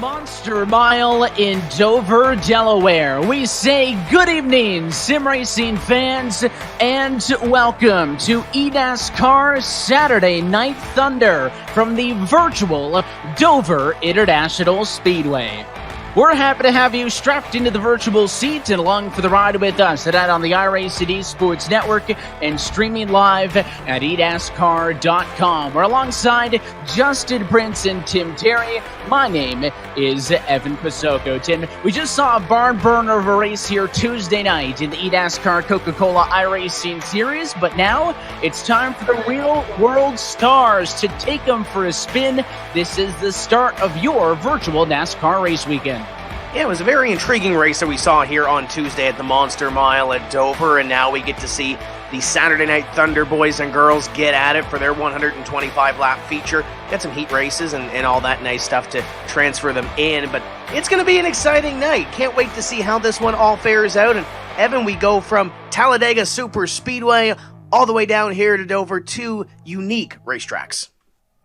Monster Mile in Dover, Delaware. We say good evening, sim racing fans, and welcome to NASCAR Saturday Night Thunder from the virtual Dover International Speedway. We're happy to have you strapped into the virtual seat and along for the ride with us tonight on the iRacing Sports Network and streaming live at NASCAR.com. We're alongside Justin Prince and Tim Terry. My name is Evan Pasoko. Tim, we just saw a barn burner of a race here Tuesday night in the NASCAR Coca-Cola iRacing Series, but now it's time for the real world stars to take them for a spin. This is the start of your virtual NASCAR race weekend. Yeah, it was a very intriguing race that we saw here on Tuesday at the Monster Mile at Dover, and now we get to see the Saturday Night Thunder boys and girls get at it for their 125-lap feature. Got some heat races and all that nice stuff to transfer them in, but it's going to be an exciting night. Can't wait to see how this one all fares out. And Evan, we go from Talladega Super Speedway all the way down here to Dover, two unique racetracks.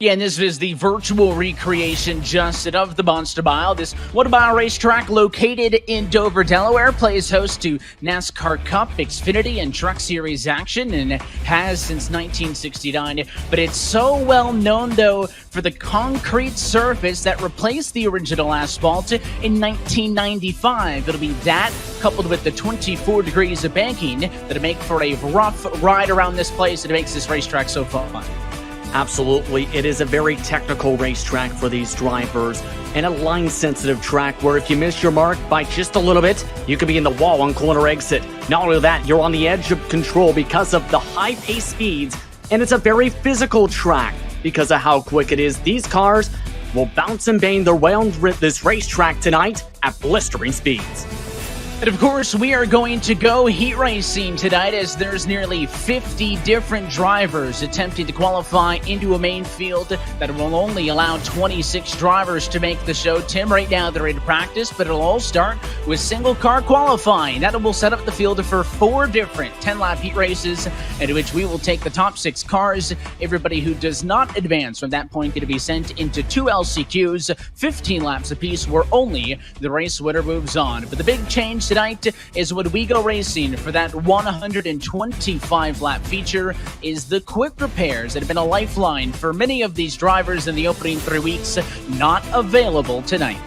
Yeah, and this is the virtual recreation, Justin, of the Monster Mile. This one-mile racetrack located in Dover, Delaware, plays host to NASCAR Cup, Xfinity, and Truck Series action, and has since 1969. But it's so well known, though, for the concrete surface that replaced the original asphalt in 1995. It'll be that, coupled with the 24 degrees of banking, that'll make for a rough ride around this place, and it makes this racetrack so fun. Absolutely. It is a very technical racetrack for these drivers and a line-sensitive track where if you miss your mark by just a little bit, you could be in the wall on corner exit. Not only that, you're on the edge of control because of the high-paced speeds, and it's a very physical track because of how quick it is. These cars will bounce and bang their way on this racetrack tonight at blistering speeds. And of course, we are going to go heat racing tonight as there's nearly 50 different drivers attempting to qualify into a main field that will only allow 26 drivers to make the show. Tim, right now they're ready to practice, but it'll all start with single car qualifying. That will set up the field for 4 different 10-lap heat races, in which we will take the top 6 cars. Everybody who does not advance from that point going to be sent into 2 LCQs, 15 laps apiece, where only the race winner moves on. But the big change tonight is when we go racing for that 125-lap feature is the quick repairs that have been a lifeline for many of these drivers in the opening 3 weeks, not available tonight.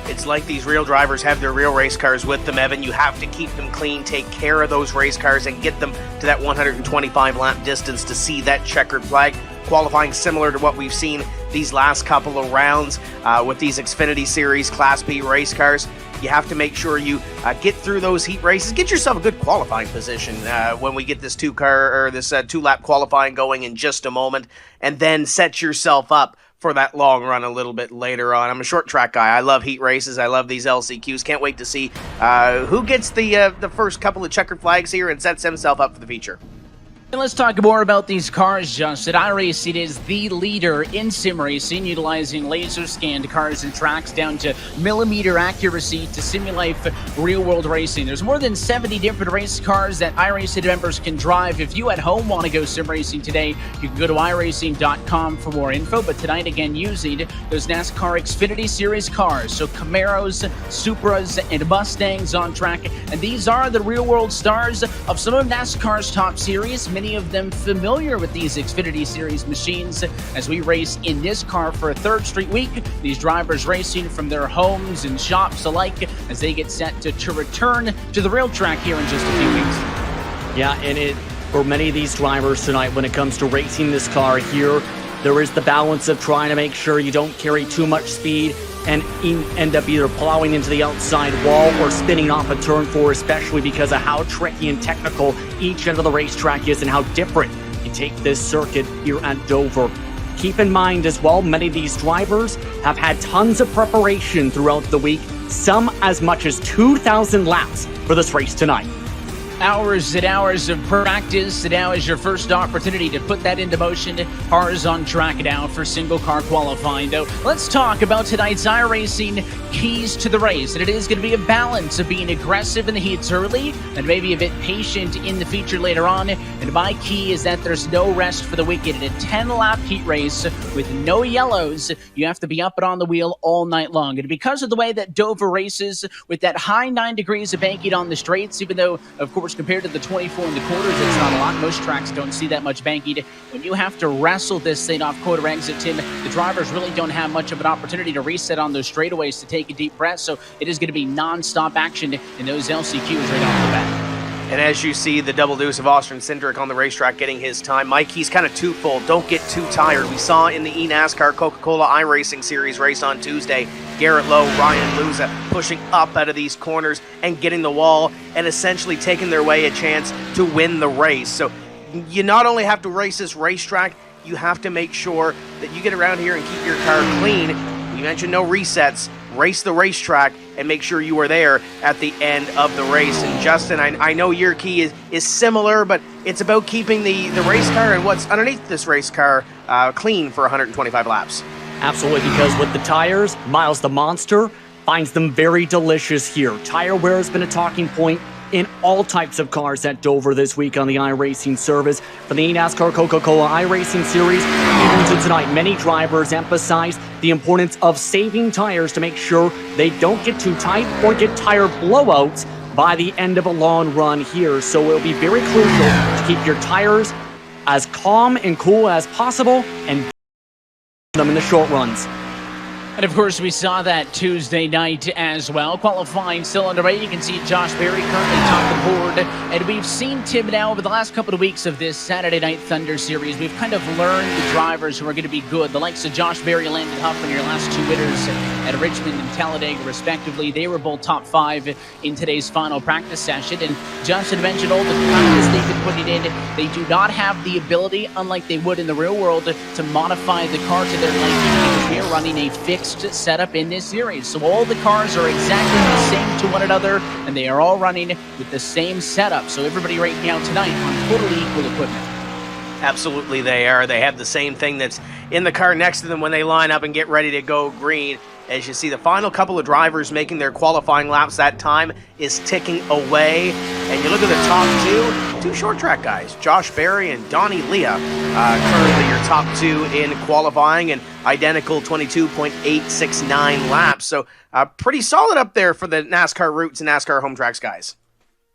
It's like these real drivers have their real race cars with them, Evan. You have to keep them clean, take care of those race cars, and get them to that 125-lap distance to see that checkered flag. Qualifying similar to what we've seen these last couple of rounds with these Xfinity Series Class B race cars. You have to make sure you get through those heat races, get yourself a good qualifying position when we get this two-lap qualifying going in just a moment, and then set yourself up for that long run a little bit later on. I'm a short track guy. I love heat races. I love these LCQs. Can't wait to see who gets the first couple of checkered flags here and sets himself up for the feature. And let's talk more about these cars, Justin. iRacing is the leader in sim racing, utilizing laser-scanned cars and tracks down to millimeter accuracy to simulate real-world racing. There's more than 70 different race cars that iRacing members can drive. If you at home want to go sim racing today, you can go to iRacing.com for more info. But tonight, again, using those NASCAR Xfinity Series cars, so Camaros, Supras, and Mustangs on track. And these are the real-world stars of some of NASCAR's top series. Many of them familiar with these Xfinity Series machines as we race in this car for a 3rd straight week. These drivers racing from their homes and shops alike as they get set to return to the real track here in just a few weeks. Yeah, and for many of these drivers tonight, when it comes to racing this car here, there is the balance of trying to make sure you don't carry too much speed and end up either plowing into the outside wall or spinning off a turn 4, especially because of how tricky and technical each end of the racetrack is and how different you take this circuit here at Dover. Keep in mind as well, many of these drivers have had tons of preparation throughout the week, some as much as 2,000 laps for this race tonight. Hours and hours of practice, and now is your first opportunity to put that into motion. Cars on track now for single car qualifying. Now, let's talk about tonight's iRacing keys to the race. And it is going to be a balance of being aggressive in the heats early and maybe a bit patient in the feature later on. And my key is that there's no rest for the wicked. In a 10-lap heat race with no yellows, you have to be up and on the wheel all night long. And because of the way that Dover races with that high 9 degrees of banking on the straights, even though, of course, compared to the 24 in the quarters, it's not a lot. Most tracks don't see that much banking. When you have to wrestle this thing off quarter exit, Tim, the drivers really don't have much of an opportunity to reset on those straightaways to take a deep breath. So it is going to be non-stop action in those LCQs right off the bat. And as you see, the double deuce of Austin Cindric on the racetrack getting his time. Mike, he's kind of twofold. Don't get too tired. We saw in the NASCAR Coca-Cola iRacing Series race on Tuesday, Garrett Lowe, Ryan Luza pushing up out of these corners and getting the wall and essentially taking their way a chance to win the race. So you not only have to race this racetrack, you have to make sure that you get around here and keep your car clean. We mentioned no resets. Race the racetrack and make sure you are there at the end of the race. And Justin, I know your key is similar, but it's about keeping the race car and what's underneath this race car clean for 125 laps. Absolutely, because with the tires, Miles the Monster finds them very delicious here. Tire wear has been a talking point in all types of cars at Dover this week on the iRacing service. For the NASCAR Coca-Cola iRacing Series, even to tonight, many drivers emphasize the importance of saving tires to make sure they don't get too tight or get tire blowouts by the end of a long run here. So it'll be very crucial to keep your tires as calm and cool as possible and them in the short runs. And of course, we saw that Tuesday night as well. Qualifying still underway. You can see Josh Berry currently top of the board. And we've seen Tim now over the last couple of weeks of this Saturday Night Thunder series. We've kind of learned the drivers who are going to be good. The likes of Josh Berry, Landon Huff in your last two winners at Richmond and Talladega, respectively. They were both top 5 in today's final practice session. And Justin mentioned all the practice they've been putting in. They do not have the ability, unlike they would in the real world, to modify the car to their liking because they're running a fixed setup in this series. So all the cars are exactly the same to one another, and they are all running with the same setup. So everybody right now tonight on totally equal equipment. Absolutely they are. They have the same thing that's in the car next to them when they line up and get ready to go green. As you see, the final couple of drivers making their qualifying laps, that time is ticking away. And you look at the top two short track guys, Josh Berry and Donnie Leah, currently your top 2 in qualifying and identical 22.869 laps. So pretty solid up there for the NASCAR Roots and NASCAR Home Tracks guys.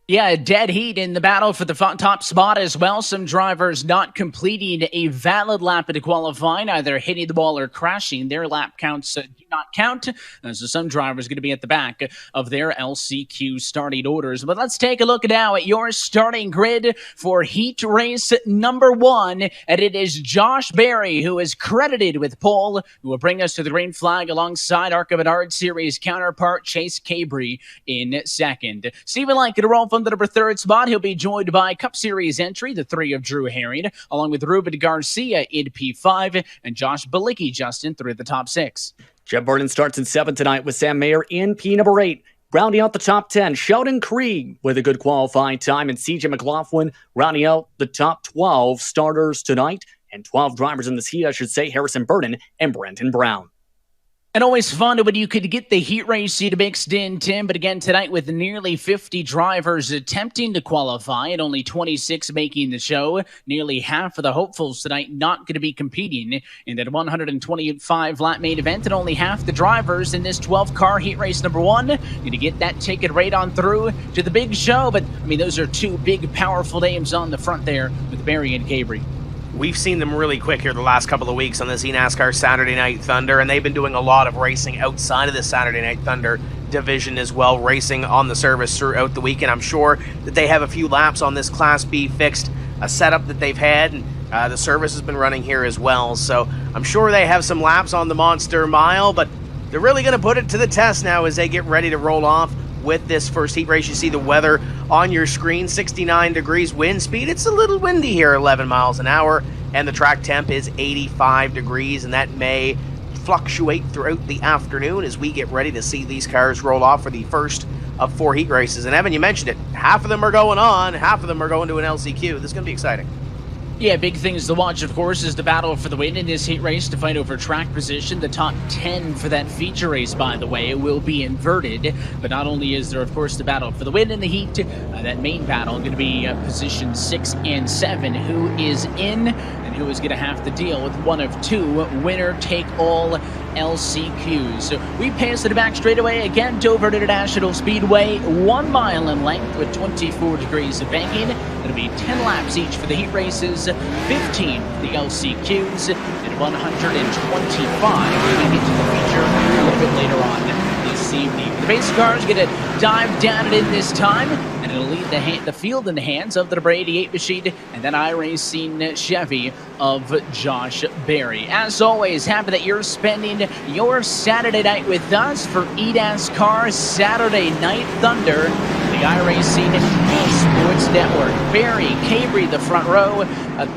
Yeah, dead heat in the battle for the top spot as well. Some drivers not completing a valid lap into qualifying, either hitting the wall or crashing. Their lap counts do not count. So some drivers going to be at the back of their LCQ starting orders. But let's take a look now at your starting grid for heat race number 1. And it is Josh Berry, who is credited with pole, who will bring us to the green flag alongside ARCA Menards Series counterpart Chase Cabry in second. Stephen Light going to roll from the number 3rd spot. He'll be joined by Cup Series entry, the 3 of Drew Herring, along with Ruben Garcia in P5 and Josh Balicki, Justin, through the top 6. Jeb Burton starts in 7th tonight with Sam Mayer in P number 8. Rounding out the top 10, Sheldon Krieg with a good qualifying time, and CJ McLaughlin rounding out the top 12 starters tonight, and 12 drivers in this heat, I should say, Harrison Burton and Brenton Brown. And always fun when you could get the heat race heat mixed in, Tim. But again, tonight with nearly 50 drivers attempting to qualify and only 26 making the show, nearly half of the hopefuls tonight not going to be competing in that 125-lap main event, and only half the drivers in this 12-car heat race number 1 going to get that ticket right on through to the big show. But, I mean, those are 2 big, powerful names on the front there with Berry and Cabry. We've seen them really quick here the last couple of weeks on this NASCAR Saturday Night Thunder, and they've been doing a lot of racing outside of the Saturday Night Thunder division as well, racing on the service throughout the week. And I'm sure that they have a few laps on this Class B fixed setup that they've had, and the service has been running here as well. So I'm sure they have some laps on the Monster Mile, but they're really going to put it to the test now as they get ready to roll off with this first heat race. You see the weather on your screen, 69 degrees wind speed. It's a little windy here, 11 miles an hour, and the track temp is 85 degrees, and that may fluctuate throughout the afternoon as we get ready to see these cars roll off for the first of 4 heat races. And Evan, you mentioned it, half of them are going on, half of them are going to an LCQ. This is going to be exciting. Yeah, big things to watch, of course, is the battle for the win in this heat race to fight over track position. The top 10 for that feature race, by the way, will be inverted. But not only is there, of course, the battle for the win in the heat, that main battle going to be position 6 and 7. Who is in and who is going to have to deal with one of two winner-take-all LCQs. So we pass to the back straightaway. Again, Dover International Speedway, 1 mile in length with 24 degrees of banking. It'll be 10 laps each for the heat races, 15 for the LCQs, and 125 when we get to the feature a little bit later on this evening. The basic car is going to dive down it in this time, and it'll leave the field in the hands of the number 88 machine and then iRacing Chevy of Josh Berry. As always, happy that you're spending your Saturday night with us for NASCAR Saturday Night Thunder, the iRacing Sports Network. Berry, Cabry, the front row,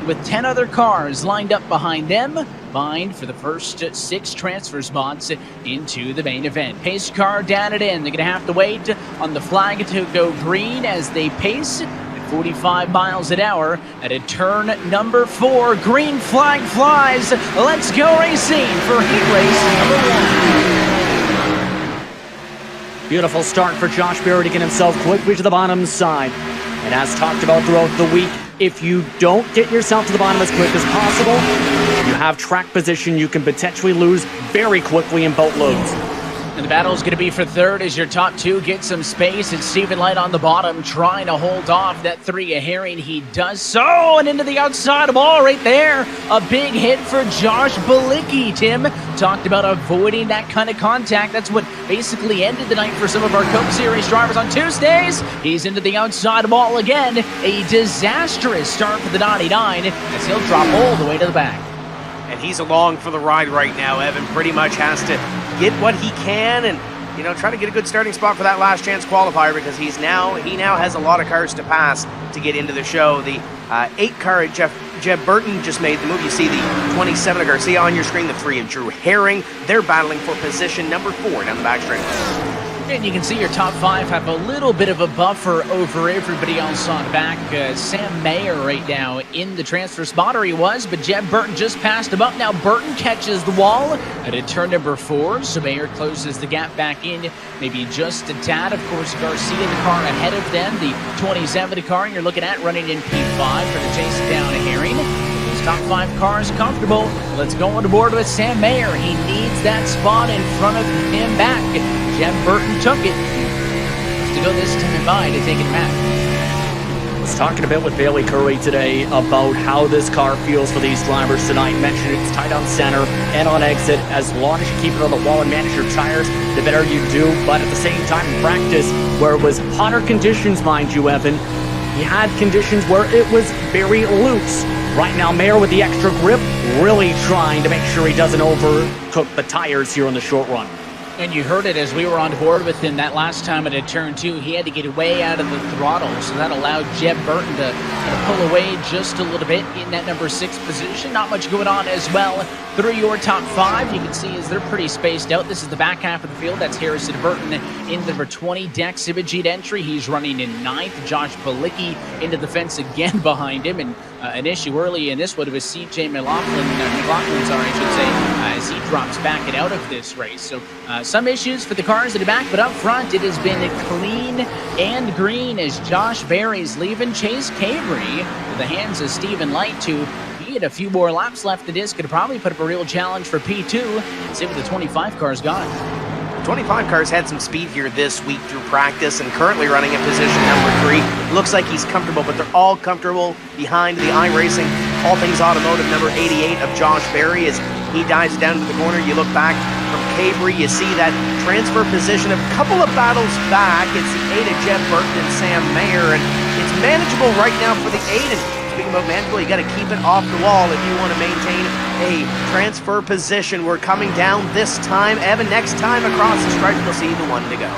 with 10 other cars lined up behind them, vying for the first 6 transfer spots into the main event. Pace car down it in. They're going to have to wait on the flag to go green as they pace at 45 miles an hour at a turn number 4. Green flag flies. Let's go racing for heat race number 1. Beautiful start for Josh Berry to get himself quickly to the bottom side. And as talked about throughout the week, if you don't get yourself to the bottom as quick as possible, you have track position you can potentially lose very quickly in boatloads. And the battle is going to be for third as your top 2 get some space. It's Stephen Light on the bottom trying to hold off that 3 a Herring. He does so, and into the outside wall right there. A big hit for Josh Balicki. Tim talked about avoiding that kind of contact. That's what basically ended the night for some of our Coke Series drivers on Tuesdays. He's into the outside wall again. A disastrous start for the 99 as he'll drop all the way to the back. And he's along for the ride right now. Evan pretty much has to get what he can and, try to get a good starting spot for that last chance qualifier, because he now has a lot of cars to pass to get into the show. The 8 car at Jeb Burton just made the move. You see the 27 of Garcia on your screen, the 3 of Drew Herring. They're battling for position number 4 down the back straight. And you can see your top 5 have a little bit of a buffer over everybody else on back. Sam Mayer right now in the transfer spot, or he was, but Jeb Burton just passed him up. Now Burton catches the wall at turn number 4, so Mayer closes the gap back in, maybe just a tad. Of course, Garcia, the car ahead of them, the 27 car you're looking at running in P5 for the chase down a Herring. Those top 5 cars comfortable. Let's go on the board with Sam Mayer. He needs that spot in front of him back. Jeb Burton took it. To go this time by to take it back. I was talking a bit with Bailey Curry today about how this car feels for these drivers tonight. Mentioned it's tight on center and on exit. As long as you keep it on the wall and manage your tires, the better you do. But at the same time, in practice, where it was hotter conditions, mind you, Evan, he had conditions where it was very loose. Right now, Mayer with the extra grip, really trying to make sure he doesn't overcook the tires here on the short run. And you heard it as we were on board with him that last time at a turn 2. He had to get way out of the throttle, so that allowed Jeb Burton to pull away just a little bit in that number 6 position. Not much going on as well through your top 5. You can see as they're pretty spaced out. This is the back half of the field. That's Harrison Burton in the number 20 Dex Ibajit entry. He's running in 9th. Josh Balicki into the fence again behind him. And an issue early in this one was CJ McLaughlin, as he drops back and out of this race. So some issues for the cars in the back, but up front it has been clean and green as Josh Berry's leaving Chase Cabry to the hands of Stephen Light to he had a few more laps left of this. Could probably put up a real challenge for P2. See what the 25 car's got. 25 cars had some speed here this week through practice and currently running in position number 3. Looks like he's comfortable, but they're all comfortable behind the iRacing All Things Automotive number 88 of Josh Berry as he dives down to the corner. You look back from Cabry, you see that transfer position a couple of battles back. It's the 8 of Jeb Burton and Sam Mayer, and it's manageable right now for the 8. And speaking about manageable, you got to keep it off the wall if you want to maintain a transfer position. We're coming down this time. Evan, next time across the stripe, we'll see the 1 to go.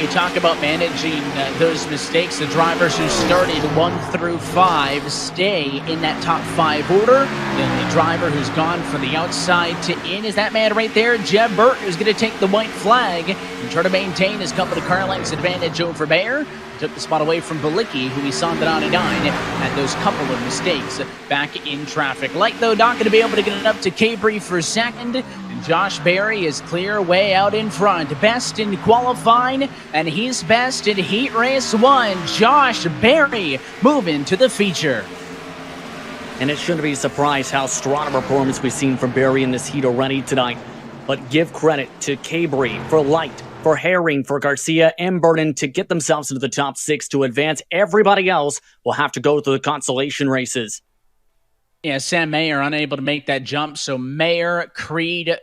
you talk about managing those mistakes. The drivers who started 1 through 5 stay in that top 5 order. Then the driver who's gone from the outside to in is that man right there, Jeb Burton, who's going to take the white flag and try to maintain his couple of car lengths advantage over Bayer. Took the spot away from Balicki, who we saw in the 99, had those couple of mistakes back in traffic. Light, though, not going to be able to get it up to Cabry for second. And Josh Berry is clear way out in front. Best in qualifying, and he's best in Heat Race 1. Josh Berry moving to the feature. And it shouldn't be a surprise how strong a performance we've seen from Berry in this heat already tonight. But give credit to Cabry, for Light, for Herring, for Garcia, and Burton to get themselves into the top 6 to advance. Everybody else will have to go through the consolation races. Yeah, Sam Mayer unable to make that jump. So Mayer, Creed,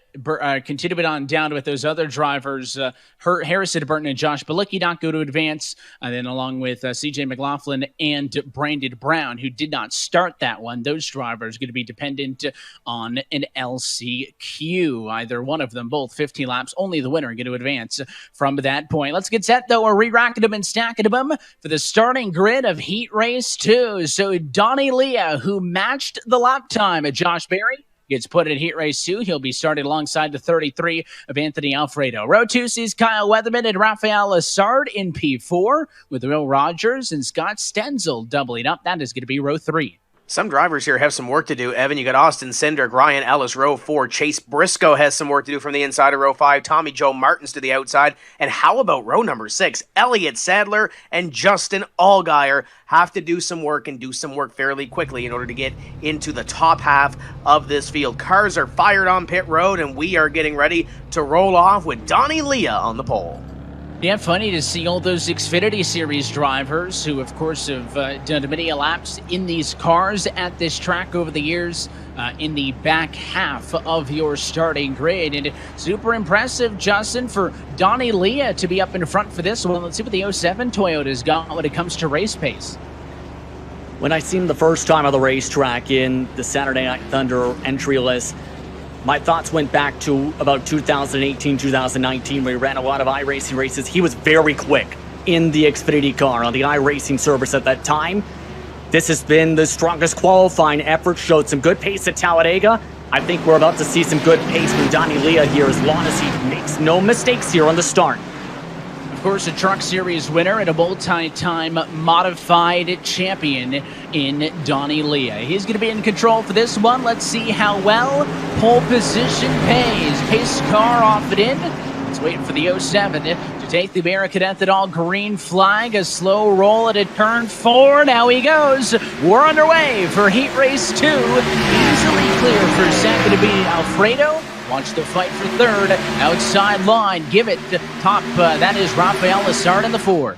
continued on down with those other drivers. Harrison Burton and Josh Balicki not go to advance. And then along with CJ McLaughlin and Brandon Brown, who did not start that one. Those drivers going to be dependent on an LCQ. Either one of them, both 15 laps. Only the winner get to advance from that point. Let's get set, though. We're re-racking them and stacking them for the starting grid of Heat Race 2. So Donnie Leah, who matched the lap time at Josh Berry, gets put in Heat Race 2. He'll be started alongside the 33 of Anthony Alfredo. Row 2 sees Kyle Weatherman and Rafael Lassard in P4 with Will Rogers and Scott Stenzel doubling up. That is going to be row 3. Some drivers here have some work to do. Evan, you got Austin Cindric, Ryan Ellis, row 4. Chase Briscoe has some work to do from the inside of row 5. Tommy Joe Martins to the outside. And how about row number 6? Elliott Sadler and Justin Allgaier have to do some work and do some work fairly quickly in order to get into the top half of this field. Cars are fired on pit road, and we are getting ready to roll off with Donnie Leah on the pole. Yeah, funny to see all those Xfinity Series drivers who, of course, have done many laps in these cars at this track over the years in the back half of your starting grid. And super impressive, Justin, for Donnie Leah to be up in front for this one. Let's see what the 07 Toyota's got when it comes to race pace. When I seen the first time on the racetrack in the Saturday Night Thunder entry list, my thoughts went back to about 2018, 2019, where he ran a lot of iRacing races. He was very quick in the Xfinity car on the iRacing service at that time. This has been the strongest qualifying effort, showed some good pace at Talladega. I think we're about to see some good pace from Donnie Leah here as long as he makes no mistakes here on the start. Of course, a Truck Series winner and a multi-time modified champion in Donnie Leah. He's going to be in control for this one. Let's see how well pole position pays. Pace car off and in. It's waiting for the 07 to take the American Ethanol green flag. A slow roll at a turn 4. Now he goes. We're underway for Heat Race 2. Easily clear for second to be Alfredo. Watch the fight for third. Outside line. Give it to top. That is Rafael Lassard in the 4.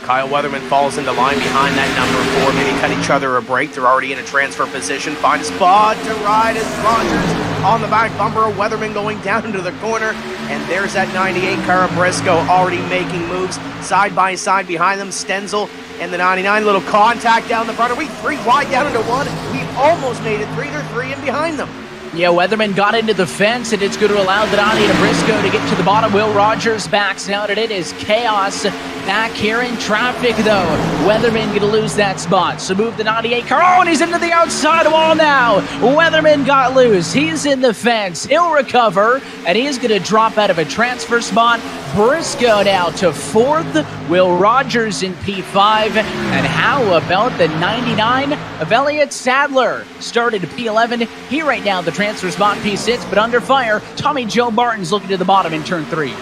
Kyle Weatherman falls into line behind that number 4. Maybe cut each other a break. They're already in a transfer position. Find a spot to ride as Rogers on the back bumper. Weatherman going down into the corner. And there's that 98 car of Briscoe already making moves side by side behind them. Stenzel and the 99. Little contact down the front. Are we 3 wide down into 1? We almost made it 3. They're 3 in behind them. Yeah, Weatherman got into the fence, and it's going to allow Donnie and Briscoe to get to the bottom. Will Rogers backs out, and it is chaos back here in traffic, though. Weatherman going to lose that spot. So move the 98 car. Oh, and he's into the outside wall now. Weatherman got loose. He's in the fence. He'll recover, and he's going to drop out of a transfer spot. Briscoe now to 4th. Will Rogers in P5. And how about the 99 of Elliott Sadler? Started P11. He right now the transfer spot P6, but under fire. Tommy Joe Martin's looking to the bottom in turn 3.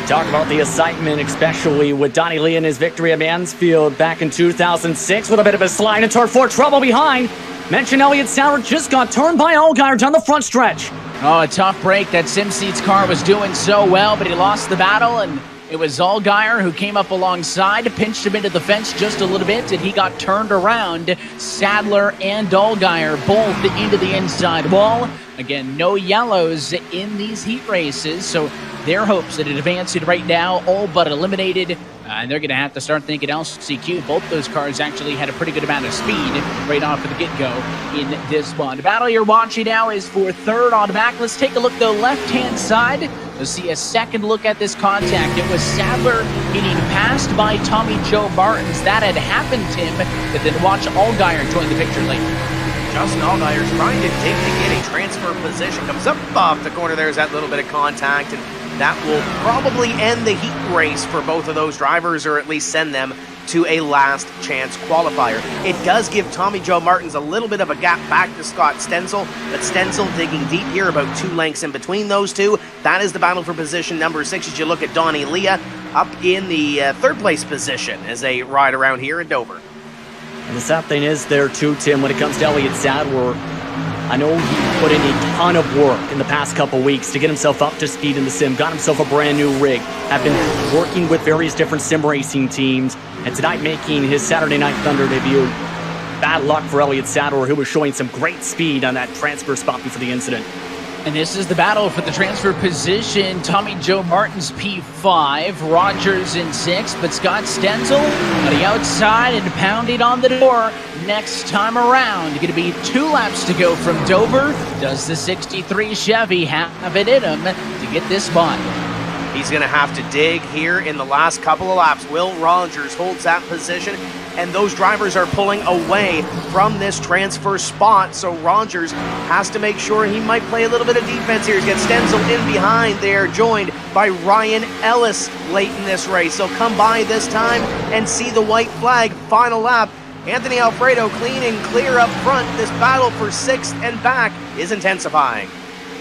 Talk about the excitement, especially with Donnie Lee and his victory at Mansfield back in 2006 with a bit of a slide in turn 4. Trouble behind. Mention Elliott Sadler just got turned by Allgaier down the front stretch. Oh, a tough break. That Simseeds car was doing so well, but he lost the battle, and it was Allgaier who came up alongside, pinched him into the fence just a little bit, and he got turned around. Sadler and Allgaier both into the inside wall. Again, no yellows in these heat races, so their hopes at advancing right now all but eliminated. And they're going to have to start thinking LCQ. Both those cars actually had a pretty good amount of speed right off of the get-go in this one. The battle you're watching now is for third on the back. Let's take a look the left-hand side. We'll see a second look at this contact. It was Sadler getting passed by Tommy Joe Martins. That had happened to him, but then watch Allgaier join the picture late. Justin Allgaier trying to dig to get a transfer position. Comes up off the corner. There's that little bit of contact, and that will probably end the heat race for both of those drivers, or at least send them to a last chance qualifier. It does give Tommy Joe Martins a little bit of a gap back to Scott Stenzel, but Stenzel digging deep here, about 2 lengths in between those two. That is the battle for position number 6 as you look at Donnie Leah up in the third place position as they ride around here in Dover. And the sad thing is there too, Tim, when it comes to Elliott Sadler, I know he put in a ton of work in the past couple weeks to get himself up to speed in the sim, got himself a brand new rig, have been working with various different sim racing teams, and tonight making his Saturday Night Thunder debut. Bad luck for Elliott Sadler, who was showing some great speed on that transfer spot before the incident. And this is the battle for the transfer position. Tommy Joe Martins P5, Rogers in 6, but Scott Stenzel on the outside and pounding on the door. Next time around, going to be 2 laps to go from Dover. Does the 63 Chevy have it in him to get this spot? He's going to have to dig here in the last couple of laps. Will Rogers holds that position, and those drivers are pulling away from this transfer spot, so Rogers has to make sure he might play a little bit of defense here. He's got Stenzel in behind there, joined by Ryan Ellis late in this race. So come by this time and see the white flag. Final lap. Anthony Alfredo clean and clear up front. This battle for 6th and back is intensifying.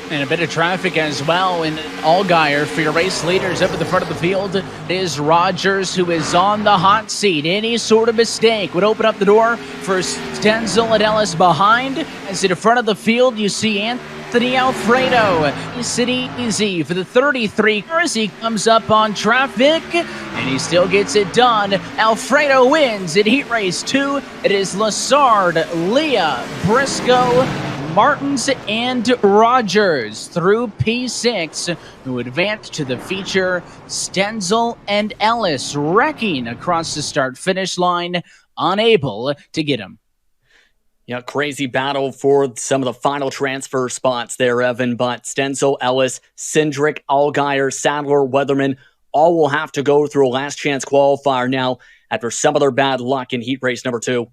And a bit of traffic as well in Allgaier for your race leaders up at the front of the field. It is Rogers who is on the hot seat. Any sort of mistake would open up the door for Stenzel and Ellis behind. As in the front of the field, you see Anthony Alfredo. He's sitting easy for the 33 cars. He comes up on traffic, and he still gets it done. Alfredo wins in Heat Race 2. It is Lassard, Leah, Briscoe, Martins and Rogers through P6, who advance to the feature. Stenzel and Ellis wrecking across the start-finish line, unable to get him. Yeah, crazy battle for some of the final transfer spots there, Evan, but Stenzel, Ellis, Cindric, Allgaier, Sadler, Weatherman, all will have to go through a last chance qualifier now after some of their bad luck in heat race number 2.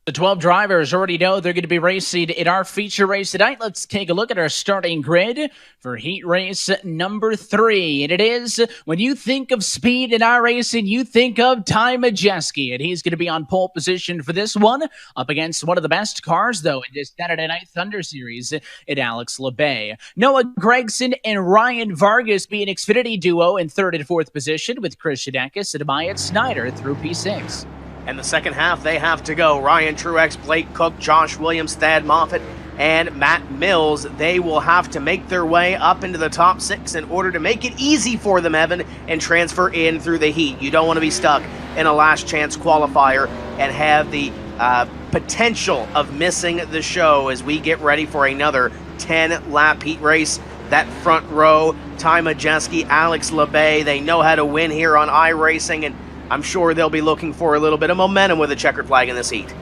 The 12 drivers already know they're going to be racing in our feature race tonight. Let's take a look at our starting grid for heat race number 3. And it is, when you think of speed in iRacing, you think of Ty Majeski. And he's going to be on pole position for this one, up against one of the best cars, though, in this Saturday Night Thunder Series, in Alex LeBay. Noah Gregson and Ryan Vargas be an Xfinity duo in 3rd and 4th position, with Chris Shadakis and Myatt Snyder through P6. And the second half, they have to go. Ryan Truex, Blake Cook, Josh Williams, Thad Moffitt, and Matt Mills. They will have to make their way up into the top 6 in order to make it easy for them, Evan, and transfer in through the heat. You don't want to be stuck in a last chance qualifier and have the potential of missing the show as we get ready for another 10-lap heat race. That front row, Ty Majeski, Alex LeBay, they know how to win here on iRacing, and I'm sure they'll be looking for a little bit of momentum with a checkered flag in this heat.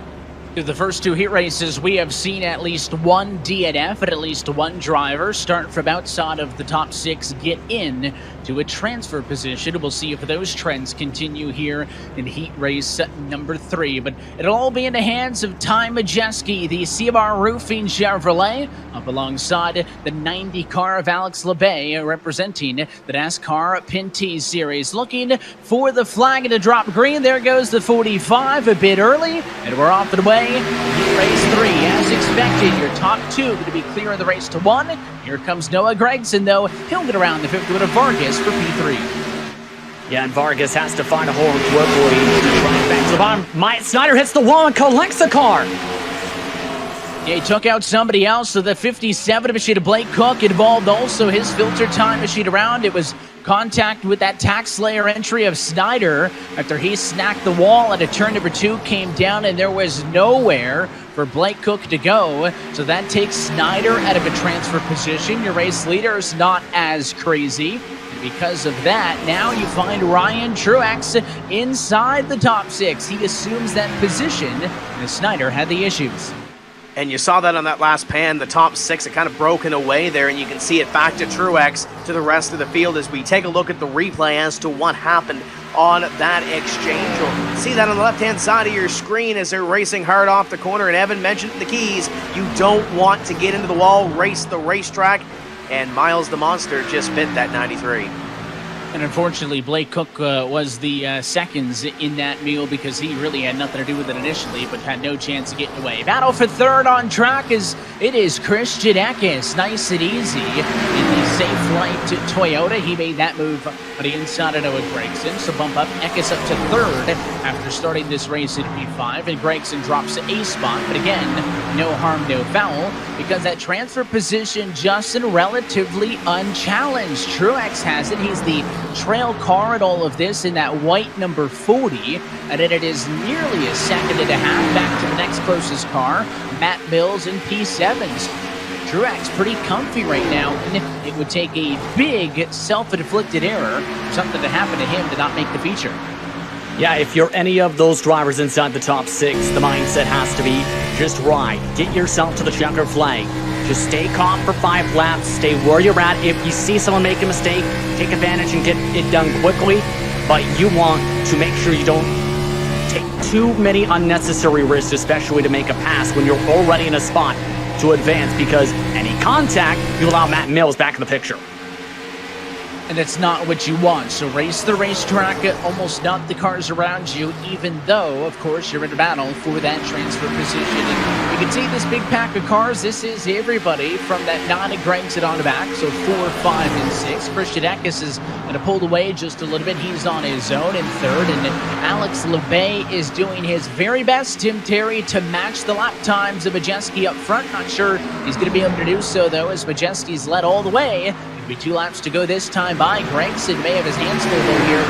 Through the first 2 heat races, we have seen at least one DNF and at least one driver start from outside of the top 6 get in to a transfer position. We'll see if those trends continue here in heat race number 3. But it'll all be in the hands of Ty Majeski, the CMR Roofing Chevrolet, up alongside the 90 car of Alex LeBay, representing the NASCAR Xfinity Series. Looking for the flag to drop green. There goes the 45 a bit early, and we're off and away. Heat race 3, as expected. Your top 2 going to be clear in the race to 1. Here comes Noah Gregson, though. He'll get around the 50 with Vargas for P3. Yeah, and Vargas has to find a hole quickly to try and back to the bottom. Myatt Snyder hits the wall and collects the car. Yeah, he took out somebody else, so the 57 machine of Blake Cook involved also his filter time machine around. It was contact with that tax layer entry of Snyder after he snacked the wall at a turn number 2, came down, and there was nowhere for Blake Cook to go. So that takes Snyder out of a transfer position. Your race leader is not as crazy. Because of that, now you find Ryan Truex inside the top 6. He assumes that position, and Snyder had the issues. And you saw that on that last pan, the top 6, it kind of broken away there, and you can see it back to Truex to the rest of the field as we take a look at the replay as to what happened on that exchange. You'll see that on the left-hand side of your screen as they're racing hard off the corner, and Evan mentioned the keys. You don't want to get into the wall, race the racetrack, and Miles the Monster just bit that 93. And unfortunately, Blake Cook was the seconds in that meal because he really had nothing to do with it initially, but had no chance of getting away. Battle for third on track is Christian Eckes. Nice and easy in the Safe Flight Toyota. He made that move on the inside of Noah Gragson. So bump up Eckes up to third after starting this race at P5. And Gragson drops a spot. But again, no harm, no foul, because that transfer position, Justin, relatively unchallenged. Truex has it. He's the trail car at all of this in that white number 40, and it is nearly a second and a half back to the next closest car, Matt Mills in P7s. Truex pretty comfy right now, and it would take a big self-inflicted error, something to happen to him to not make the feature. Yeah, if you're any of those drivers inside the top 6, the mindset has to be just ride. Get yourself to the checkered flag. Just stay calm for 5 laps. Stay where you're at. If you see someone make a mistake, take advantage and get it done quickly. But you want to make sure you don't take too many unnecessary risks, especially to make a pass when you're already in a spot to advance, because any contact, you allow Matt Mills back in the picture. And that's not what you want. So race the racetrack, almost not the cars around you, even though, of course, you're in a battle for that transfer position. And you can see this big pack of cars. This is everybody from that 9 of Gragson on the back. So 4, 5, and 6. Christian Eckes is going to pull away just a little bit. He's on his own in third. And Alex Labay is doing his very best, Tim Terry, to match the lap times of Majeski up front. Not sure he's going to be able to do so, though, as Majeski's led all the way. Be 2 laps to go this time by. Gragson may have his hands full though here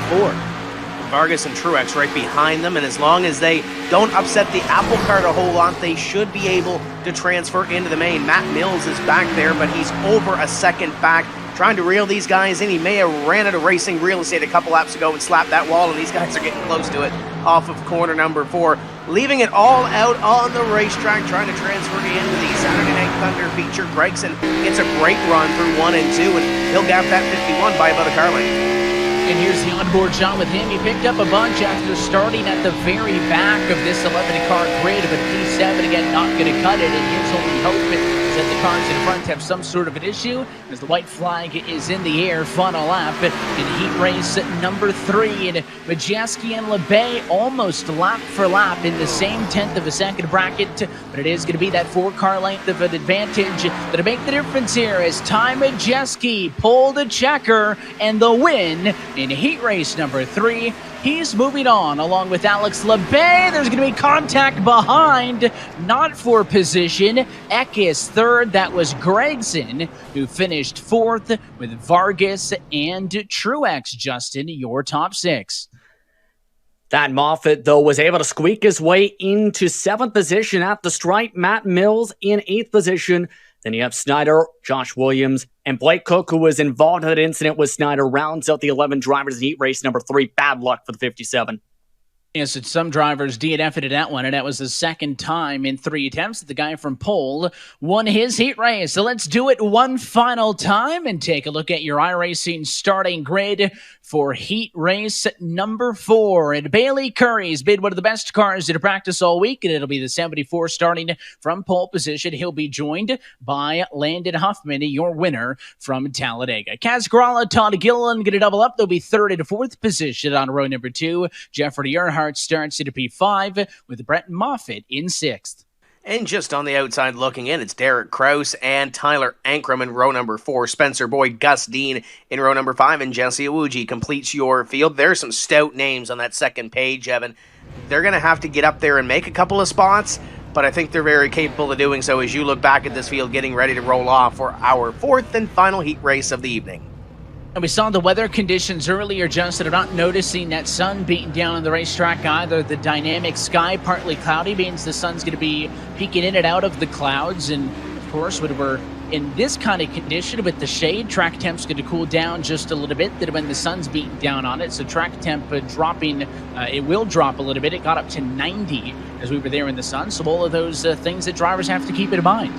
for P4. Vargas and Truex right behind them, and as long as they don't upset the apple cart a whole lot, they should be able to transfer into the main. Matt Mills is back there, but he's over a second back, trying to reel these guys in. He may have ran out of racing real estate a couple laps ago and slapped that wall, and these guys are getting close to it off of corner number 4. Leaving it all out on the racetrack, trying to transfer into the Saturday Night Thunder feature. Gragson gets a great run through 1 and 2, and he'll gap that 51 by about a car length. And here's the onboard shot with him. He picked up a bunch after starting at the very back of this 11-car grid, but P7 again not going to cut it, and his only hope is that the cars in front have some sort of an issue as the white flag is in the air. Final lap in heat race number 3, and Majeski and Labay almost lap for lap in the same 1/10 of a second bracket, but it is going to be that 4-car length of an advantage that'll make the difference here as Ty Majeski pulled a checker and the win in heat race number 3. He's moving on along with Alex Labay. There's going to be contact behind, not for position. Eckes third. That was Gragson, who finished 4th with Vargas and Truex. Justin, your top 6. That Moffitt, though, was able to squeak his way into 7th position at the stripe. Matt Mills in 8th position. Then you have Snyder, Josh Williams, and Blake Cook, who was involved in that incident with Snyder, rounds out the 11 drivers in heat race number 3. Bad luck for the 57. Yes, it's some drivers DNF'd in that one, and that was the second time in 3 attempts that the guy from Pole won his heat race. So let's do it one final time and take a look at your iRacing starting grid for heat race number 4. And Bailey Curry's been one of the best cars to practice all week, and it'll be the 74 starting from pole position. He'll be joined by Landon Huffman, your winner from Talladega. Kaz Gralla, Todd Gilliland going to double up. They'll be 3rd and 4th position on row number 2. Jeffrey Earnhardt starts at P5 with Brett Moffitt in 6th. And just on the outside looking in, it's Derek Kraus and Tyler Ankrum in row number 4. Spencer Boyd, Gus Dean in row number 5, and Jesse Awuji completes your field. There's some stout names on that second page, Evan. They're going to have to get up there and make a couple of spots, but I think they're very capable of doing so as you look back at this field getting ready to roll off for our 4th and final heat race of the evening. And we saw the weather conditions earlier, Justin. I'm not noticing that sun beating down on the racetrack either. The dynamic sky, partly cloudy, means the sun's going to be peeking in and out of the clouds. And, of course, when we're in this kind of condition with the shade, track temp's going to cool down just a little bit when the sun's beating down on it. So track temp dropping, it will drop a little bit. It got up to 90 as we were there in the sun. So all of those things that drivers have to keep in mind.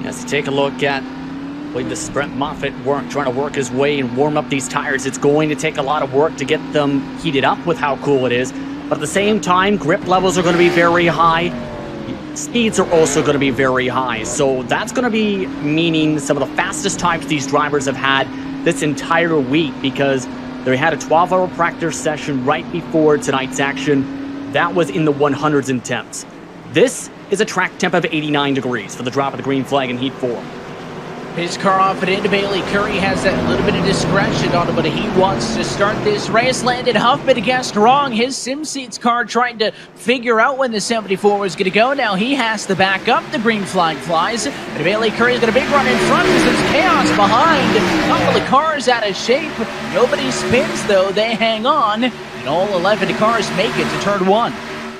As you take a look at, I believe this is Brent Moffitt trying to work his way and warm up these tires. It's going to take a lot of work to get them heated up with how cool it is. But at the same time, grip levels are going to be very high. Speeds are also going to be very high. So that's going to be meaning some of the fastest times these drivers have had this entire week, because they had a 12-hour practice session right before tonight's action. That was in the 100s in temps. This is a track temp of 89 degrees for the drop of the green flag in Heat 4. His car off it into Bailey Curry has that little bit of discretion on him, but he wants to start this race. Landon Huffman guessed wrong. His SimSeats car trying to figure out when the 74 was going to go. Now he has to back up. The green flag flies. But Bailey Curry's got a big run in front because there's chaos behind. A couple of cars out of shape. Nobody spins, though. They hang on, and all 11 cars make it to turn 1.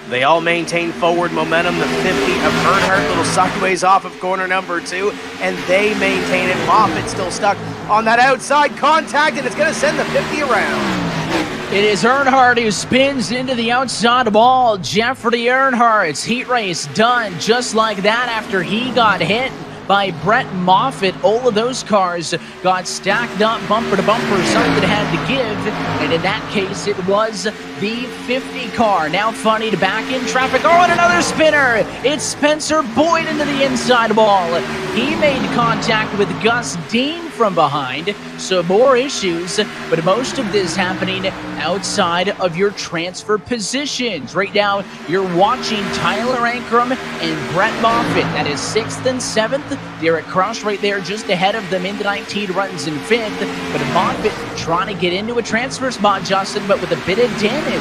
They all maintain forward momentum. The 50 of Earnhardt, little suckaways off of corner number 2, and they maintain it. Moffitt still stuck on that outside contact, and it's going to send the 50 around. It is Earnhardt who spins into the outside wall. Jeffrey Earnhardt's heat race done just like that after he got hit by Brett Moffitt. All of those cars got stacked up bumper to bumper. Something had to give, and in that case it was the 50 car. Now funny to back in traffic. Oh, and another spinner. It's Spencer Boyd into the inside wall. He made contact with Gus Dean from behind, so more issues, but most of this happening outside of your transfer positions. Right now, you're watching Tyler Ankrum and Brett Moffitt. That is 6th and 7th. Derek Crouch right there just ahead of them into 19 runs in 5th. But Moffitt trying to get into a transfer spot, Justin, but with a bit of damage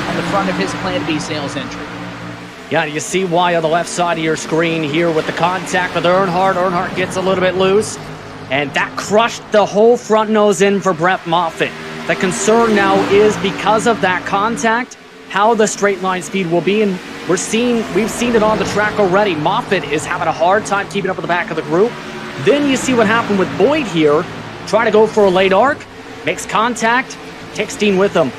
on the front of his Plan B sales entry. Yeah, you see why on the left side of your screen here with the contact with Earnhardt. Earnhardt gets a little bit loose, and that crushed the whole front nose in for Brett Moffitt. The concern now is, because of that contact, how the straight line speed will be, and we've seen it on the track already. Moffitt is having a hard time keeping up with the back of the group. Then you see what happened with Boyd here, trying to go for a late arc, makes contact, takes Dean with him.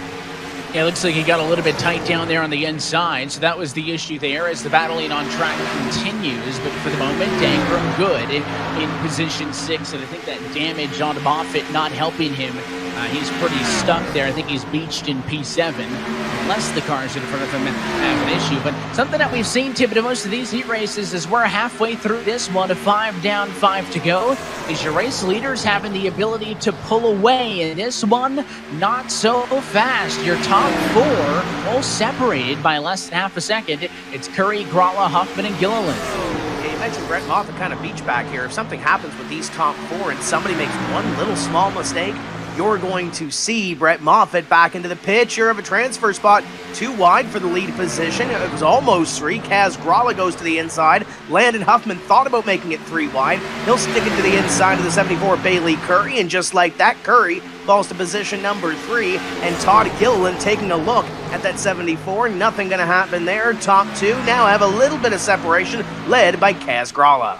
Yeah, it looks like he got a little bit tight down there on the inside, so that was the issue there as the battling on track continues. But for the moment, Ankrum good in position 6, and I think that damage on Moffitt not helping him. He's pretty stuck there. I think he's beached in P7. Unless the cars in front of him have an issue. But something that we've seen, Tip, in most of these heat races is we're halfway through this one, 5 down, 5 to go. Is your race leaders having the ability to pull away? In this one, not so fast. Your top 4 all separated by less than half a second. It's Curry, Gralla, Huffman, and Gilliland. You mentioned Brett Moffitt kind of beach back here. If something happens with these top 4 and somebody makes one little small mistake, you're going to see Brett Moffitt back into the picture of a transfer spot. 2 wide for the lead position. It was almost 3. Kaz Gralla goes to the inside. Landon Huffman thought about making it 3 wide. He'll stick it to the inside of the 74 Bailey Curry, and just like that, Curry falls to position number 3, and Todd Gilliland taking a look at that 74. Nothing going to happen there. Top 2 now have a little bit of separation, led by Kaz Gralla.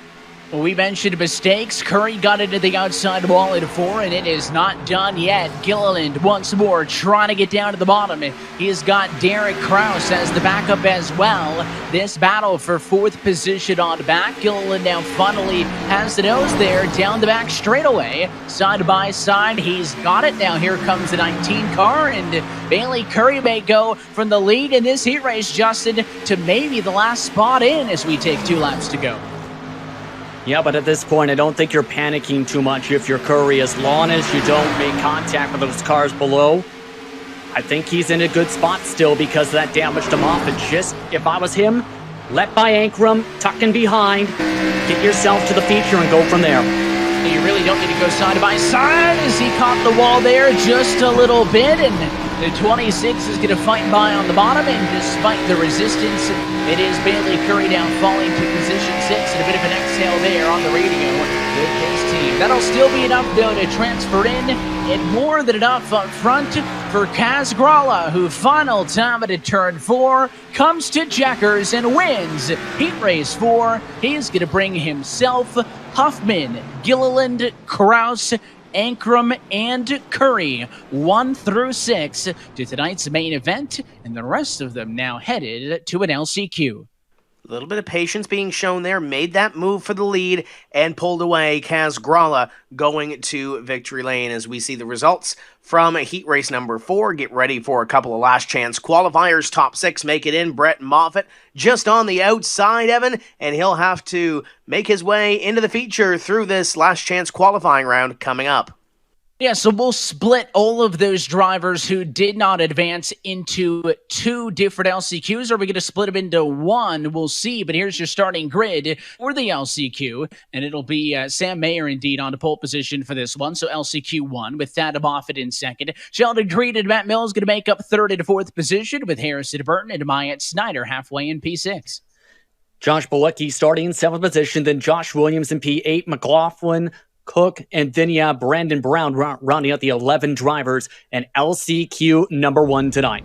We mentioned mistakes. Curry got into the outside wall at 4, and it is not done yet. Gilliland once more trying to get down to the bottom. He has got Derek Kraus as the backup as well. This battle for 4th position on back. Gilliland now finally has the nose there down the back straightaway. Side by side, he's got it. Now here comes the 19 car, and Bailey Curry may go from the lead in this heat race, Justin, to maybe the last spot in as we take 2 laps to go. Yeah, but at this point, I don't think you're panicking too much if you're Curry. As long as you don't make contact with those cars below, I think he's in a good spot still because of that damage to Moffitt. Just, if I was him, let by Ankrum, tuck in behind, get yourself to the feature and go from there. You really don't need to go side by side as he caught the wall there just a little bit, and the 26 is going to fight by on the bottom, and despite the resistance, it is Bailey Curry now falling to position 6, and a bit of an exhale there on the radio. Good pace team lead. That'll still be enough, though, to transfer in, and more than enough up front for Kaz Gralla, who final time at turn 4 comes to checkers and wins Heat Race 4. He's going to bring himself Huffman, Gilliland, Kraus, Ankrum, and Curry 1 through 6 to tonight's main event, and the rest of them now headed to an LCQ. A little bit of patience being shown there, made that move for the lead, and pulled away Kaz Gralla going to victory lane as we see the results from heat race number 4. Get ready for a couple of last chance qualifiers. Top 6 make it in. Brett Moffitt just on the outside, Evan, and he'll have to make his way into the feature through this last chance qualifying round coming up. Yeah, so we'll split all of those drivers who did not advance into 2 different LCQs. Are we going to split them into 1? We'll see, but here's your starting grid for the LCQ, and it'll be Sam Mayer indeed on the pole position for this one, so LCQ 1 with Thad Moffitt in second. Sheldon Creed and Matt Mills going to make up 3rd and 4th position with Harrison Burton and Myatt Snyder halfway in P6. Josh Bolecki starting in 7th position, then Josh Williams in P8, McLaughlin, Cook, and then Brandon Brown rounding out the 11 drivers and LCQ number 1 tonight.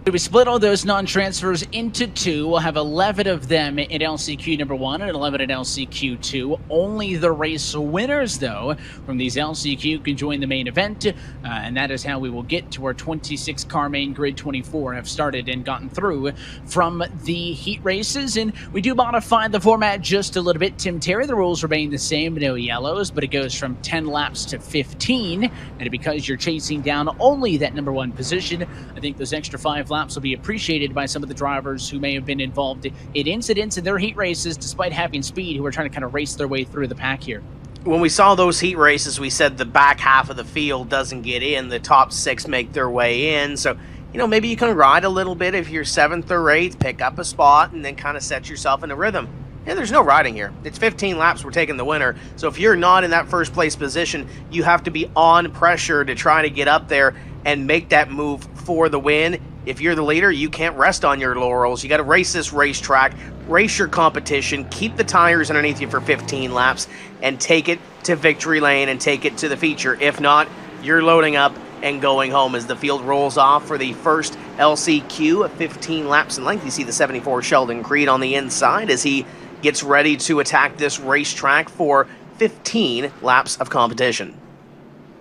We split all those non-transfers into 2. We'll have 11 of them in LCQ number 1 and 11 in LCQ 2. Only the race winners, though, from these LCQ can join the main event, and that is how we will get to our 26-car main grid. 24 have started and gotten through from the heat races, and we do modify the format just a little bit. Tim Terry, the rules remain the same, no yellows, but it goes from 10 laps to 15, and because you're chasing down only that number 1 position, I think those extra 5 laps will be appreciated by some of the drivers who may have been involved in incidents in their heat races despite having speed, who are trying to kind of race their way through the pack here. When we saw those heat races, we said the back half of the field doesn't get in. The top 6 make their way in. So, maybe you can ride a little bit if you're 7th or 8th, pick up a spot, and then kind of set yourself in a rhythm. And there's no riding here. It's 15 laps, we're taking the winner. So if you're not in that first place position, you have to be on pressure to try to get up there and make that move for the win. If you're the leader, you can't rest on your laurels. You got to race this racetrack, race your competition, keep the tires underneath you for 15 laps, and take it to victory lane and take it to the feature. If not, you're loading up and going home as the field rolls off for the first LCQ, 15 laps in length. You see the 74 Sheldon Creed on the inside as he gets ready to attack this racetrack for 15 laps of competition.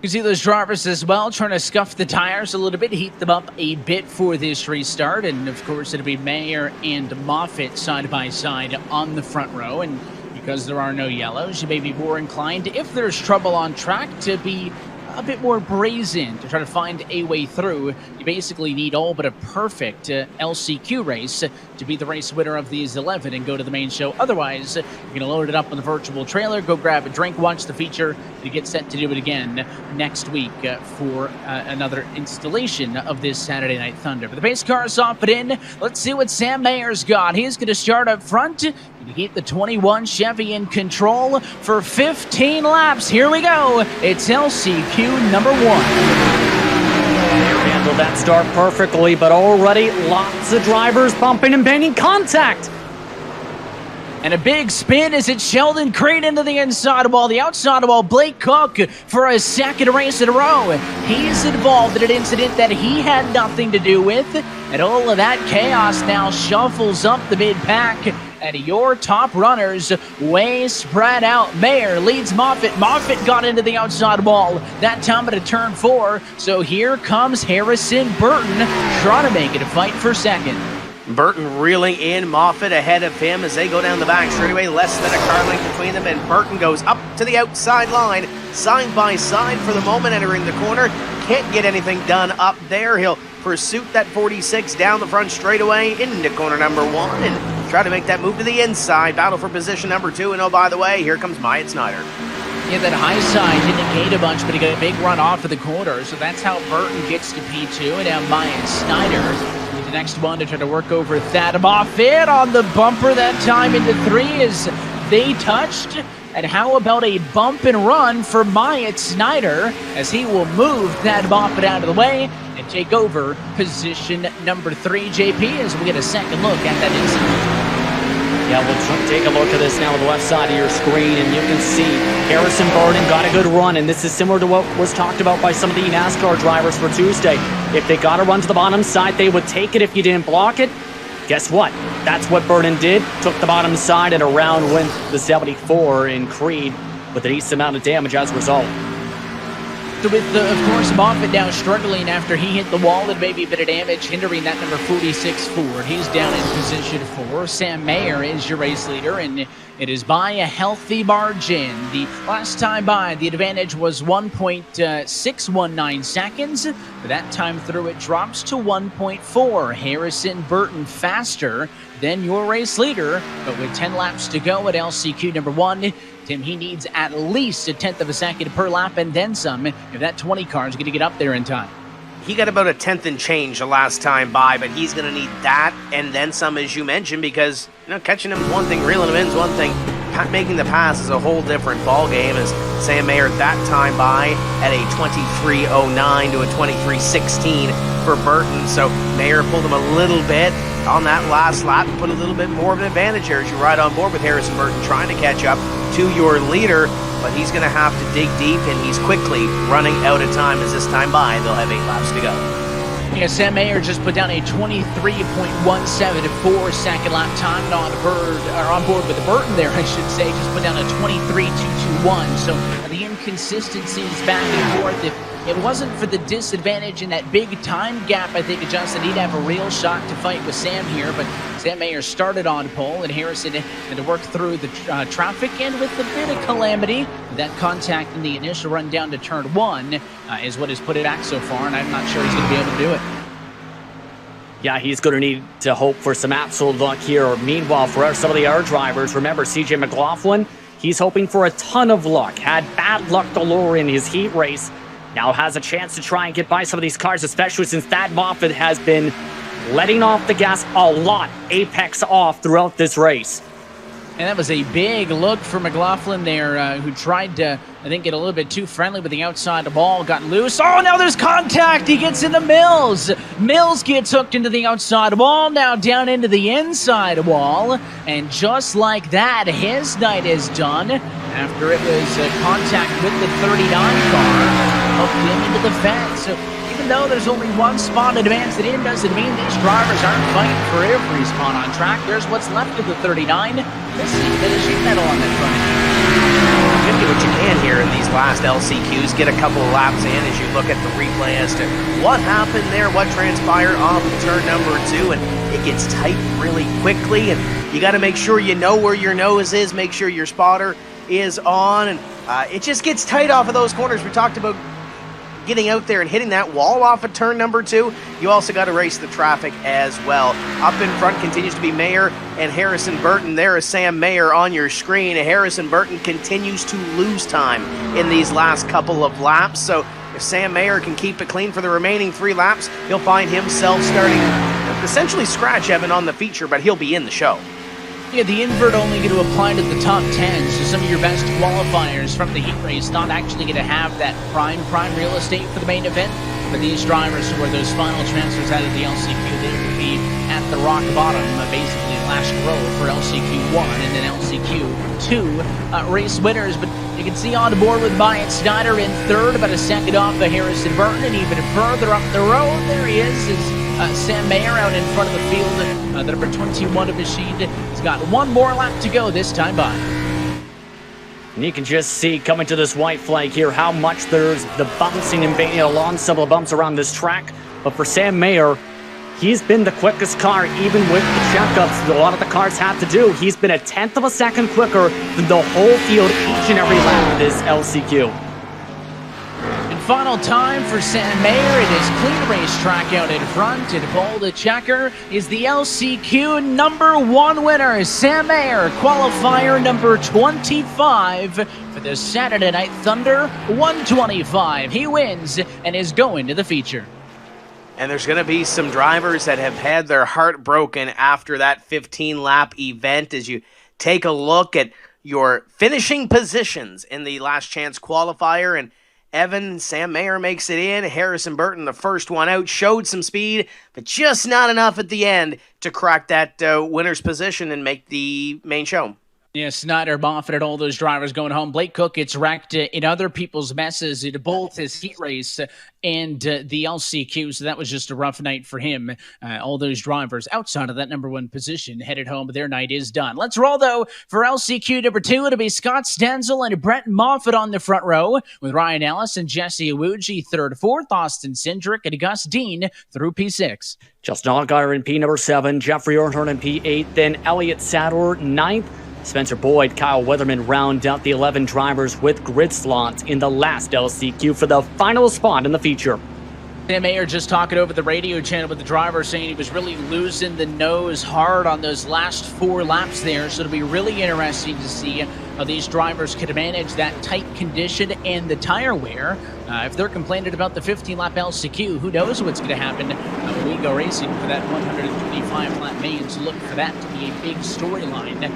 You see those drivers as well trying to scuff the tires a little bit, heat them up a bit for this restart. And of course, it'll be Mayer and Moffitt side by side on the front row. And because there are no yellows, you may be more inclined, if there's trouble on track, to be a bit more brazen to try to find a way through. You basically need all but a perfect LCQ race to be the race winner of these 11 and go to the main show. Otherwise, you're going to load it up on the virtual trailer, go grab a drink, watch the feature, and get set to do it again next week for another installation of this Saturday Night Thunder. But the pace car is off and in. Let's see what Sam Mayer's got. He's going to start up front to keep the 21 Chevy in control for 15 laps. Here we go. It's LCQ number 1. Handled that start perfectly, but already lots of drivers bumping and banging contact. And a big spin as it's Sheldon Creed into the inside wall. The outside wall, Blake Cook for a second race in a row. He's involved in an incident that he had nothing to do with. And all of that chaos now shuffles up the mid-pack. And your top runners way spread out. Mayer leads Moffitt. Moffitt got into the outside wall. That time at a turn 4. So here comes Harrison Burton trying to make it a fight for second. Burton reeling in, Moffitt ahead of him as they go down the back straightaway, less than a car length between them, and Burton goes up to the outside line, side by side for the moment, entering the corner. Can't get anything done up there. He'll pursuit that 46 down the front straightaway into corner number 1 and try to make that move to the inside. Battle for position number 2, and oh, by the way, here comes Myatt Snyder. Yeah, that high side didn't gate a bunch, but he got a big run off of the corner, so that's how Burton gets to P2, and now Myatt Snyder the next one to try to work over Thad Moffitt on the bumper that time into 3 as they touched. And how about a bump and run for Myatt Snyder as he will move Thad Moffitt out of the way and take over position number 3, JP, as we get a second look at that incident. Yeah, we'll take a look at this now on the left side of your screen, and you can see Harrison Burton got a good run, and this is similar to what was talked about by some of the NASCAR drivers for Tuesday. If they got to run to the bottom side, they would take it if you didn't block it. Guess what? That's what Burton did. Took the bottom side, and around went the 74 in Creed with a decent amount of damage as a result. So with, of course, Moffitt now struggling after he hit the wall and maybe a bit of damage, hindering that number 46 Ford. He's down in position 4. Sam Mayer is your race leader, and it is by a healthy margin. The last time by, the advantage was 1.619 seconds. But that time through, it drops to 1.4. Harrison Burton faster than your race leader, but with 10 laps to go at LCQ number 1, Tim, he needs at least a 10th of a second per lap and then some if that 20 car is going to get up there in time. He got about a 10th and change the last time by, but he's going to need that and then some, as you mentioned, because catching him is one thing, reeling him in is one thing. Making the pass is a whole different ball game, as Sam Mayer that time by at a 23.09 to a 23.16 for Burton. So Mayer pulled him a little bit on that last lap and put a little bit more of an advantage here as you ride on board with Harrison Burton trying to catch up to your leader, but he's going to have to dig deep, and he's quickly running out of time as this time by. They'll have 8 laps to go. Yeah, Sam Mayer just put down a 23.174 second lap time on board with the Burton there, I should say. Just put down a 23.221. So the inconsistencies back and forth. If it wasn't for the disadvantage in that big time gap, I think Justin, he'd have a real shot to fight with Sam here. But Sam Mayer started on pole, and Harrison had to work through the traffic, and with a bit of calamity, that contact in the initial run down to turn 1 is what has put it back so far, and I'm not sure he's going to be able to do it. Yeah, he's going to need to hope for some absolute luck here. Meanwhile, for some of the other drivers, remember CJ McLaughlin, he's hoping for a ton of luck. Had bad luck galore in his heat race. Now has a chance to try and get by some of these cars, especially since Thad Moffitt has been letting off the gas a lot, apex off throughout this race. And that was a big look for McLaughlin there, who tried to, I think, get a little bit too friendly with the outside. The ball got loose. Oh, now there's contact. He gets into Mills. Mills gets hooked into the outside wall, now down into the inside wall. And just like that, his night is done after it was contact with the 39 car. Hooked him into the fence. So even though there's only one spot advanced in, doesn't mean these drivers aren't fighting for every spot on track. There's what's left of the 39. Missing a bit of sheet metal on that front. You do what you can here in these last LCQs. Get a couple of laps in as you look at the replay as to what happened there, what transpired off of turn number 2, and it gets tight really quickly, and you got to make sure you know where your nose is, make sure your spotter is on, and it just gets tight off of those corners. We talked about getting out there and hitting that wall off of turn number 2. You also got to race the traffic as well. Up in front continues to be Mayer and Harrison Burton. There is Sam Mayer on your screen. Harrison Burton continues to lose time in these last couple of laps. So if Sam Mayer can keep it clean for the remaining 3 laps, he'll find himself starting essentially scratch Evan on the feature, but he'll be in the show. Yeah, the invert only going to apply to the top 10, so some of your best qualifiers from the heat race not actually going to have that prime real estate for the main event. But these drivers who are those final transfers out of the LCQ, they will be at the rock bottom, basically last row for LCQ 1 and then LCQ 2 race winners. But you can see on board with Byatt Snyder in third, about a second off of Harrison Burton, and even further up the road, there he is Sam Mayer out in front of the field. The number 21 of Machine. He's got one more lap to go this time by. And you can just see coming to this white flag here how much there's the bouncing and banging along some of the bumps around this track. But for Sam Mayer, he's been the quickest car, even with the checkups that a lot of the cars have to do. He's been a 10th of a second quicker than the whole field each and every lap of this LCQ. Final time for Sam Mayer. It is clean racetrack out in front, and pole to checker is the LCQ number 1 winner, Sam Mayer, qualifier number 25 for the Saturday Night Thunder 125. He wins and is going to the feature. And there's going to be some drivers that have had their heart broken after that 15-lap event as you take a look at your finishing positions in the last chance qualifier, and Evan, Sam Mayer makes it in. Harrison Burton, the first one out, showed some speed, but just not enough at the end to crack that winner's position and make the main show. Yeah, Snyder, Moffitt, and all those drivers going home. Blake Cook gets wrecked in other people's messes in both his heat race and the LCQ, so that was just a rough night for him. All those drivers outside of that number one position headed home, but their night is done. Let's roll, though, for LCQ number 2. It'll be Scott Stenzel and Brett Moffitt on the front row, with Ryan Ellis and Jesse Iwuji 3rd, 4th, Austin Cindric and Gus Dean through P6. Justin Allgaier in P number 7, Jeffrey Earnhardt in P8, then Elliott Sadler 9th. Spencer Boyd, Kyle Weatherman round out the 11 drivers with grid slots in the last LCQ for the final spot in the feature. Sam Mayer just talking over the radio channel with the driver, saying he was really losing the nose hard on those last 4 laps there. So it'll be really interesting to see how these drivers could manage that tight condition and the tire wear. If they're complaining about the 15-lap LCQ, who knows what's going to happen when we go racing for that 125-lap main. So look for that to be a big storyline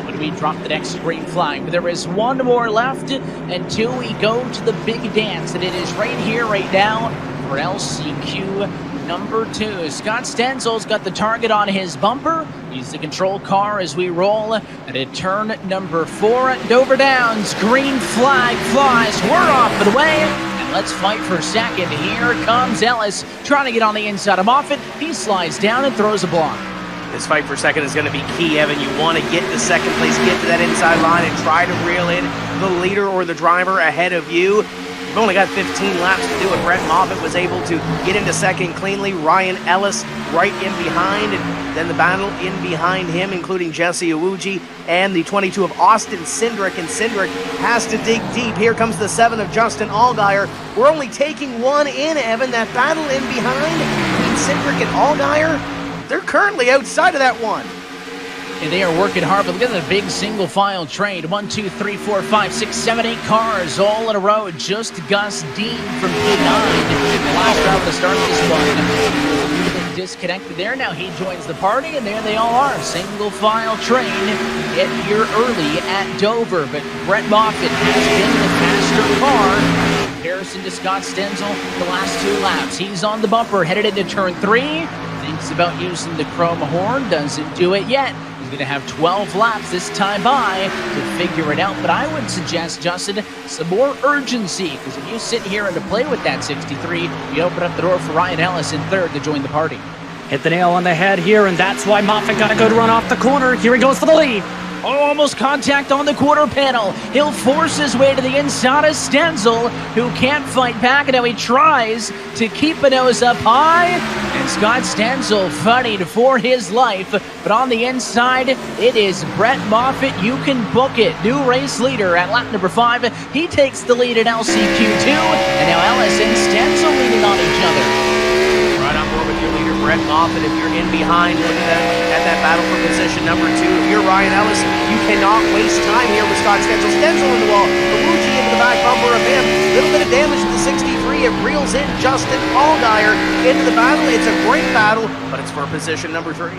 when we drop the next green flag. But there is one more left until we go to the big dance, and it is right here, right now, for LCQ number 2. Scott Stenzel's got the target on his bumper. He's the control car as we roll at turn number 4 at Dover Downs. Green flag flies. We're off and away. And let's fight for second. Here comes Ellis trying to get on the inside of Moffitt. He slides down and throws a block. This fight for second is going to be key, Evan. You want to get to second place, get to that inside line, and try to reel in the leader or the driver ahead of you. You've only got 15 laps to do it. Brett Moffitt was able to get into second cleanly. Ryan Ellis right in behind, and then the battle in behind him, including Jesse Iwuji and the 22 of Austin Cindric, and Cindric has to dig deep. Here comes the 7 of Justin Allgaier. We're only taking one in, Evan. That battle in behind between Cindric and Allgaier, they're currently outside of that one. And they are working hard, but look at the big single file train. 1, 2, 3, 4, 5, 6, 7, 8 cars all in a row. Just Gus Dean from P9. The last driver to start this one. Disconnected there. Now he joins the party, and there they all are. Single file train. Get here early at Dover, but Brett Moffitt has been the faster car. Comparison to Scott Stenzel the last 2 laps. He's on the bumper, headed into turn 3. Thinks about using the chrome horn, doesn't do it yet. He's going to have 12 laps this time by to figure it out. But I would suggest, Justin, some more urgency, because if you sit here and to play with that 63, you open up the door for Ryan Ellis in 3rd to join the party. Hit the nail on the head here, and that's why Moffitt got a good run off the corner. Here he goes for the lead. Oh, almost contact on the quarter panel. He'll force his way to the inside of Stenzel, who can't fight back, and now he tries to keep a nose up high. And Scott Stenzel fighting for his life, but on the inside, it is Brett Moffitt. You can book it. New race leader at lap number 5. He takes the lead at LCQ2, and now Ellis and Stenzel leading on each other. Right on board with your leader, Brett Moffitt. If you're in behind, look at that battle for position number 2. If you're Ryan Ellis, you cannot waste time here with Scott Stenzel. Stenzel in the wall. Iwuji into the back bumper of him. Little bit of damage to the 63. It reels in Justin Allgaier into the battle. It's a great battle, but it's for position number 3.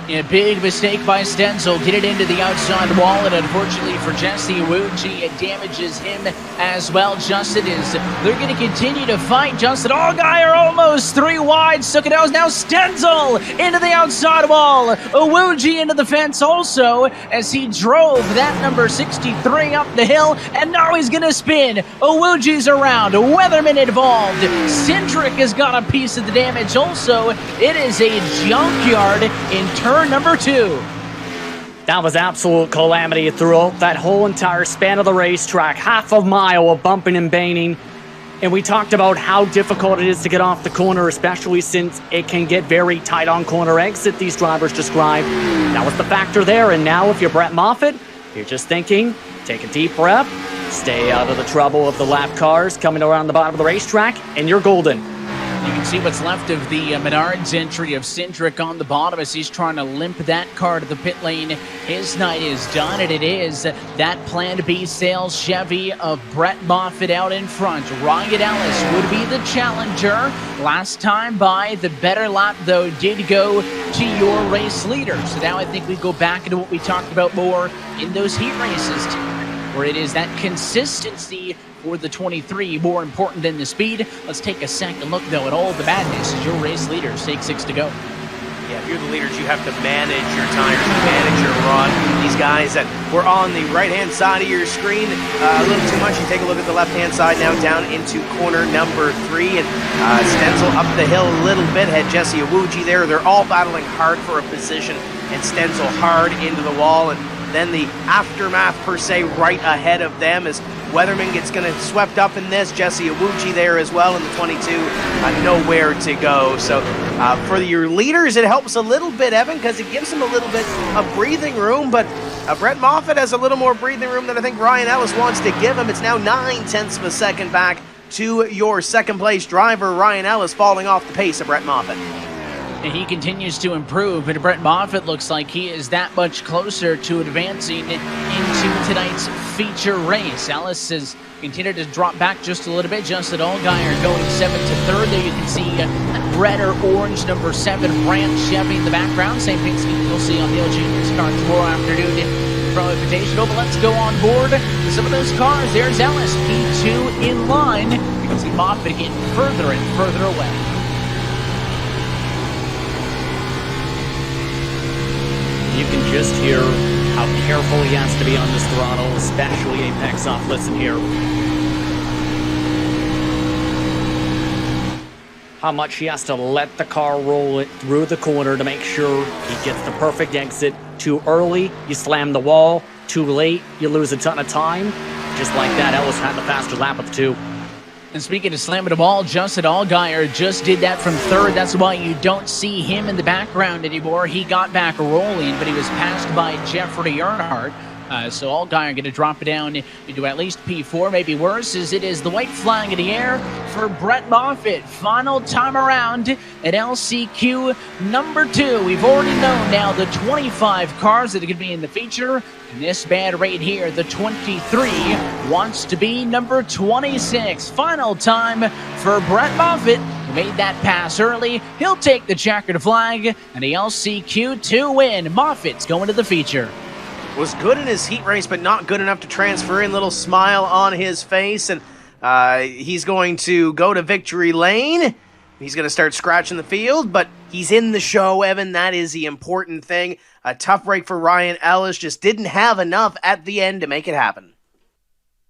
A big mistake by Stenzel. Get it into the outside wall, and unfortunately for Jesse Iwuji, it damages him as well. Justin is, they're going to continue to fight. Justin Allgaier almost 3 wide. Took it out. Now Stenzel into the outside wall. Iwuji into the fence also as he drove that number 63 up the hill, and now he's going to spin. Iwuji's around. Weatherman involved. Cindric has got a piece of the damage also. It is a junkyard in turn number 2. That was absolute calamity throughout that whole entire span of the racetrack. Half a mile of bumping and banging. And we talked about how difficult it is to get off the corner, especially since it can get very tight on corner exit, these drivers described. That was the factor there. And now if you're Brett Moffitt, you're just thinking, take a deep breath, stay out of the trouble of the lap cars coming around the bottom of the racetrack, and you're golden. You can see what's left of the Menards entry of Cindric on the bottom as he's trying to limp that car to the pit lane. His night is done, and it is that Plan B sales Chevy of Brett Moffitt out in front. Ryan Ellis would be the challenger. Last time by, the better lap, though, did go to your race leader. So now I think we go back into what we talked about more in those heat races. where it is that consistency for the 23 more important than the speed. Let's take a second look, though, at all the madness as your race leaders take 6 to go. Yeah, if you're the leaders, you have to manage your tires, manage your run. These guys that were on the right-hand side of your screen, a little too much. You take a look at the left-hand side now, down into corner number 3, and Stenzel up the hill a little bit, had Jesse Awuji there. They're all battling hard for a position, and Stenzel hard into the wall, and then the aftermath, per se, right ahead of them as Weatherman gets going to swept up in this. Jesse Awuji there as well in the 22, nowhere to go. So for your leaders, it helps a little bit, Evan, because it gives them a little bit of breathing room, but Brett Moffitt has a little more breathing room than I think Ryan Ellis wants to give him. It's now 9/10 of a second back to your second-place driver, Ryan Ellis, falling off the pace of Brett Moffitt. And he continues to improve, and Brett Moffitt looks like he is that much closer to advancing into tonight's feature race. Ellis has continued to drop back just a little bit. Justin Allgaier going 7 to 3rd. There you can see red or orange number 7 Brandt Chevy in the background. Same thing you'll see on Neil Jr.'s car tomorrow afternoon from Invitational. But let's go on board with some of those cars. There's Ellis, P2 in line. You can see Moffitt getting further and further away. You can just hear how careful he has to be on this throttle, especially apex off. Listen here. How much he has to let the car roll it through the corner to make sure he gets the perfect exit. Too early, you slam the wall. Too late, you lose a ton of time. Just like that, Ellis had the faster lap of the 2. And speaking of slamming the ball, Justin Allgaier just did that from 3rd. That's why you don't see him in the background anymore. He got back rolling, but he was passed by Jeffrey Earnhardt. So Allgaier going to drop it down into at least P4, maybe worse, as it is the white flag in the air for Brett Moffitt. Final time around at LCQ number 2. We've already known now the 25 cars that are going to be in the feature. And this bad right here, the 23, wants to be number 26. Final time for Brett Moffitt, who made that pass early. He'll take the checkered flag and the LCQ2 win. Moffitt's going to the feature. Was good in his heat race, but not good enough to transfer in. Little smile on his face, and he's going to go to victory lane. He's going to start scratching the field, but he's in the show, Evan. That is the important thing. A tough break for Ryan Ellis. Just didn't have enough at the end to make it happen.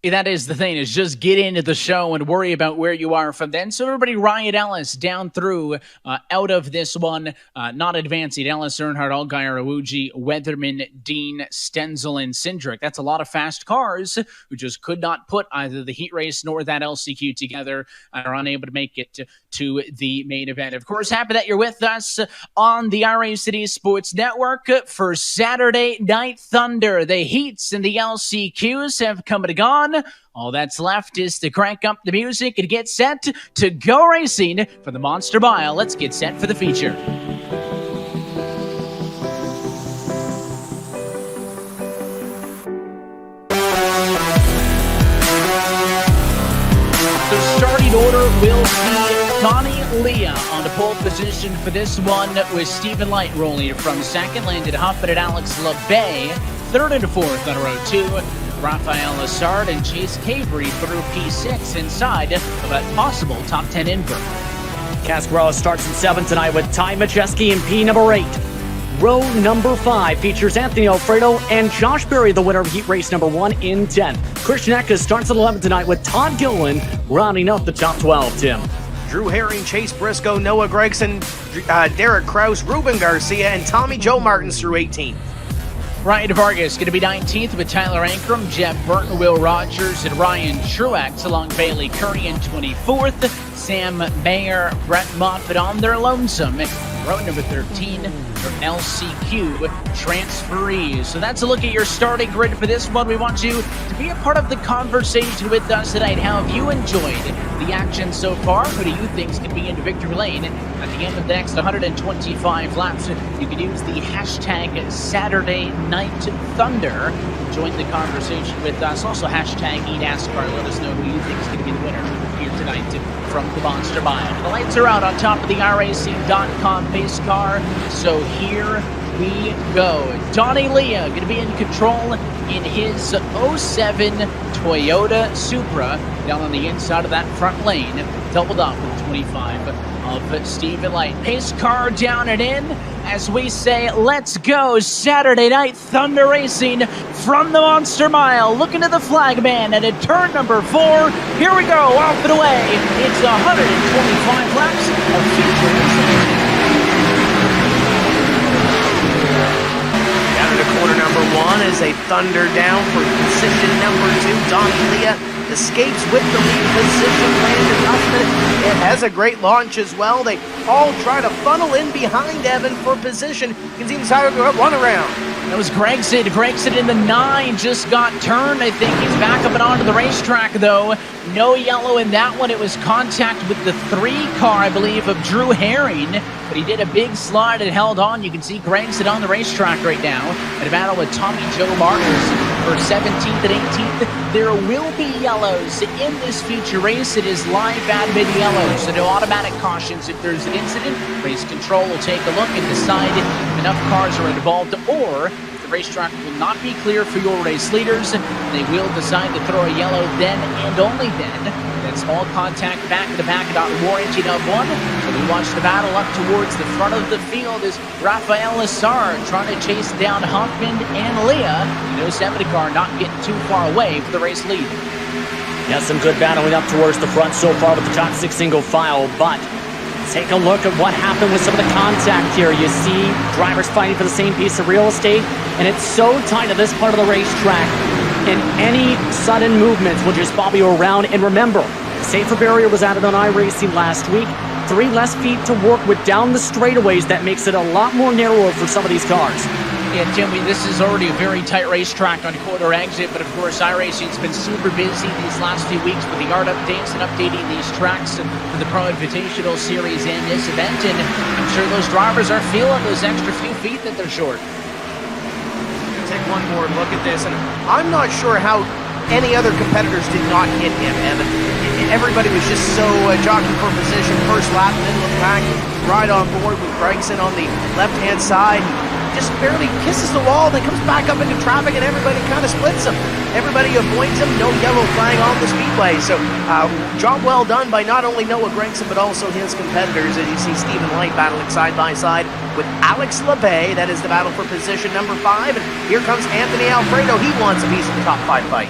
That is the thing, is just get into the show and worry about where you are from then. So everybody, Ryan Ellis down through, out of this one, not advancing. Ellis, Earnhardt, Allgaier, Awuji, Weatherman, Dean, Stenzel, and Cindric. That's a lot of fast cars who just could not put either the heat race nor that LCQ together and are unable to make it to the main event. Of course, happy that you're with us on the iRacing Sports Network for Saturday Night Thunder. The heats and the LCQs have come and gone. All that's left is to crank up the music and get set to go racing for the Monster Mile. Let's get set for the feature. The starting order will see Donnie Leah on the pole position for this one, with Stephen Light rolling from second, Landon Huffman and Alex LeBay third and fourth on row 2. Rafael Lassard and Chase Cavery through P6 inside of a possible top 10 invert. Cascarella starts in 7 tonight with Ty Majeski in P number 8. Row number 5 features Anthony Alfredo and Josh Berry, the winner of heat race number 1 in 10. Christian Eckes starts at 11 tonight with Todd Gilliland rounding up the top 12, Tim. Drew Herring, Chase Briscoe, Noah Gregson, Derek Kraus, Ruben Garcia, and Tommy Joe Martins through 18. Ryan Vargas going to be 19th with Tyler Ankrum, Jeff Burton, Will Rogers, and Ryan Truex, along Bailey Curry in 24th. Sam Mayer, Brett Moffitt on their lonesome. Row number 13 for LCQ transferees. So that's a look at your starting grid for this one. We want you to be a part of the conversation with us tonight. How have you enjoyed the action so far? Who do you think is going to be in victory lane at the end of the next 125 laps? You can use the hashtag Saturday Night Thunder. Join the conversation with us. Also hashtag eNASCAR. Let us know who you think is going to be the winner here tonight from the Monster Mile. The lights are out on top of the iRacing.com pace car. So here we go. Donnie Leah going to be in control in his '07 Toyota Supra down on the inside of that front lane, doubled up with 25 of Stephen Light. Pace car down and in as we say, let's go. Saturday night thunder racing from the Monster Mile. Looking to the flag man and at turn number 4. Here we go, off and away. It's 125 laps of feature racing. Down into corner number 1 is a thunder down for position number 2. Donnie Leah escapes with the lead position. Landon Huffman, it has a great launch as well. They all try to funnel in behind Evan for position. You can see him go up one around. That was Gregson. Gregson in the 9 just got turned. I think he's back up and onto the racetrack, though. No yellow in that one. It was contact with the 3 car, I believe, of Drew Herring. But he did a big slide and held on. You can see Gregson on the racetrack right now in a battle with Tommy Joe Martins for 17th and 18th. There will be yellows in this feature race. It is live admin yellows, so no automatic cautions if there's an incident. Race control will take a look and decide if enough cars are involved, or if the racetrack will not be clear for your race leaders, they will decide to throw a yellow then and only then. That small contact back to the back, not warranted of one. So we watch the battle up towards the front of the field as Rafael Lassard trying to chase down Huffman and Leah. The 07 car not getting too far away for the race lead. Yeah, some good battling up towards the front so far with the top 6 single file, but take a look at what happened with some of the contact here. You see drivers fighting for the same piece of real estate, and it's so tight to this part of the racetrack, and any sudden movements will just bob you around. And remember, safer barrier was added on iRacing last week. 3 less feet to work with down the straightaways. That makes it a lot more narrower for some of these cars. Yeah, Jimmy, this is already a very tight racetrack on quarter exit, but of course iRacing's been super busy these last few weeks with the yard updates and updating these tracks for the Pro Invitational Series and this event, and I'm sure those drivers are feeling those extra few feet that they're short. Take one more look at this, and I'm not sure how any other competitors did not hit him, Evan. Everybody was just so jockeying for position. First lap, middle of the pack, right on board with Gregson on the left-hand side. Just barely kisses the wall, then comes back up into traffic, and everybody kind of splits him. Everybody avoids him, no yellow flag on the speedway. So, job well done by not only Noah Gregson, but also his competitors. As you see Stephen Light battling side by side with Alex LeBay. That is the battle for position number 5. And here comes Anthony Alfredo. He wants a piece of the top 5 fight.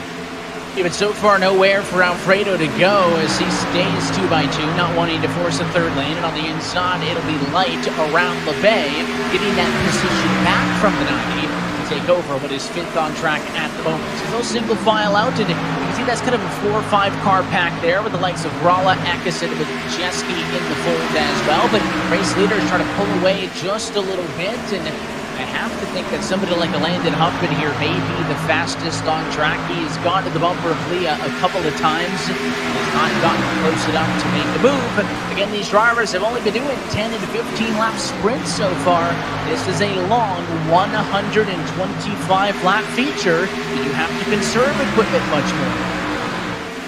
Yeah, but so far nowhere for Alfredo to go as he stays 2x2, not wanting to force a third lane. And on the inside, it'll be Light around LeBay, getting that position back from the 90 to take over what is 5th on track at the moment. So no single file out, and you can see that's kind of a 4 or 5 car pack there with the likes of Rala, Eckison, with Jeske in the fold as well. But race leaders try to pull away just a little bit, and I have to think that somebody like a Landon Huffman here may be the fastest on track. He's gone to the bumper of Leah a couple of times and has not gotten close enough to make the move. But again, these drivers have only been doing 10 and 15 lap sprints so far. This is a long 125 lap feature, and you have to conserve equipment much more.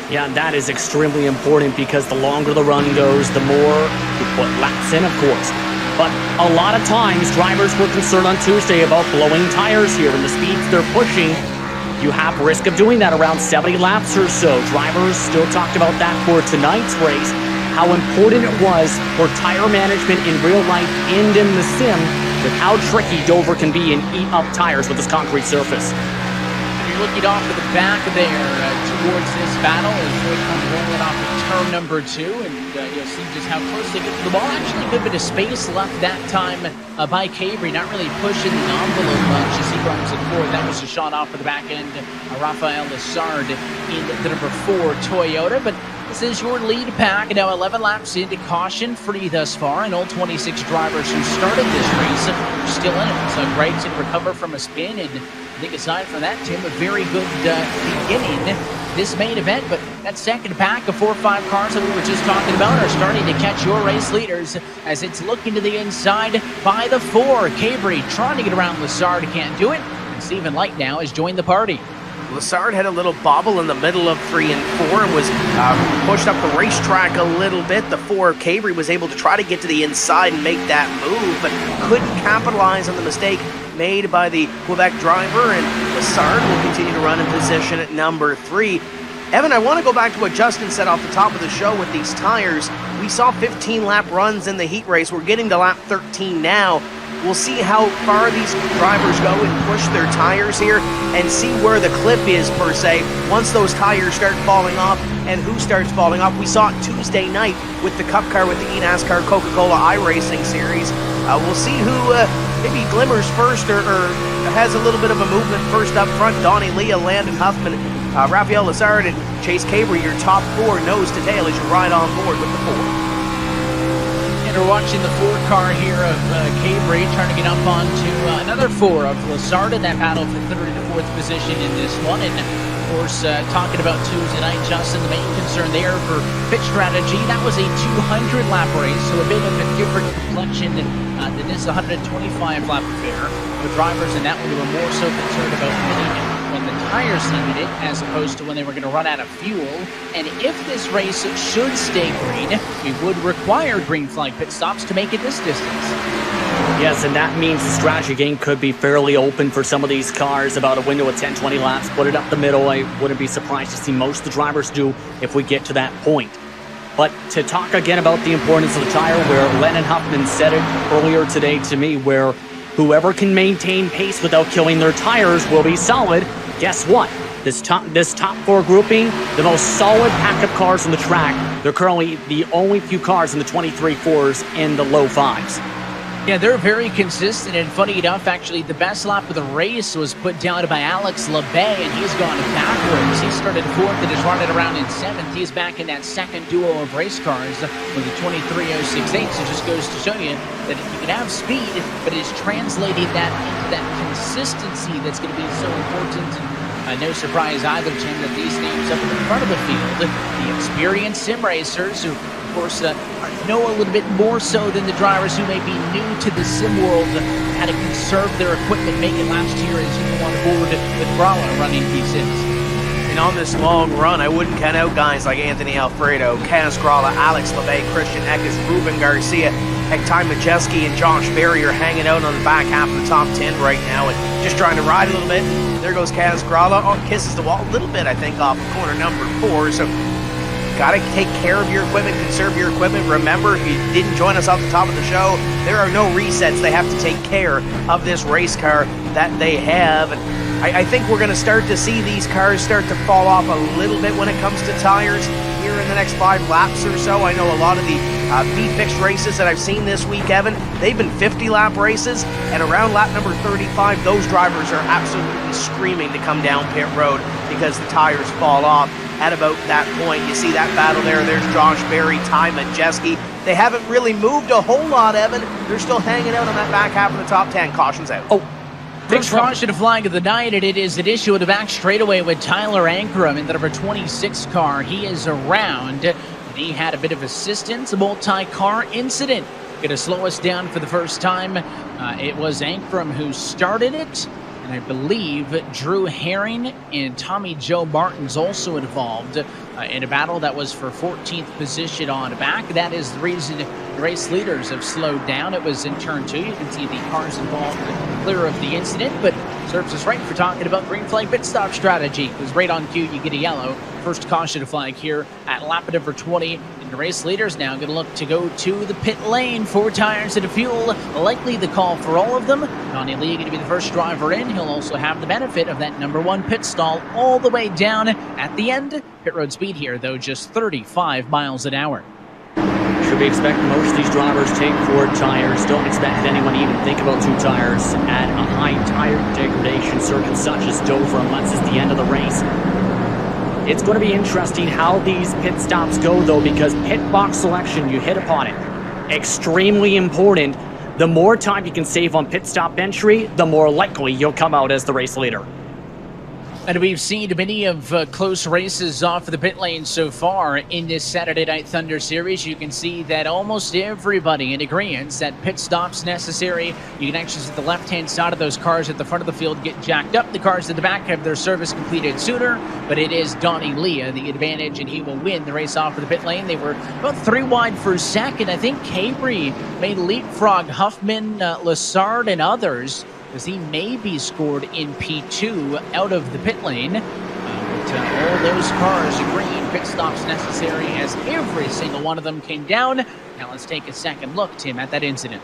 Yeah, that is extremely important because the longer the run goes, the more you put laps in, of course. But a lot of times, drivers were concerned on Tuesday about blowing tires here and the speeds they're pushing. You have risk of doing that around 70 laps or so. Drivers still talked about that for tonight's race, how important it was for tire management in real life and in the sim, with how tricky Dover can be and eat up tires with this concrete surface. Looking off to the back there towards this battle as they come rolling off of turn number 2, and you'll see just how close they get to the ball. Actually, a good bit of space left that time by Cabry, not really pushing the envelope much as he runs it forward. That was a shot off of the back end. Rafael Lassard in the number 4 Toyota, but this is your lead pack. Now 11 laps into caution free thus far, and all 26 drivers who started this race are still in it. So Gregson recover from a spin, and I think aside from that, Tim, a very good beginning this main event. But that second pack of 4 or 5 cars that we were just talking about are starting to catch your race leaders as it's looking to the inside by the 4. Cabry trying to get around Lassard, can't do it. And Stephen Light now has joined the party. Lassard had a little bobble in the middle of 3 and 4 and was pushed up the racetrack a little bit. The 4 Cabry was able to try to get to the inside and make that move, but couldn't capitalize on the mistake made by the Quebec driver, and Lassard will continue to run in position at number 3. Evan, I want to go back to what Justin said off the top of the show with these tires. We saw 15-lap runs in the heat race. We're getting to lap 13 now. We'll see how far these drivers go and push their tires here and see where the cliff is, per se, once those tires start falling off and who starts falling off. We saw it Tuesday night with the Cup car with the NASCAR Coca-Cola iRacing Series. We'll see who maybe glimmers first or has a little bit of a movement first up front. Donnie Leah, Landon Huffman, Raphael Lassard, and Chase Cabre, your top 4 nose to tail as you ride on board with the 4. And we're watching the 4 car here of Cabre trying to get up onto another 4 of Lassard in that battle for 3rd to 4th position in this one. And of course, talking about Tuesday night, Justin, the main concern there for pit strategy, that was a 200-lap race, so a bit of a different complexion than this 125-lap affair. The drivers in that one were more so concerned about winning when the tires needed it as opposed to when they were going to run out of fuel. And if this race should stay green, we would require green flag pit stops to make it this distance. Yes, and that means the strategy game could be fairly open for some of these cars, about a window of 10-20 laps, put it up the middle. I wouldn't be surprised to see most of the drivers do if we get to that point. But to talk again about the importance of the tire, where Lennon Huffman said it earlier today to me, where whoever can maintain pace without killing their tires will be solid. Guess what? This top 4 grouping, the most solid pack of cars on the track. They're currently the only few cars in the 23 4s and the low 5s. Yeah, they're very consistent, and funny enough, actually, the best lap of the race was put down by Alex Labay, and he's gone backwards. He started 4th and is running around in 7th. He's back in that second duo of race cars with the 23.068, so it just goes to show you that you can have speed, but it's translating that into that consistency that's going to be so important. No surprise either, Tim, that these names up in the front of the field, the experienced sim racers who, of course, know a little bit more so than the drivers who may be new to the sim world, how to conserve their equipment, make it last year as you go on board with Brala running these sims. And on this long run, I wouldn't count out guys like Anthony Alfredo, Kaz Gralla, Alex LeBay, Christian Eckes, Ruben Garcia, Hector Majeski, and Josh Berry are hanging out on the back half of the top 10 right now and just trying to ride a little bit. There goes Kaz Gralla. Oh, kisses the wall a little bit, I think, off of corner number 4. So got to take care of your equipment, conserve your equipment. Remember, if you didn't join us off the top of the show, there are no resets. They have to take care of this race car that they have. And I think we're going to start to see these cars start to fall off a little bit when it comes to tires here in the next 5 laps or so. I know a lot of the B-fixed races that I've seen this week, Evan, they've been 50-lap races, and around lap number 35, those drivers are absolutely screaming to come down pit road because the tires fall off. At about that point, you see that battle there. There's Josh Berry, Ty Majeski. They haven't really moved a whole lot, Evan. They're still hanging out on that back half of the top 10. Caution's out. Oh, first caution flag of the night, and it is an issue at the back straightaway with Tyler Ankrum in the number 26 car. He is around, and he had a bit of assistance, a multi-car incident. Going to slow us down for the first time. It was Ankrum who started it. And I believe Drew Herring and Tommy Joe Martin's also involved in a battle that was for 14th position on back. That is the reason the race leaders have slowed down. It was in turn 2. You can see the cars involved clear of the incident, but serves us right for talking about green flag pit stop strategy. Because right on cue, you get a yellow. First caution flag here at lap number 20. The race leaders now going to look to go to the pit lane. 4 tires and a fuel. Likely the call for all of them. Donnie Lee going to be the first driver in. He'll also have the benefit of that number 1 pit stall all the way down at the end. Pit road speed here, though, just 35 miles an hour. Should we expect most of these drivers take 4 tires? Don't expect anyone to even think about 2 tires at a high tire degradation circuit such as Dover unless it's the end of the race. It's going to be interesting how these pit stops go, though, because pit box selection, you hit upon it, extremely important. The more time you can save on pit stop entry, the more likely you'll come out as the race leader. And we've seen many of close races off of the pit lane so far in this Saturday Night Thunder Series. You can see that almost everybody in agreement that pit stops necessary. You can actually see the left-hand side of those cars at the front of the field get jacked up. The cars at the back have their service completed sooner, but it is Donnie Leah the advantage, and he will win the race off of the pit lane. They were about 3 wide for second. I think Cabre made leapfrog Huffman, Lassard, and others because he may be scored in P2 out of the pit lane. All those cars agreeing pit stops necessary as every single one of them came down. Now let's take a second look, Tim, at that incident.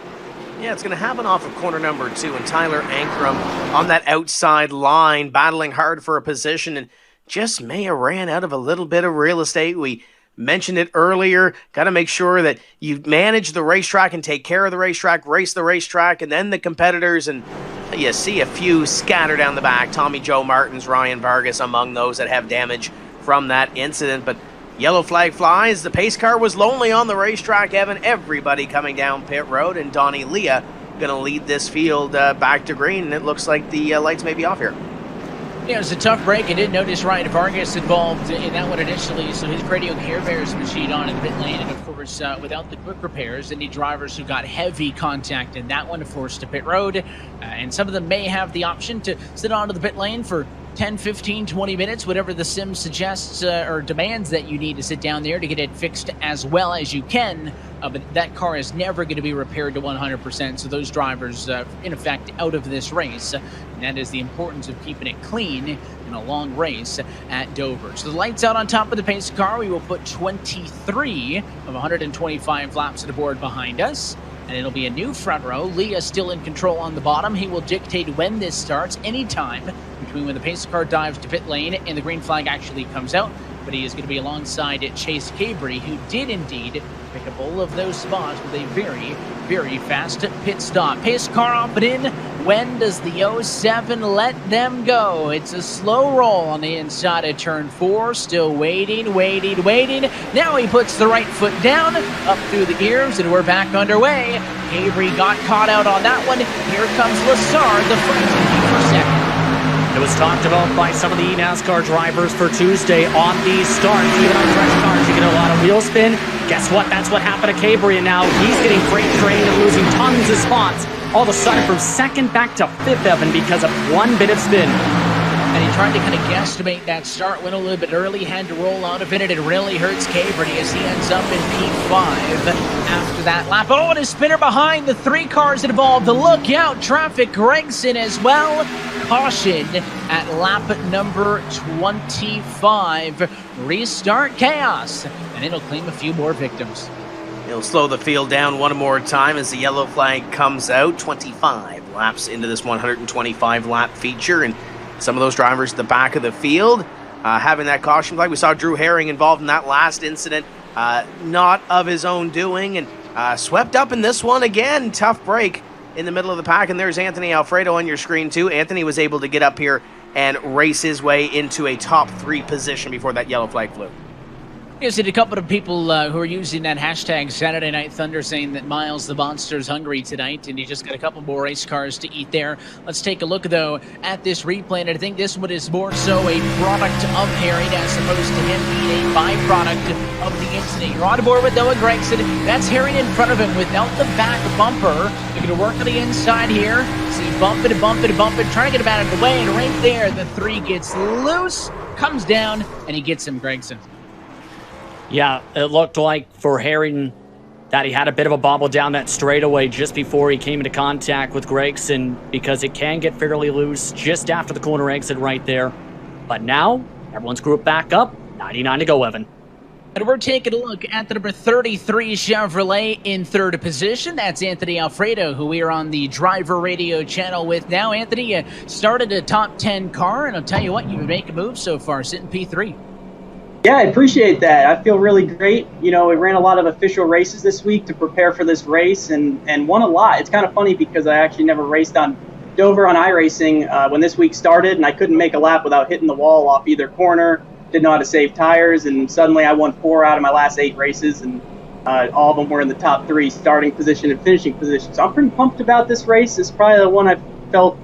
Yeah, it's going to happen off of corner number 2, and Tyler Ankrum on that outside line, battling hard for a position, and just may have ran out of a little bit of real estate. We mentioned it earlier. Got to make sure that you manage the racetrack and take care of the racetrack, race the racetrack, and then the competitors. And you see a few scatter down the back. Tommy Joe Martins, Ryan Vargas among those that have damage from that incident. But yellow flag flies. The pace car was lonely on the racetrack, Evan. Everybody coming down pit road, and Donnie Leah going to lead this field back to green. And it looks like the lights may be off here. Yeah, it was a tough break. I did notice Ryan Vargas involved in that one initially, so his radio Care Bears machine on in the pit lane, and of course, without the quick repairs, any drivers who got heavy contact in that one forced to pit road, and some of them may have the option to sit onto the pit lane for 10, 15, 20 minutes, whatever the sim suggests or demands that you need to sit down there to get it fixed as well as you can. But that car is never going to be repaired to 100%, so those drivers, in effect, out of this race. And that is the importance of keeping it clean in a long race at Dover. So the lights out on top of the pace car. We will put 23 of 125 laps of the board behind us. And it'll be a new front row. Leah still in control on the bottom. He will dictate when this starts, anytime between when the pace car dives to pit lane and the green flag actually comes out. But he is going to be alongside Chase Cabry, who did indeed pick up all of those spots with a very, very fast pit stop. Pace car off and in. When does the 07 let them go? It's a slow roll on the inside of turn 4. Still waiting. Now he puts the right foot down, up through the gears, and we're back underway. Cabry got caught out on that one. Here comes Lassard, the front for second. It was talked about by some of the NASCAR drivers for Tuesday on these starts. Even on fresh cars, you get a lot of wheel spin. Guess what? That's what happened to Cabry, and now he's getting freight trained and losing tons of spots. All of a sudden, from second back to fifth, Evan, because of one bit of spin. And he tried to kind of guesstimate that start, went a little bit early, had to roll out of it, and it really hurts Cabry as he ends up in P5 after that lap. Oh, and a spinner behind the 3 cars involved. Look out, traffic, Gregson as well. Caution at lap number 25. Restart chaos, and it'll claim a few more victims. He'll slow the field down one more time as the yellow flag comes out. 25 laps into this 125 lap feature, and some of those drivers at the back of the field having that caution flag. We saw Drew Herring involved in that last incident, not of his own doing, and swept up in this one again. Tough break in the middle of the pack, and there's Anthony Alfredo on your screen too. Anthony was able to get up here and race his way into a top 3 position before that yellow flag flew. There's a couple of people who are using that hashtag Saturday Night Thunder saying that Miles the Monster's hungry tonight, and he just got a couple more race cars to eat there. Let's take a look, though, at this replay, and I think this one is more so a product of Herring as opposed to him being a byproduct of the incident. You're on board with Noah Gregson. That's Herring in front of him without the back bumper. They're going to work on the inside here. See, bumping, trying to get him out of the way, and right there, the 3 gets loose, comes down, and he gets him, Gregson. Yeah, it looked like for Herring that he had a bit of a bobble down that straightaway just before he came into contact with Gregson, because it can get fairly loose just after the corner exit right there. But now, everyone's grouped back up. 99 to go, Evan. And we're taking a look at the number 33 Chevrolet in third position. That's Anthony Alfredo, who we are on the driver radio channel with now. Anthony, started a top 10 car, and I'll tell you what, you've been making moves so far, sitting P3. Yeah, I appreciate that. I feel really great. You know, we ran a lot of official races this week to prepare for this race and won a lot. It's kind of funny because I actually never raced on Dover on iRacing when this week started, and I couldn't make a lap without hitting the wall off either corner. Didn't know how to save tires, and suddenly I won 4 out of my last 8 races, and all of them were in the top 3 starting position and finishing position. So I'm pretty pumped about this race. It's probably the one I've felt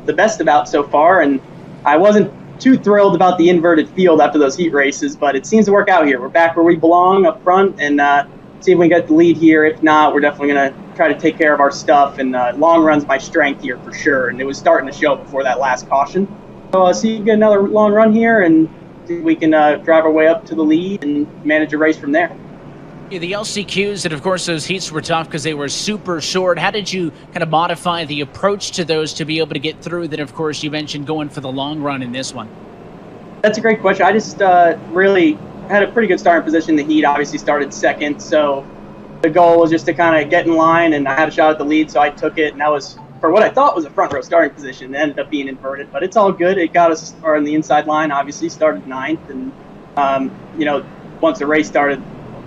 the best about so far, and I wasn't too thrilled about the inverted field after those heat races, but it seems to work out here. We're back where we belong up front, and see if we can get the lead here. If not, we're definitely going to try to take care of our stuff, and long run's my strength here for sure, and it was starting to show before that last caution. So see you get another long run here, and see if we can drive our way up to the lead and manage a race from there. Yeah, the LCQs, and of course those heats were tough because they were super short. How did you kind of modify the approach to those to be able to get through? Then, of course, you mentioned going for the long run in this one. That's a great question. I just really had a pretty good starting position in the heat. Obviously started second, so the goal was just to kind of get in line, and I had a shot at the lead, so I took it, and that was for what I thought was a front row starting position. It ended up being inverted, but it's all good. It got us on the inside line, obviously, started ninth, and, once the race started,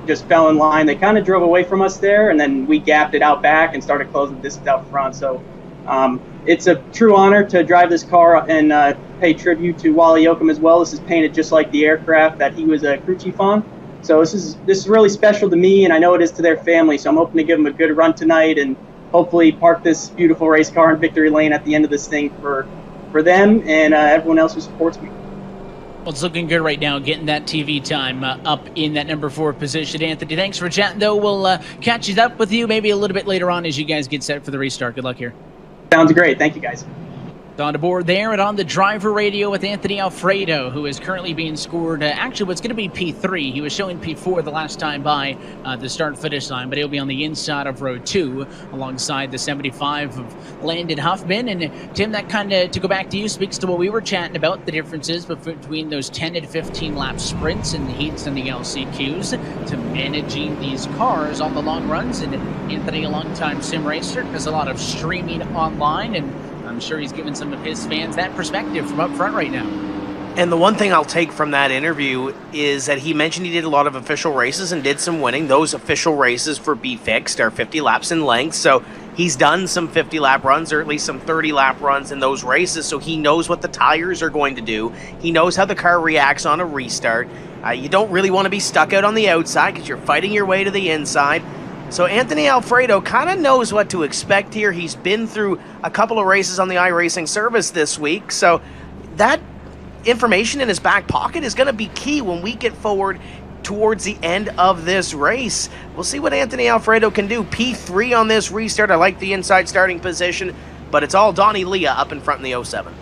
just fell in line. They kind of drove away from us there, and then we gapped it out back and started closing distance out front. So it's a true honor to drive this car and pay tribute to Wally Yoakum as well. This is painted just like the aircraft that he was a crew chief on. So this is really special to me, and I know it is to their family. So I'm hoping to give them a good run tonight and hopefully park this beautiful race car in victory lane at the end of this thing for them and everyone else who supports me. Well, it's looking good right now, getting that TV time up in that number 4 position. Anthony, thanks for chatting, though. We'll catch up with you maybe a little bit later on as you guys get set for the restart. Good luck here. Sounds great. Thank you, guys. On aboard there and on the driver radio with Anthony Alfredo, who is currently being scored. Actually, what's going to be P3. He was showing P4 the last time by the start-finish line, but he'll be on the inside of row 2 alongside the 75 of Landon Huffman. And Tim, that kind of, to go back to you, speaks to what we were chatting about, the differences between those 10 and 15 lap sprints in the heats and the LCQs to managing these cars on the long runs. And Anthony, a long-time sim racer, does a lot of streaming online, and I'm sure he's given some of his fans that perspective from up front right now. And the one thing I'll take from that interview is that he mentioned he did a lot of official races and did some winning. Those official races for Be Fixed are 50 laps in length, so he's done some 50-lap runs or at least some 30-lap runs in those races, so he knows what the tires are going to do. He knows how the car reacts on a restart. You don't really want to be stuck out on the outside because you're fighting your way to the inside. So Anthony Alfredo kind of knows what to expect here. He's been through a couple of races on the iRacing service this week, so that information in his back pocket is going to be key when we get forward towards the end of this race. We'll see what Anthony Alfredo can do. P3 on this restart. I like the inside starting position, but it's all Donnie Leah up in front in the 07.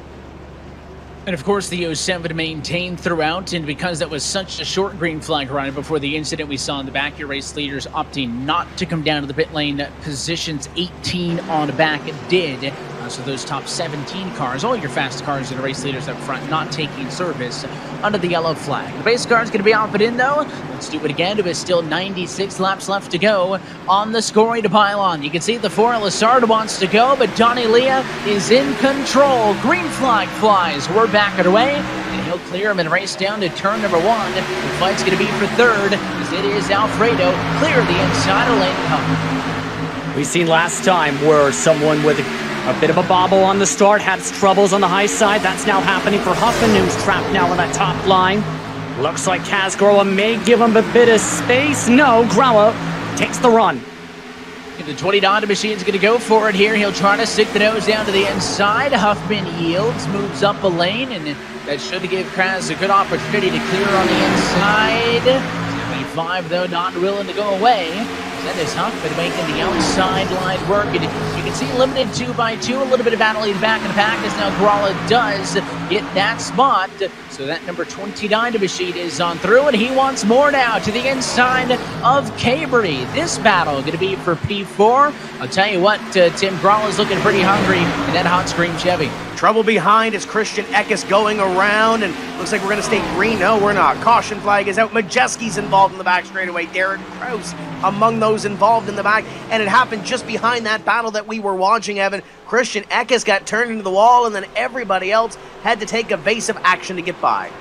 And of course, the 07 maintained throughout, and because that was such a short green flag run before the incident we saw in the back, your race leaders opting not to come down to the pit lane. Positions 18 on the back did. So those top 17 cars, all your fast cars and race leaders up front, not taking service under the yellow flag. The base car is going to be off it in, though. Let's do it again. There is still 96 laps left to go on the scoring pylon. You can see the 4 Lassard wants to go, but Donnie Leah is in control. Green flag flies. We're back underway, and he'll clear him and race down to turn number 1. The fight's going to be for third, as it is Alfredo clear the inside of Lane Huff. We've seen last time where someone with a bit of a bobble on the start had troubles on the high side. That's now happening for Huffman, who's trapped now on that top line. Looks like Kaz Groa may give him a bit of space. No, Groa takes the run. The 20 Honda machine's going to go for it here. He'll try to stick the nose down to the inside. Huffman yields, moves up a lane, and that should give Kaz a good opportunity to clear on the inside. 75, though, not willing to go away. That is Huffman making the outside line work, and you can see limited 2x2, a little bit of battling back in the pack as now Gralla does get that spot. So that number 29 machine is on through, and he wants more now to the inside of Cabery. This battle going to be for P4. I'll tell you what, Tim Gralla's looking pretty hungry in that hot scream Chevy. Trouble behind as Christian Eckes going around, and looks like we're going to stay green. No, we're not. Caution flag is out. Majeski's involved in the back straightaway. Darren Krause among those involved in the back, and it happened just behind that battle that we were watching, Evan. Christian Eckes got turned into the wall, and then everybody else had to take evasive action to get by.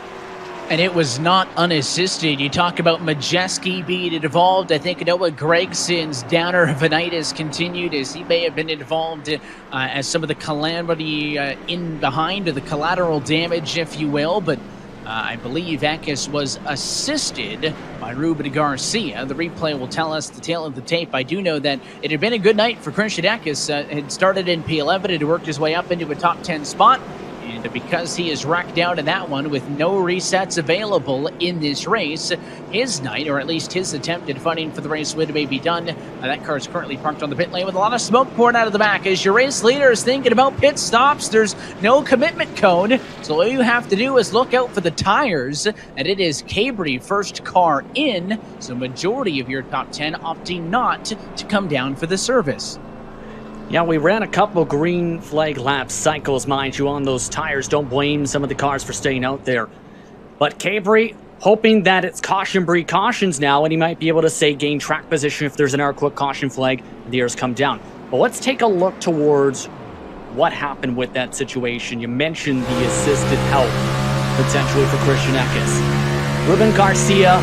And it was not unassisted. You talk about Majeski being involved. I think Noah Gregson's downer venitis continued as he may have been involved as some of the calamity in behind, or the collateral damage, if you will. But I believe Eckes was assisted by Ruben Garcia. The replay will tell us the tale of the tape. I do know that it had been a good night for Christian Eckes. Had started in P11, had worked his way up into a top 10 spot. And because he is wrecked out in that one with no resets available in this race, his night, or at least his attempt at fighting for the race win, may be done. That car is currently parked on the pit lane with a lot of smoke pouring out of the back. As your race leader is thinking about pit stops, there's no commitment cone, so all you have to do is look out for the tires, and it is Cabri first car in, so majority of your top 10 opting not to come down for the service. Yeah, we ran a couple green flag lap cycles, mind you, on those tires. Don't blame some of the cars for staying out there. But Cabri, hoping that it's caution precautions now, and he might be able to, say, gain track position if there's an air quick caution flag and the airs come down. But let's take a look towards what happened with that situation. You mentioned the assisted help, potentially for Christian Eckes. Ruben Garcia,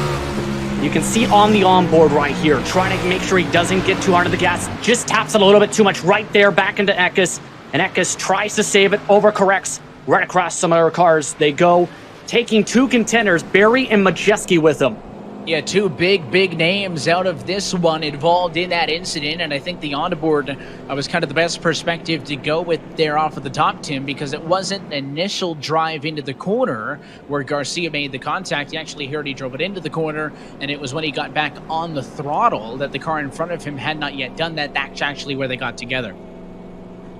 you can see on the onboard right here, trying to make sure he doesn't get too hard on the gas. Just taps it a little bit too much right there, back into Eckes. And Eckes tries to save it, overcorrects, right across some other cars. They go, taking two contenders, Barry and Majeski, with them. Yeah, two big names out of this one involved in that incident, and I think the onboard was kind of the best perspective to go with there off of the top, Tim, because it wasn't an initial drive into the corner where Garcia made the contact. He actually heard he drove it into the corner, and it was when he got back on the throttle that the car in front of him had not yet done that. That's actually where they got together.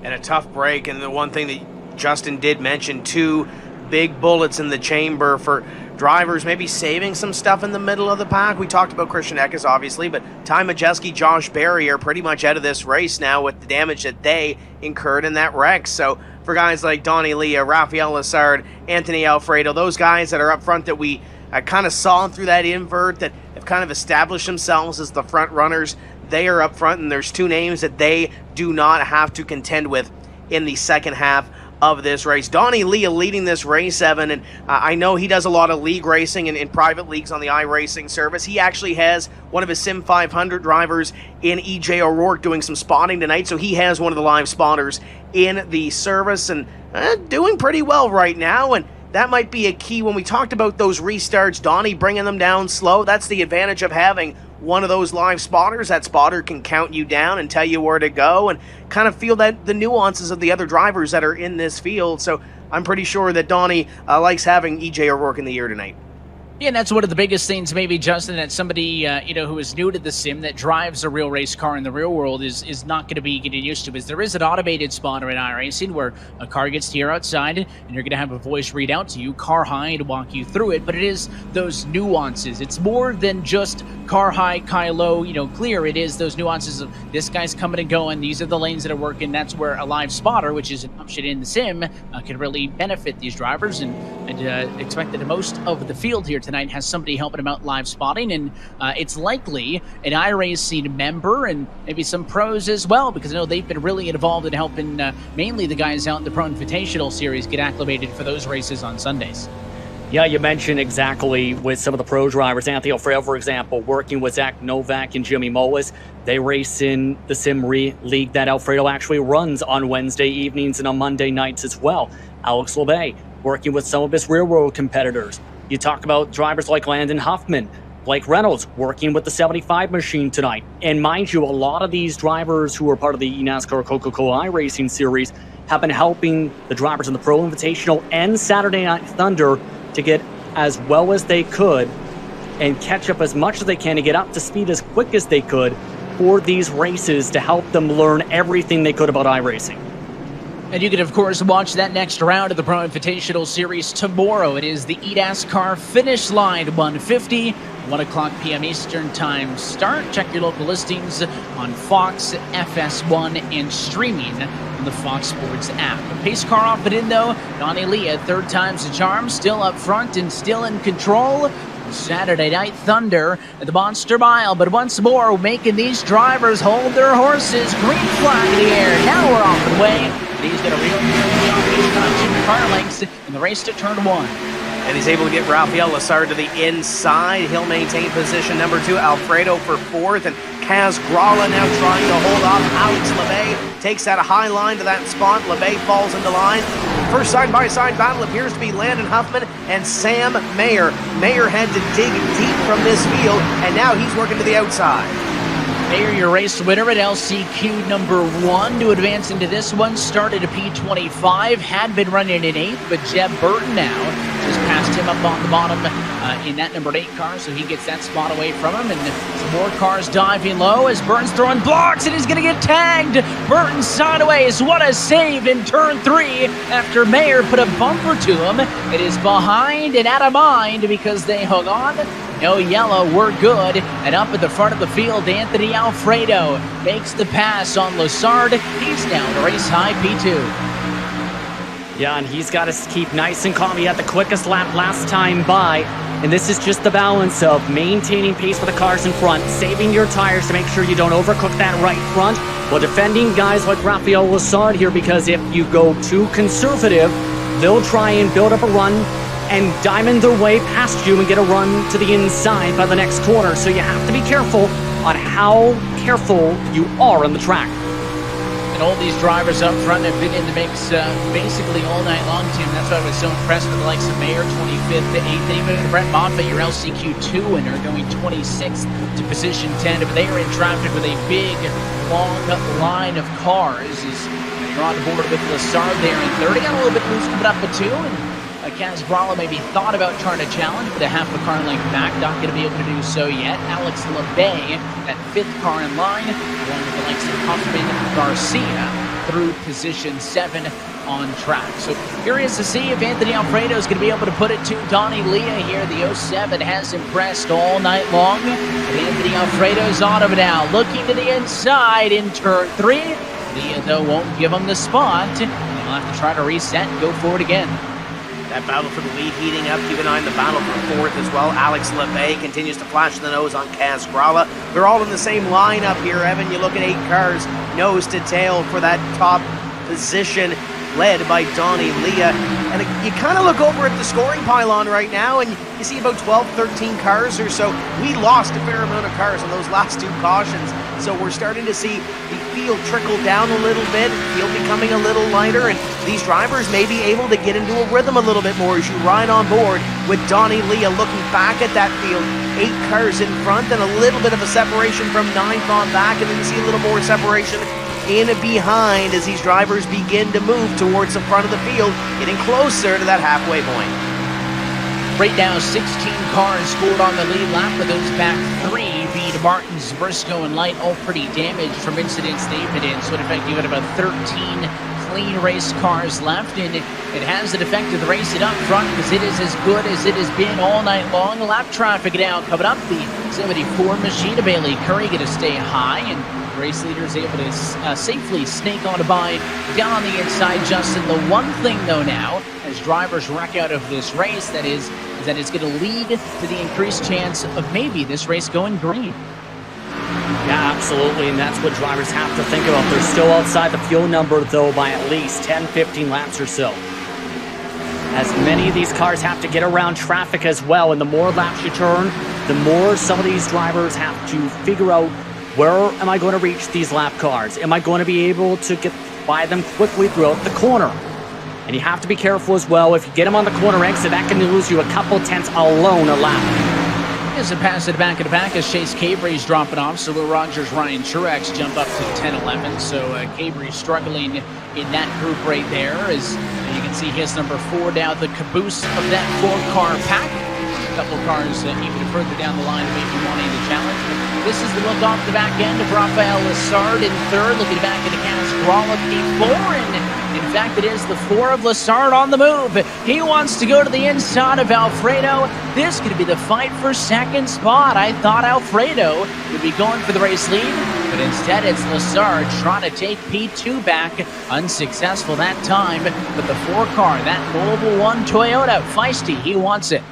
And a tough break, and the one thing that Justin did mention, two big bullets in the chamber for drivers maybe saving some stuff in the middle of the pack. We talked about Christian Eckes, obviously, but Ty Majeski, Josh Berry are pretty much out of this race now with the damage that they incurred in that wreck. So for guys like Donnie Leah, Rafael Lessard, Anthony Alfredo, those guys that are up front that we kind of saw through that invert, that have kind of established themselves as the front runners, they are up front, and there's two names that they do not have to contend with in the second half of this race. Donnie Leah leading this race, Evan, and I know he does a lot of league racing and in private leagues on the iRacing service. He actually has one of his Sim 500 drivers in EJ O'Rourke doing some spotting tonight, so he has one of the live spotters in the service and doing pretty well right now, and that might be a key when we talked about those restarts, Donnie bringing them down slow. That's the advantage of having one of those live spotters. That spotter can count you down and tell you where to go and kind of feel that the nuances of the other drivers that are in this field. So I'm pretty sure that Donnie likes having EJ O'Rourke in the ear tonight. Yeah, and that's one of the biggest things, maybe, Justin, that somebody who is new to the sim that drives a real race car in the real world is not going to be getting used to. Is there is an automated spotter in iRacing where a car gets to your outside and you're going to have a voice read out to you, car high, to walk you through it. But it is those nuances. It's more than just car high, car low, clear. It is those nuances of this guy's coming and going. These are the lanes that are working. That's where a live spotter, which is an option in the sim, can really benefit these drivers. And expect that most of the field here tonight has somebody helping him out live spotting, and it's likely an iRacing member and maybe some pros as well, because I know they've been really involved in helping mainly the guys out in the Pro Invitational Series get acclimated for those races on Sundays. Yeah, you mentioned exactly with some of the pro drivers. Anthony Alfredo, for example, working with Zach Novak and Jimmy Molis. They race in the Sim League that Alfredo actually runs on Wednesday evenings and on Monday nights as well. Alex LeBay working with some of his real-world competitors. You talk about drivers like Landon Huffman, Blake Reynolds working with the 75 machine tonight. And mind you, a lot of these drivers who are part of the NASCAR Coca-Cola iRacing Series have been helping the drivers in the Pro Invitational and Saturday Night Thunder to get as well as they could and catch up as much as they can to get up to speed as quick as they could for these races to help them learn everything they could about iRacing. And you can, of course, watch that next round of the Pro Invitational Series tomorrow. It is the NASCAR finish line, 1:50, 1 o'clock p.m. Eastern Time start. Check your local listings on Fox, FS1, and streaming on the Fox Sports app. A pace car off and in, though. Donnie Leah, third time's the charm, still up front and still in control. Saturday Night Thunder at the Monster Mile, but once more making these drivers hold their horses. Green flag in the air. Now we're off and away. He's going to reel off these 2 car lengths in the race to turn 1. And he's able to get Rafael Lessard to the inside. He'll maintain position number 2. Alfredo for 4th, and Kaz Gralla now trying to hold off Alex LeBay. Takes that a high line to that spot. LeBay falls into line. First side-by-side battle appears to be Landon Huffman and Sam Mayer. Mayer had to dig deep from this field, and now he's working to the outside. Mayer, your race winner at LCQ number 1 to advance into this one. Started a P25, had been running in 8th, but Jeb Burton now just passed him up on the bottom in that number 8 car, so he gets that spot away from him. And some more cars diving low as Burton's throwing blocks, and he's going to get tagged. Burton sideways. What a save in turn 3 after Mayer put a bumper to him. It is behind and out of mind because they hung on. No yellow, we're good. And up at the front of the field, Anthony Alfredo makes the pass on Lessard. He's down to race high P2. Yeah, and he's got to keep nice and calm. He had the quickest lap last time by. And this is just the balance of maintaining pace with the cars in front, saving your tires to make sure you don't overcook that right front, while defending guys like Rafael Lessard here, because if you go too conservative, they'll try and build up a run and diamond their way past you and get a run to the inside by the next corner. So you have to be careful on how careful you are on the track. And all these drivers up front have been in the mix basically all night long, Tim. That's why I was so impressed with the likes of Mayer, 25th to 8th, and even Brett Moffitt, your LCQ2 winner, going 26th to position 10. But they are in traffic with a big, long line of cars. You're on board with Lessard there in 30. Got a little bit loose coming up at 2, and Kaz Brala maybe thought about trying to challenge, but a half a car length back, not going to be able to do so yet. Alex LeBay, that 5th car in line, along with the likes of Huffman Garcia through position 7 on track. So curious to see if Anthony Alfredo is going to be able to put it to Donnie Leah here. The 07 has impressed all night long. And Anthony Alfredo's on him now, looking to the inside in turn 3. Leah, though, won't give him the spot. He'll have to try to reset and go forward again. That battle for the lead heating up. Keep an eye on the battle for 4th as well. Alex LeBay continues to flash the nose on Kaz Brala. They're all in the same lineup here, Evan. You look at 8 cars, nose to tail for that top position, led by Donnie Leah. And you kind of look over at the scoring pylon right now, and you see about 12, 13 cars or so. We lost a fair amount of cars on those last 2 cautions. So we're starting to see the field trickle down a little bit, field becoming a little lighter, and these drivers may be able to get into a rhythm a little bit more as you ride on board with Donnie Leah looking back at that field. 8 cars in front and a little bit of a separation from 9th on back, and then you see a little more separation in behind as these drivers begin to move towards the front of the field, getting closer to that halfway point. Right now, 16 cars scored on the lead lap, but those back 3 beat Martins, Briscoe, and Light, all pretty damaged from incidents they've been in. So in effect, you got about 13 clean race cars left, and it has an effect of the race it up front because it is as good as it has been all night long. Lap traffic now coming up. The 74 Machina Bailey Curry going to stay high, and race leader is able to safely snake on a by down on the inside. Justin, the one thing though now, as drivers wreck out of this race, that is that it's going to lead to the increased chance of maybe this race going green. Yeah, absolutely, and that's what drivers have to think about. They're still outside the fuel number, though, by at least 10, 15 laps or so. As many of these cars have to get around traffic as well, and the more laps you turn, the more some of these drivers have to figure out, where am I going to reach these lap cars? Am I going to be able to get by them quickly throughout the corner? And you have to be careful as well. If you get them on the corner exit, that can lose you a couple tenths alone a lap. As a pass it back as Chase Cabry's dropping off, so Will Rogers, Ryan Truex jump up to 10-11. So Cabry struggling in that group right there. As you can see, his number 4 down the caboose of that 4-car pack. A couple cars even further down the line maybe wanting to challenge. But this is the look off the back end of Rafael Lessard in 3rd. Looking back at the Kaz Brala P4, and in fact, it is the 4 of Lessard on the move. He wants to go to the inside of Alfredo. This could be the fight for 2nd spot. I thought Alfredo would be going for the race lead, but instead it's Lessard trying to take P2 back. Unsuccessful that time, but the 4-car, that Mobil 1 Toyota, feisty, he wants it.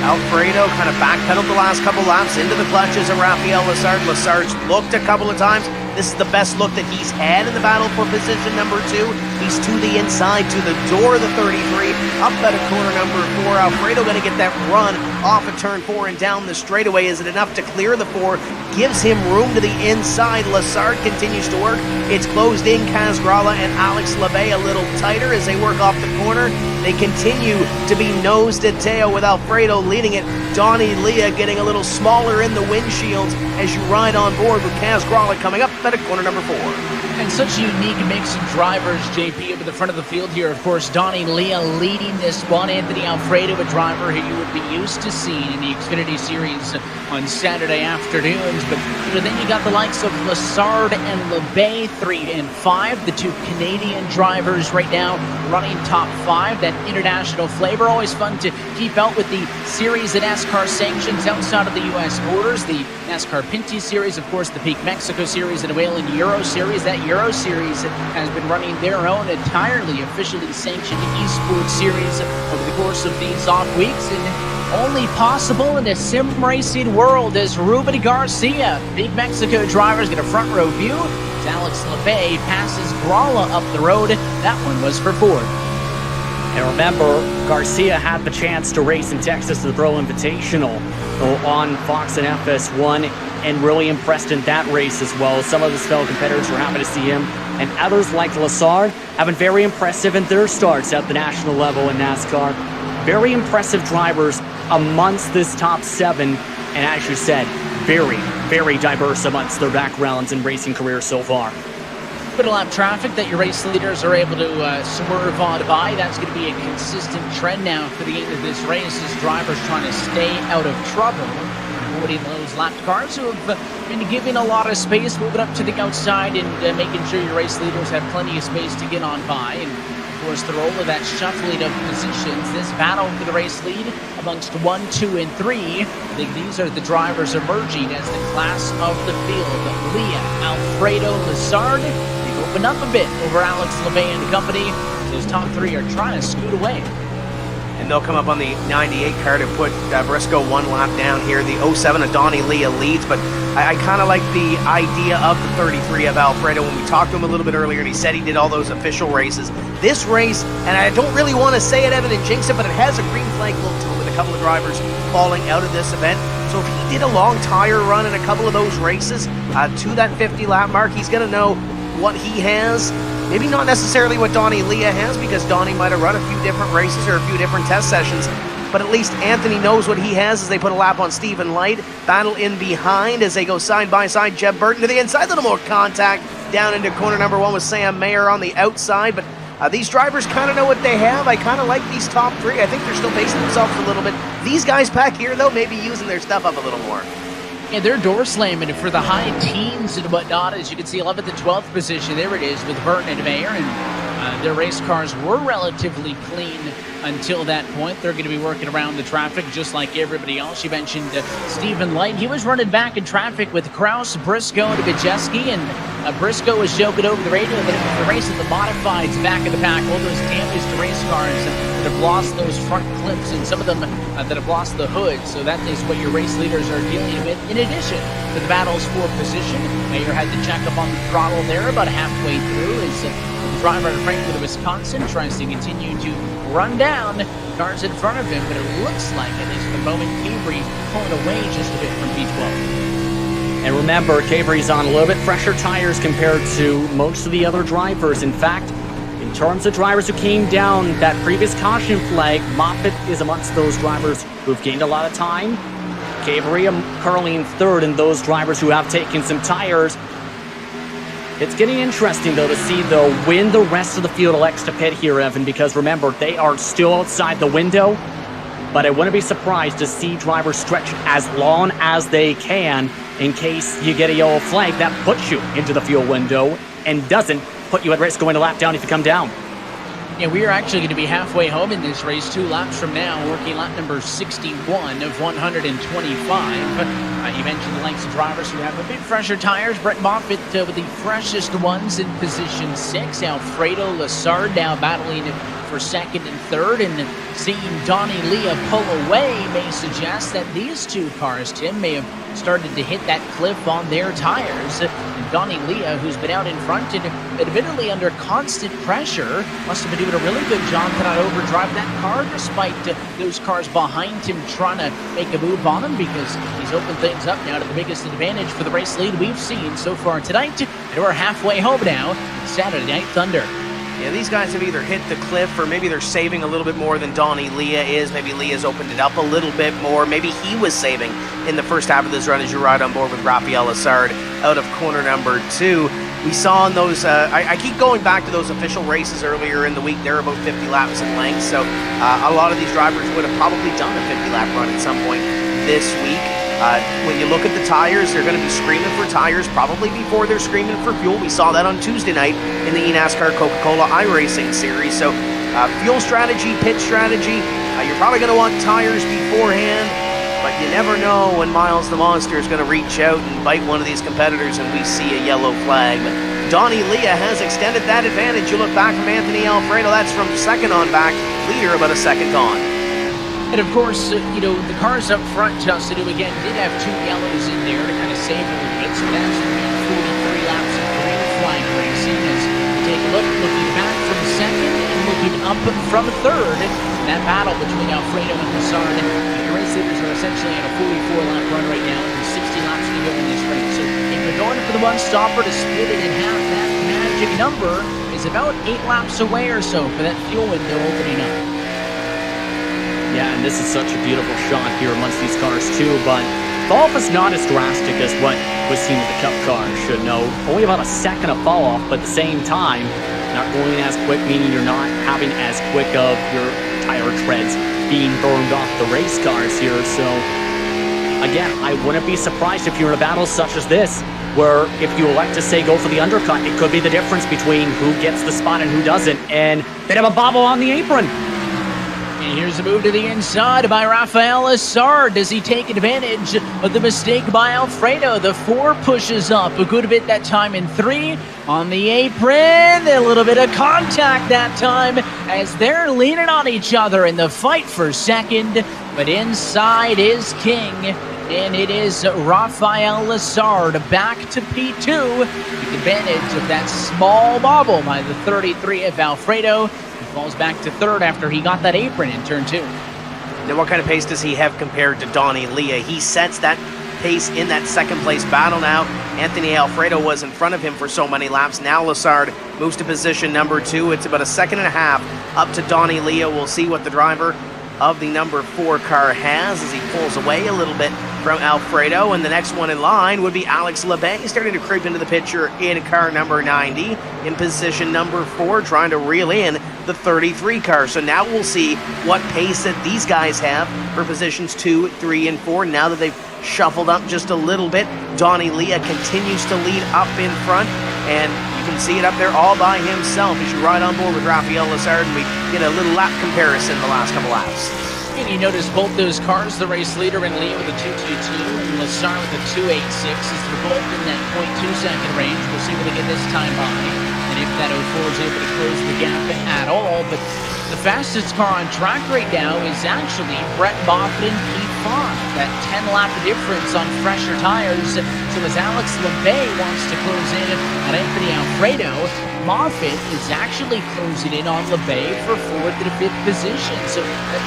Alfredo kind of backpedaled the last couple laps into the clutches of Rafael Lessard. Lessard's looked a couple of times, This is the best look that he's had in the battle for position number 2. He's to the inside, to the door of the 33, up at a corner number 4. Alfredo going to get that run off of turn 4 and down the straightaway. Is it enough to clear the 4? Gives him room to the inside. Lassard continues to work. It's closed in. Casgrala and Alex LeBay a little tighter as they work off the corner. They continue to be nose to tail with Alfredo leading it. Donnie Leah getting a little smaller in the windshields as you ride on board with Casgrala coming up at corner number 4. And such a unique mix of drivers, JP, over the front of the field here. Of course, Donnie Leah leading this one. Anthony Alfredo, a driver who you would be used to seeing in the Xfinity Series on Saturday afternoons. But then you got the likes of Lassard and LeBay, 3 and 5, the 2 Canadian drivers right now running top 5. That international flavor, always fun to keep out with the series that NASCAR sanctions outside of the U.S. borders. The NASCAR Pinty Series, of course, the Peak Mexico Series, and the Whelen Euro Series. That Euro Series has been running their own entirely officially sanctioned esports series over the course of these off weeks, and only possible in the sim racing world as Ruben Garcia, Big Mexico driver, is going to front row view as Alex LeBay passes Gralla up the road. That one was for Ford. And remember, Garcia had the chance to race in Texas to the Pro Invitational on Fox and FS1 and really impressed in that race as well. Some of his fellow competitors were happy to see him, and others like Lassard have been very impressive in their starts at the national level in NASCAR. Very impressive drivers amongst this top 7, and as you said, very, very diverse amongst their backgrounds and racing careers so far. Bit of lap traffic that your race leaders are able to swerve on by. That's going to be a consistent trend now for the end of this race as drivers trying to stay out of trouble, avoiding those lapped cars who have been giving a lot of space, moving up to the outside and making sure your race leaders have plenty of space to get on by. And of course, the role of that shuffling of positions, this battle for the race lead amongst 1, 2, and 3. I think these are the drivers emerging as the class of the field. Leah, Alfredo, Lassard, they've opened up a bit over Alex LeBay and company. Those top 3 are trying to scoot away. And they'll come up on the 98 car to put Briscoe 1 lap down here. The 07 of Donnie Leah leads, but I kind of like the idea of the 33 of Alfredo. When we talked to him a little bit earlier, and he said he did all those official races. This race, and I don't really want to say it, Evan, and jinx it, but it has a green flag look to it with a couple of drivers falling out of this event. So if he did a long tire run in a couple of those races to that 50 lap mark, he's going to know what he has. Maybe not necessarily what Donnie Leah has, because Donnie might have run a few different races or a few different test sessions, but at least Anthony knows what he has as they put a lap on Stephen Light. Battle in behind as they go side by side. Jeb Burton to the inside, a little more contact down into corner number 1 with Sam Mayer on the outside, but these drivers kind of know what they have. I kind of like these top 3. I think they're still pacing themselves a little bit. These guys back here, though, may be using their stuff up a little more. Yeah, they're door slamming for the high teens and whatnot. As you can see, 11th and 12th position. There it is with Burton and Mayer. And their race cars were relatively clean until that point. They're going to be working around the traffic just like everybody else. You mentioned Stephen Light. He was running back in traffic with Kraus, Briscoe, and Bijeski. And Briscoe was joking over the radio that it was the race of the modifieds back in the pack. All those damaged race cars that have lost those front clips, and some of them that have lost the hood. So that is what your race leaders are dealing with, in addition to the battles for position. Mayer had to check up on the throttle there about halfway through as the driver out of Frankfort, Wisconsin, tries to continue to run down cars in front of him, but it looks like, at least for the moment, Cambry pulling away just a bit from P12. And remember, Cambry's on a little bit fresher tires compared to most of the other drivers. In fact, in terms of drivers who came down that previous caution flag, Moffitt is amongst those drivers who've gained a lot of time. Cambry currently in 3rd, and those drivers who have taken some tires. It's getting interesting, though, to see, when the rest of the field elects to pit here, Evan, because remember, they are still outside the window, but I wouldn't be surprised to see drivers stretch as long as they can in case you get a yellow flag that puts you into the fuel window and doesn't put you at risk going a lap down if you come down. Yeah, we are actually going to be halfway home in this race 2 laps from now, working lap number 61 of 125. You mentioned the likes of drivers who have a bit fresher tires. Brett Moffitt with the freshest ones in position 6. Alfredo Lassard now battling for second and third, and seeing Donnie Leah pull away may suggest that these two cars, Tim, may have started to hit that cliff on their tires. And Donnie Leah, who's been out in front and admittedly under constant pressure, must have been doing a really good job to not overdrive that car despite those cars behind him trying to make a move on him, because he's opened things up now to the biggest advantage for the race lead we've seen so far tonight. And we're halfway home now. Saturday Night Thunder. Yeah, these guys have either hit the cliff or maybe they're saving a little bit more than Donnie Leah is. Maybe Leah's opened it up a little bit more. Maybe he was saving in the first half of this run as you ride on board with Rafael Lassard out of corner number 2. We saw in those, I keep going back to those official races earlier in the week. They're about 50 laps in length, so a lot of these drivers would have probably done a 50-lap run at some point this week. When you look at the tires, they're going to be screaming for tires probably before they're screaming for fuel. We saw that on Tuesday night in the NASCAR Coca-Cola iRacing Series. So fuel strategy, pit strategy, you're probably going to want tires beforehand, but you never know when Miles the Monster is going to reach out and bite one of these competitors and we see a yellow flag. But Donnie Leah has extended that advantage. You look back from Anthony Alfredo, that's from second on back, leader about a second gone. And of course, the cars up front, Justin, who again did have 2 yellows in there to kind of save a little bit. So that's 43 laps of green flag racing as we take a look, looking back from second and looking up from third. That battle between Alfredo and Lassard. The race leaders are essentially on a 44-lap run right now, and 60 laps to go in this race. So if you're going for the one-stopper to split it in half, that magic number is about 8 laps away or so for that fuel window opening up. Yeah, and this is such a beautiful shot here amongst these cars too, but fall-off is not as drastic as what was seen with the Cup cars, should know. Only about a second of fall-off, but at the same time, not going as quick, meaning you're not having as quick of your tire treads being burned off the race cars here. So, again, I wouldn't be surprised if you're in a battle such as this, where if you elect to say go for the undercut, it could be the difference between who gets the spot and who doesn't, and bit of a bobble on the apron. And here's a move to the inside by Rafael Lassard. Does he take advantage of the mistake by Alfredo? The 4 pushes up a good bit that time in 3 on the apron. A little bit of contact that time as they're leaning on each other in the fight for second. But inside is King, and it is Rafael Lassard back to P2. Take advantage of that small bobble by the 33 of Alfredo. Falls back to third after he got that apron in turn 2. Now, what kind of pace does he have compared to Donnie Leah? He sets that pace in that second place battle now. Anthony Alfredo was in front of him for so many laps. Now Lassard moves to position number 2. It's about a second and a half up to Donnie Leah. We'll see what the driver of the number 4 car has as he pulls away a little bit from Alfredo, and the next one in line would be Alex Labay, starting to creep into the picture in car number 90, in position number 4, trying to reel in the 33 car. So now we'll see what pace that these guys have for positions 2, 3, and 4. Now that they've shuffled up just a little bit, Donnie Leah continues to lead up in front, and you can see it up there all by himself as you ride on board with Rafael Lassard, and we get a little lap comparison the last couple laps. And you notice both those cars, the race leader in Leah with a 2.22 and Lassard with a 2.86, as they're both in that 0.2 second range. We'll see what they get this time by, and if that 04 is able to close the gap at all. But the fastest car on track right now is actually Brett Moffitt in P5. That 10-lap difference on fresher tires. So as Alex Labay wants to close in on Anthony Alfredo, Moffitt is actually closing in on Labay for 4th and 5th position. So that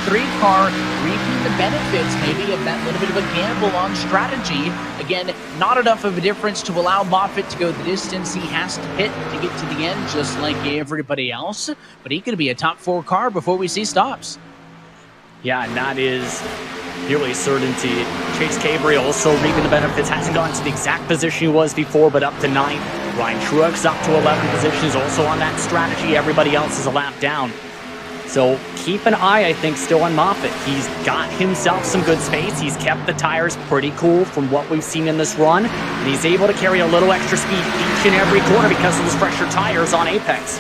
23 car reaping the benefits maybe of that little bit of a gamble on strategy. Again, not enough of a difference to allow Moffitt to go the distance he has to hit to get to the end, just like everybody else. But he could be a top 4 car before we see stops. Yeah, and that is nearly a certainty. Chase Cabrera also reaping the benefits. Hasn't gotten to the exact position he was before, but up to 9th. Ryan Truex up to 11 positions, also on that strategy. Everybody else is a lap down. So keep an eye, I think, still on Moffitt. He's got himself some good space. He's kept the tires pretty cool from what we've seen in this run. And he's able to carry a little extra speed each and every corner because of those fresher tires on Apex.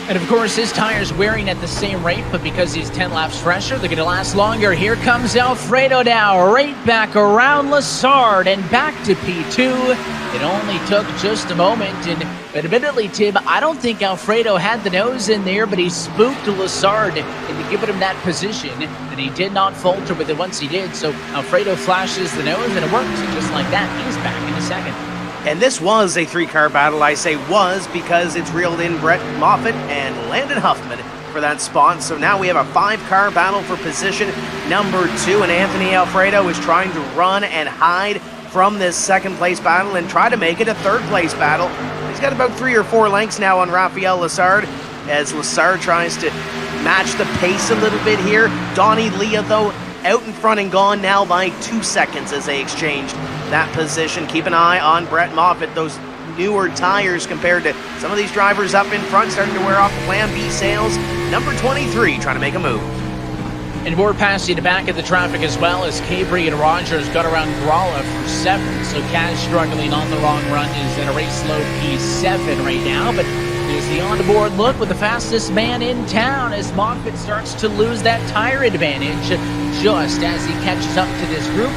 And of course, his tire's wearing at the same rate, but because he's 10 laps fresher, they're going to last longer. Here comes Alfredo now, right back around Lassard and back to P2. It only took just a moment, but admittedly, Tim, I don't think Alfredo had the nose in there, but he spooked Lassard into giving him that position, and he did not falter with it once he did. So Alfredo flashes the nose, and it works. And just like that, he's back in a second. And this was a 3-car battle. I say was because it's reeled in Brett Moffitt and Landon Huffman for that spot. So now we have a 5-car battle for position number 2, and Anthony Alfredo is trying to run and hide from this second-place battle and try to make it a third-place battle. He's got about 3 or 4 lengths now on Rafael Lassard as Lassard tries to match the pace a little bit here. Donnie Leah, though, out in front and gone now by 2 seconds as they exchanged that position. Keep an eye on Brett Moffitt. Those newer tires compared to some of these drivers up in front starting to wear off the Plan B sails. Number 23 trying to make a move. And more past you to back at the traffic as well as Cabri and Rogers got around Gralla for 7. So Kaz struggling on the long run is at a race low P7 right now. But there's the on-board look with the fastest man in town as Moffitt starts to lose that tire advantage just as he catches up to this group.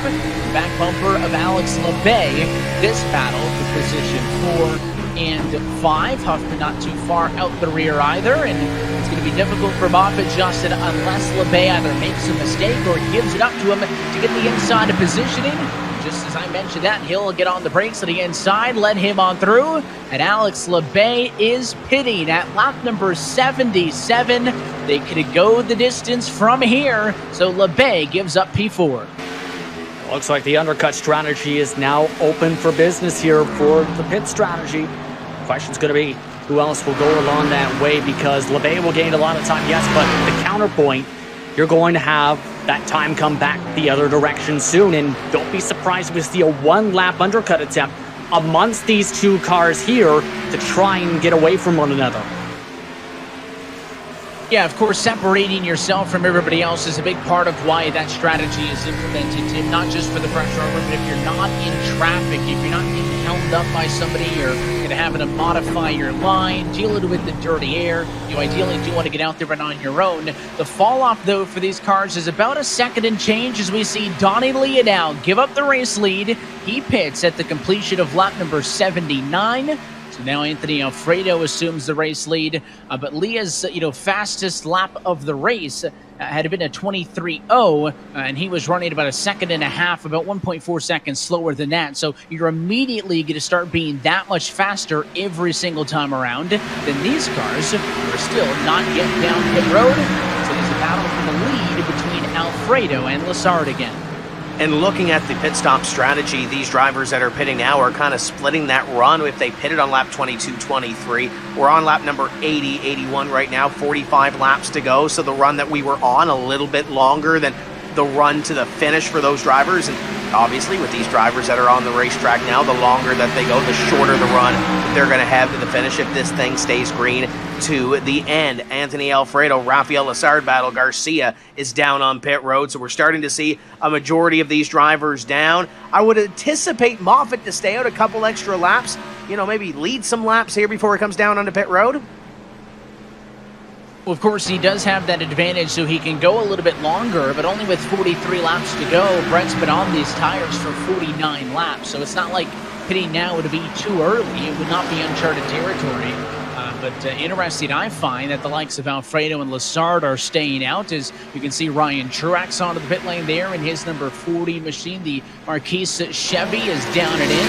Back bumper of Alex LeBay. This battle for position 4 and 5. Huffman not too far out the rear either, and it's going to be difficult for Moffitt, Justin, unless LeBay either makes a mistake or gives it up to him to get the inside of positioning. Just as I mentioned that, he'll get on the brakes to the inside, let him on through, and Alex LeBay is pitting at lap number 77. They could go the distance from here, so LeBay gives up P4. Looks like the undercut strategy is now open for business here for the pit strategy. Question's going to be who else will go along that way, because LeBay will gain a lot of time, yes, but the counterpoint, you're going to have that time come back the other direction soon, and don't be surprised if we see a 1-lap undercut attempt amongst these 2 cars here to try and get away from one another. Yeah, of course, separating yourself from everybody else is a big part of why that strategy is implemented, Tim. Not just for the front rower, but if you're not in traffic, if you're not getting held up by somebody, you're going to have to modify your line, dealing with the dirty air. You ideally do want to get out there and on your own. The fall off, though, for these cars is about a second and change as we see Donnie Leah now give up the race lead. He pits at the completion of lap number 79. Now Anthony Alfredo assumes the race lead, but Leah's fastest lap of the race had been a 23.0, and he was running about a second and a half, about 1.4 seconds slower than that. So you're immediately going to start being that much faster every single time around than these cars, who are still not yet down pit road. So there's a battle for the lead between Alfredo and Lassard again. And looking at the pit stop strategy, these drivers that are pitting now are kind of splitting that run. If they pitted on lap 22, 23, we're on lap number 80, 81 right now, 45 laps to go. So the run that we were on a little bit longer than the run to the finish for those drivers. And obviously with these drivers that are on the racetrack now, the longer that they go, the shorter the run that they're going to have to the finish if this thing stays green to the end. Anthony Alfredo, Rafael Lassard battle. Garcia is down on pit road, so we're starting to see a majority of these drivers down. I would anticipate Moffitt to stay out a couple extra laps, maybe lead some laps here before he comes down onto pit road. Well, of course, he does have that advantage, so he can go a little bit longer, but only with 43 laps to go. Brett's been on these tires for 49 laps, so it's not like pitting now would be too early. It would not be uncharted territory. But interesting, I find that the likes of Alfredo and Lassard are staying out, as you can see Ryan Truex onto the pit lane there in his number 40 machine. The Marquise Chevy is down and in.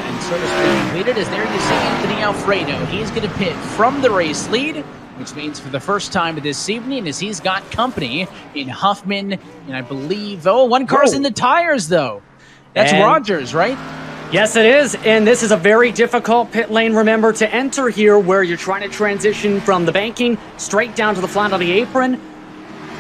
And service being completed as there you see Anthony Alfredo. He's going to pit from the race lead, which means for the first time this evening as he's got company in Huffman. And I believe, one car's in the tires, though. That's Rogers, right? Yes, it is, and this is a very difficult pit lane, remember, to enter here, where you're trying to transition from the banking straight down to the flat on the apron.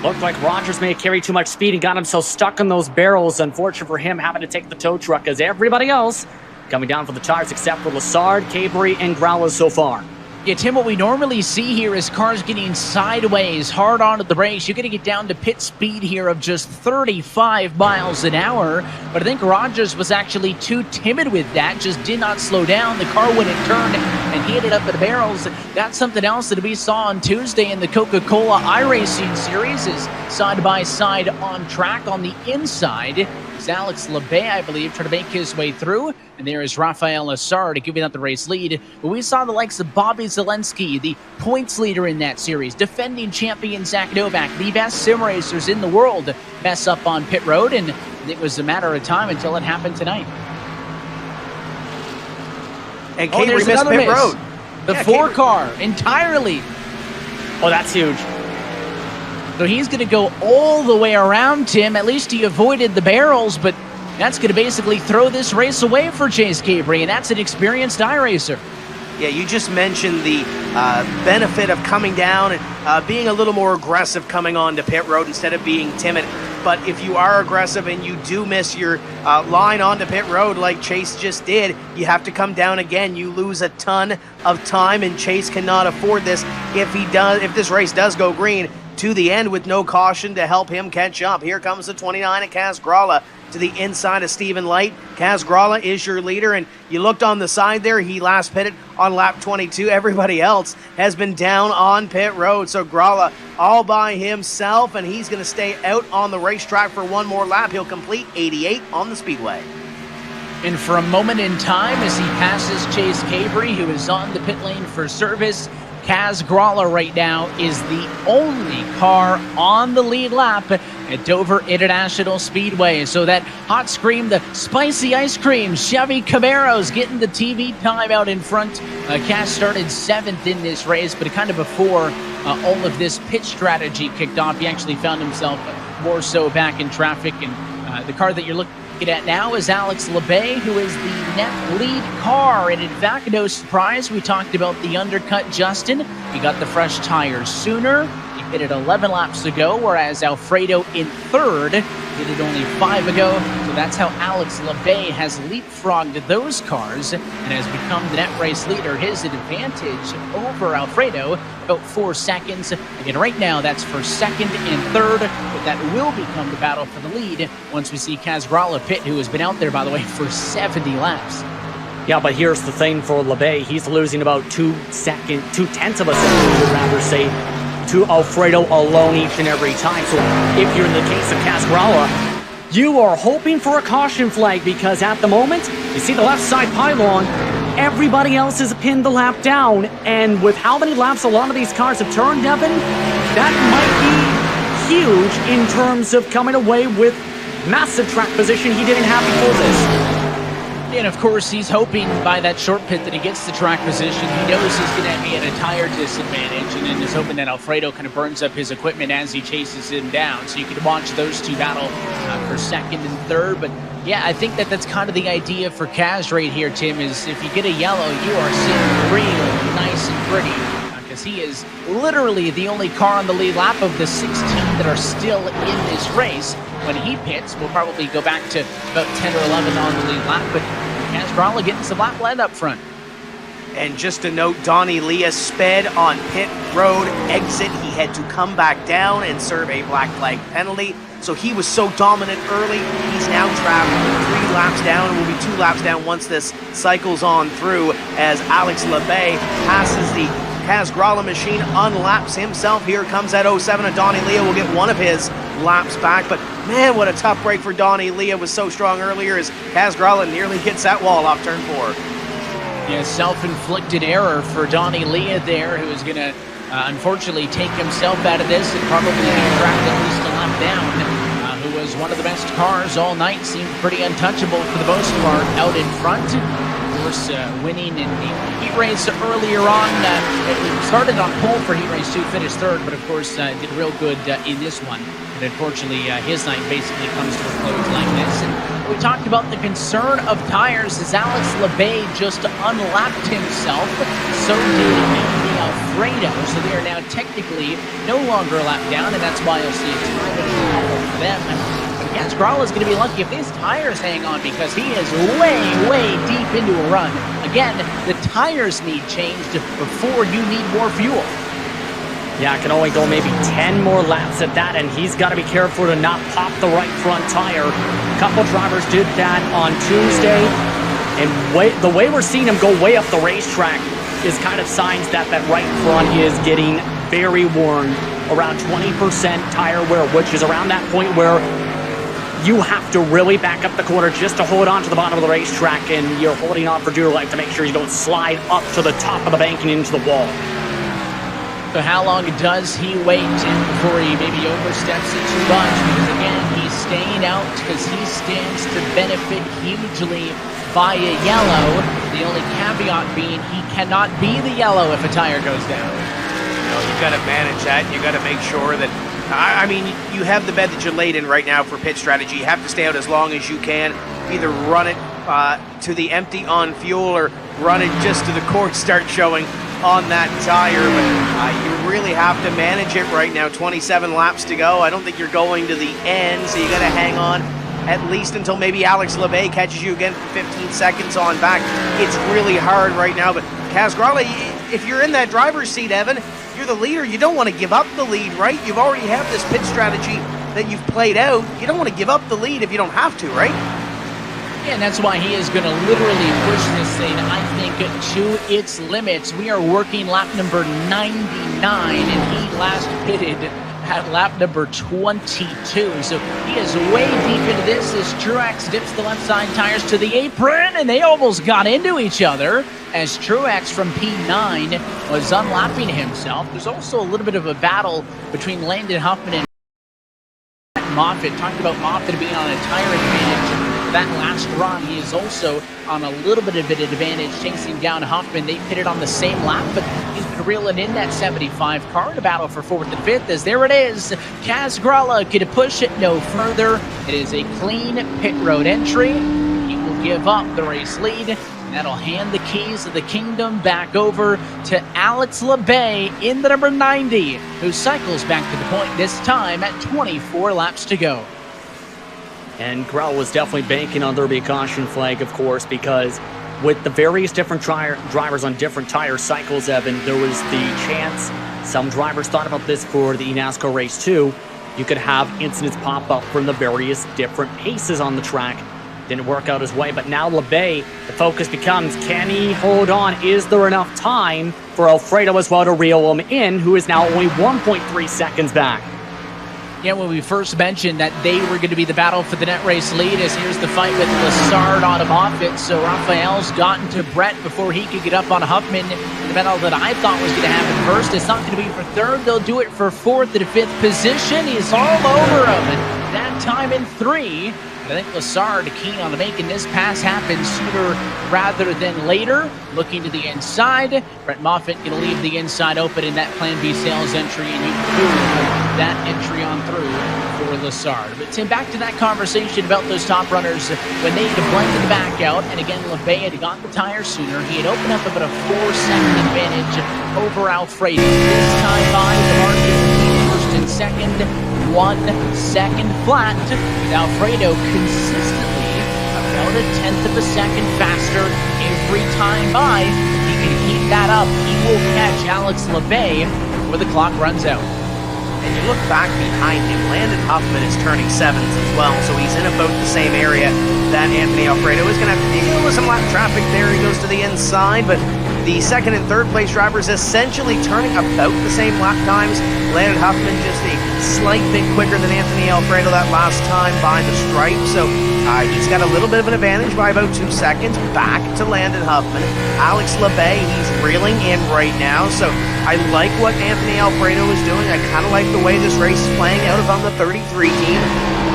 Looked like Rogers may have carried too much speed and got himself stuck in those barrels. Unfortunate for him, having to take the tow truck, as everybody else coming down for the tires except for Lassard, Cabri, and Gralla so far. Yeah, Tim, what we normally see here is cars getting sideways, hard onto the brakes. You're going to get down to pit speed here of just 35 miles an hour. But I think Rogers was actually too timid with that, just did not slow down. The car wouldn't turn and he ended up at the barrels. That's something else that we saw on Tuesday in the Coca-Cola iRacing Series, is side-by-side on track on the inside. Alex Labay, I believe, trying to make his way through. And there is Rafael Assard giving up the race lead. But we saw the likes of Bobby Zelensky, the points leader in that series, defending champion Zach Novak, the best sim racers in the world, mess up on pit road. And it was a matter of time until it happened tonight. And Capri missed pit road. The four car entirely. Oh, that's huge. So he's going to go all the way around, Tim. At least he avoided the barrels, but that's going to basically throw this race away for Chase Capri, and that's an experienced iRacer. Yeah, you just mentioned the benefit of coming down and being a little more aggressive coming onto pit road instead of being timid. But if you are aggressive and you do miss your line onto pit road like Chase just did, you have to come down again. You lose a ton of time, and Chase cannot afford this if this race does go green to the end with no caution to help him catch up. Here comes the 29 at Kaz Gralla to the inside of Stephen Light. Kaz Gralla is your leader, and you looked on the side there, he last pitted on lap 22. Everybody else has been down on pit road, so Gralla all by himself, and he's going to stay out on the racetrack for one more lap. He'll complete 88 on the speedway. And for a moment in time, as he passes Chase Capri, who is on the pit lane for service, Kaz Gralla right now is the only car on the lead lap at Dover International Speedway. So that hot scream, the spicy ice cream, Chevy Camaro's getting the TV time out in front. Kaz started 7th in this race, but kind of before all of this pit strategy kicked off, he actually found himself more so back in traffic. And the car that you're looking at now is Alex Labay, who is the net lead car. And in fact, no surprise, we talked about the undercut Justin. He got the fresh tires sooner. He pitted 11 laps ago, whereas Alfredo in third did it only 5 ago. So that's how Alex Labay has leapfrogged those cars and has become the net race leader. His advantage over Alfredo, about 4 seconds. Again, right now, that's for second and third, but that will become the battle for the lead once we see Kaz Gralla pit, who has been out there, by the way, for 70 laps. Yeah, but here's the thing for Labay. He's losing about 2 tenths of a second, we would rather say, to Alfredo alone each and every time. So if you're in the case of Kaz Gralla, you are hoping for a caution flag, because at the moment, you see the left side pylon, everybody else is pinned the lap down, and with how many laps a lot of these cars have turned, Devin, that might be huge in terms of coming away with massive track position he didn't have before this. And of course, he's hoping by that short pit that he gets the track position. He knows he's going to be at a tire disadvantage, and then is hoping that Alfredo kind of burns up his equipment as he chases him down. So you can watch those two battle for second and third. But yeah, I think that's kind of the idea for Kaz right here, Tim, is if you get a yellow, you are sitting real nice and pretty. Because he is literally the only car on the lead lap of the 16 that are still in this race. When he pits, we'll probably go back to about 10 or 11 on the lead lap, but Kaz Gralla getting some lap lead up front. And just a note, Donnie Leah sped on pit road exit. He had to come back down and serve a black flag penalty. So he was so dominant early. He's now trapped 3 laps down, and will be 2 laps down once this cycles on through, as Alex Labay passes the Kaz Gralla machine, unlaps himself. Here comes that 07, and Donnie Leah will get one of his laps back. But man, what a tough break for Donnie Leah. Was so strong earlier as Kaz Gralla nearly hits that wall off turn 4. Yeah, self-inflicted error for Donnie Leah there, who is going to unfortunately take himself out of this and probably be tracked at least a lap down. Who was one of the best cars all night, seemed pretty untouchable for the most part out in front. Winning in the heat race earlier on. It started on pole for heat race 2, finished third, but of course did real good in this one. But unfortunately, his night basically comes to a close like this. And we talked about the concern of tires as Alex Labay just unlapped himself. So did Anthony Alfredo. So they are now technically no longer a lap down, and that's why you'll see a time for them. Kaz Gralla is going to be lucky if his tires hang on, because he is way, way deep into a run. again, the tires need changed before you need more fuel. Yeah, can only go maybe 10 more laps at that, and he's got to be careful to not pop the right front tire. A couple drivers did that on Tuesday, and the way we're seeing him go way up the racetrack is kind of signs that that right front is getting very worn, around 20% tire wear, which is around that point where you have to really back up the corner just to hold on to the bottom of the racetrack, and you're holding on for dear life to make sure you don't slide up to the top of the bank and into the wall. So how long does he wait before he maybe oversteps it too much? Because again, he's staying out because he stands to benefit hugely by a yellow. The only caveat being he cannot be the yellow if a tire goes down. You've got to manage that. You've got to make sure that, I mean, you have the bed that you're laid in right now for pit strategy. You have to stay out as long as you can. Either run it to the empty on fuel or run it just to the cords start showing on that tire, but you really have to manage it right now. 27 laps to go. I don't think you're going to the end, so you got to hang on at least until maybe Alex LeBay catches you again for 15 seconds on back. It's really hard right now, but Kaz Grala, if you're in that driver's seat, Evan, you're the leader. You don't want to give up the lead, right? You've already have this pit strategy that you've played out. You don't want to give up the lead if you don't have to, right? Yeah, and that's why he is going to literally push this thing, I think, to its limits. We are working lap number 99, and he last pitted at lap number 22. So he is way deep into this as Truex dips the left side tires to the apron, and they almost got into each other as Truex from P9 was unlapping himself. There's also a little bit of a battle between Landon Huffman and Moffitt. Talked about Moffitt being on a tire advantage that last run. He is also on a little bit of an advantage chasing down Huffman. They pitted on the same lap, but he's been reeling in that 75 car to battle for 4th and 5th as there it is. Kaz Grala could push it no further. It is a clean pit road entry. He will give up the race lead, and that'll hand the keys of the kingdom back over to Alex LeBay in the number 90, who cycles back to the point this time at 24 laps to go. And Grell was definitely banking on there be a caution flag, of course, because with the various different drivers on different tire cycles, Evan, there was the chance, some drivers thought about this for the NASCAR race too, you could have incidents pop up from the various different paces on the track. Didn't work out his way, but now LeBay, the focus becomes, can he hold on? Is there enough time for Alfredo as well to reel him in, who is now only 1.3 seconds back? Yeah, when we first mentioned that they were going to be the battle for the net race lead, as here's the fight with Lassard on Moffitt. So Raphael's gotten to Brett before he could get up on Huffman. The battle that I thought was going to happen first, it's not going to be for 3rd. They'll do it for 4th and 5th position. He's all over him. And that time in 3. I think Lassard keen on making this pass happen sooner rather than later. Looking to the inside. Brett Moffitt going to leave the inside open in that Plan B sales entry, and you move that entry on through for Lassard. But Tim, back to that conversation about those top runners when they blended the back out, and again, LeBay had got the tire sooner. He had opened up about a 4-second advantage over Alfredo. This time by the margin between 1st and 2nd, 1 second flat, with Alfredo consistently about a 1/10 of a second faster every time by. If he can keep that up, he will catch Alex LeBay before the clock runs out. And you look back behind him, Landon Huffman is turning 7s as well, so he's in about the same area that Anthony Alfredo is going to have to deal with some lap traffic there. He goes to the inside, but the 2nd and 3rd place drivers essentially turning about the same lap times. Landon Huffman just a slight bit quicker than Anthony Alfredo that last time by the stripe, so he's got a little bit of an advantage by about 2 seconds back to Landon Huffman. Alex LeBay, he's reeling in right now, so I like what Anthony Alfredo is doing. I kind of like the way this race is playing out if I'm the 33 team.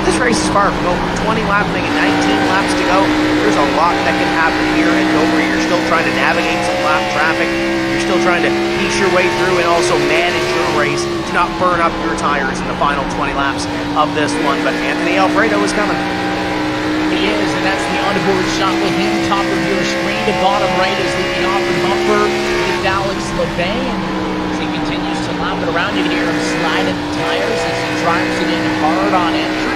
This race is far from over. 20 laps, making 19 laps to go. There's a lot that can happen here at Dover. You're still trying to navigate some lap traffic. You're still trying to piece your way through and also manage your race to not burn up your tires in the final 20 laps of this one. But Anthony Alfredo is coming. He is, and that's the onboard shot with him. Top of your screen to bottom right is the off the bumper with Alex LeBay. And as he continues to lap it around, you can hear him slide at the tires as he drives it in hard on entry.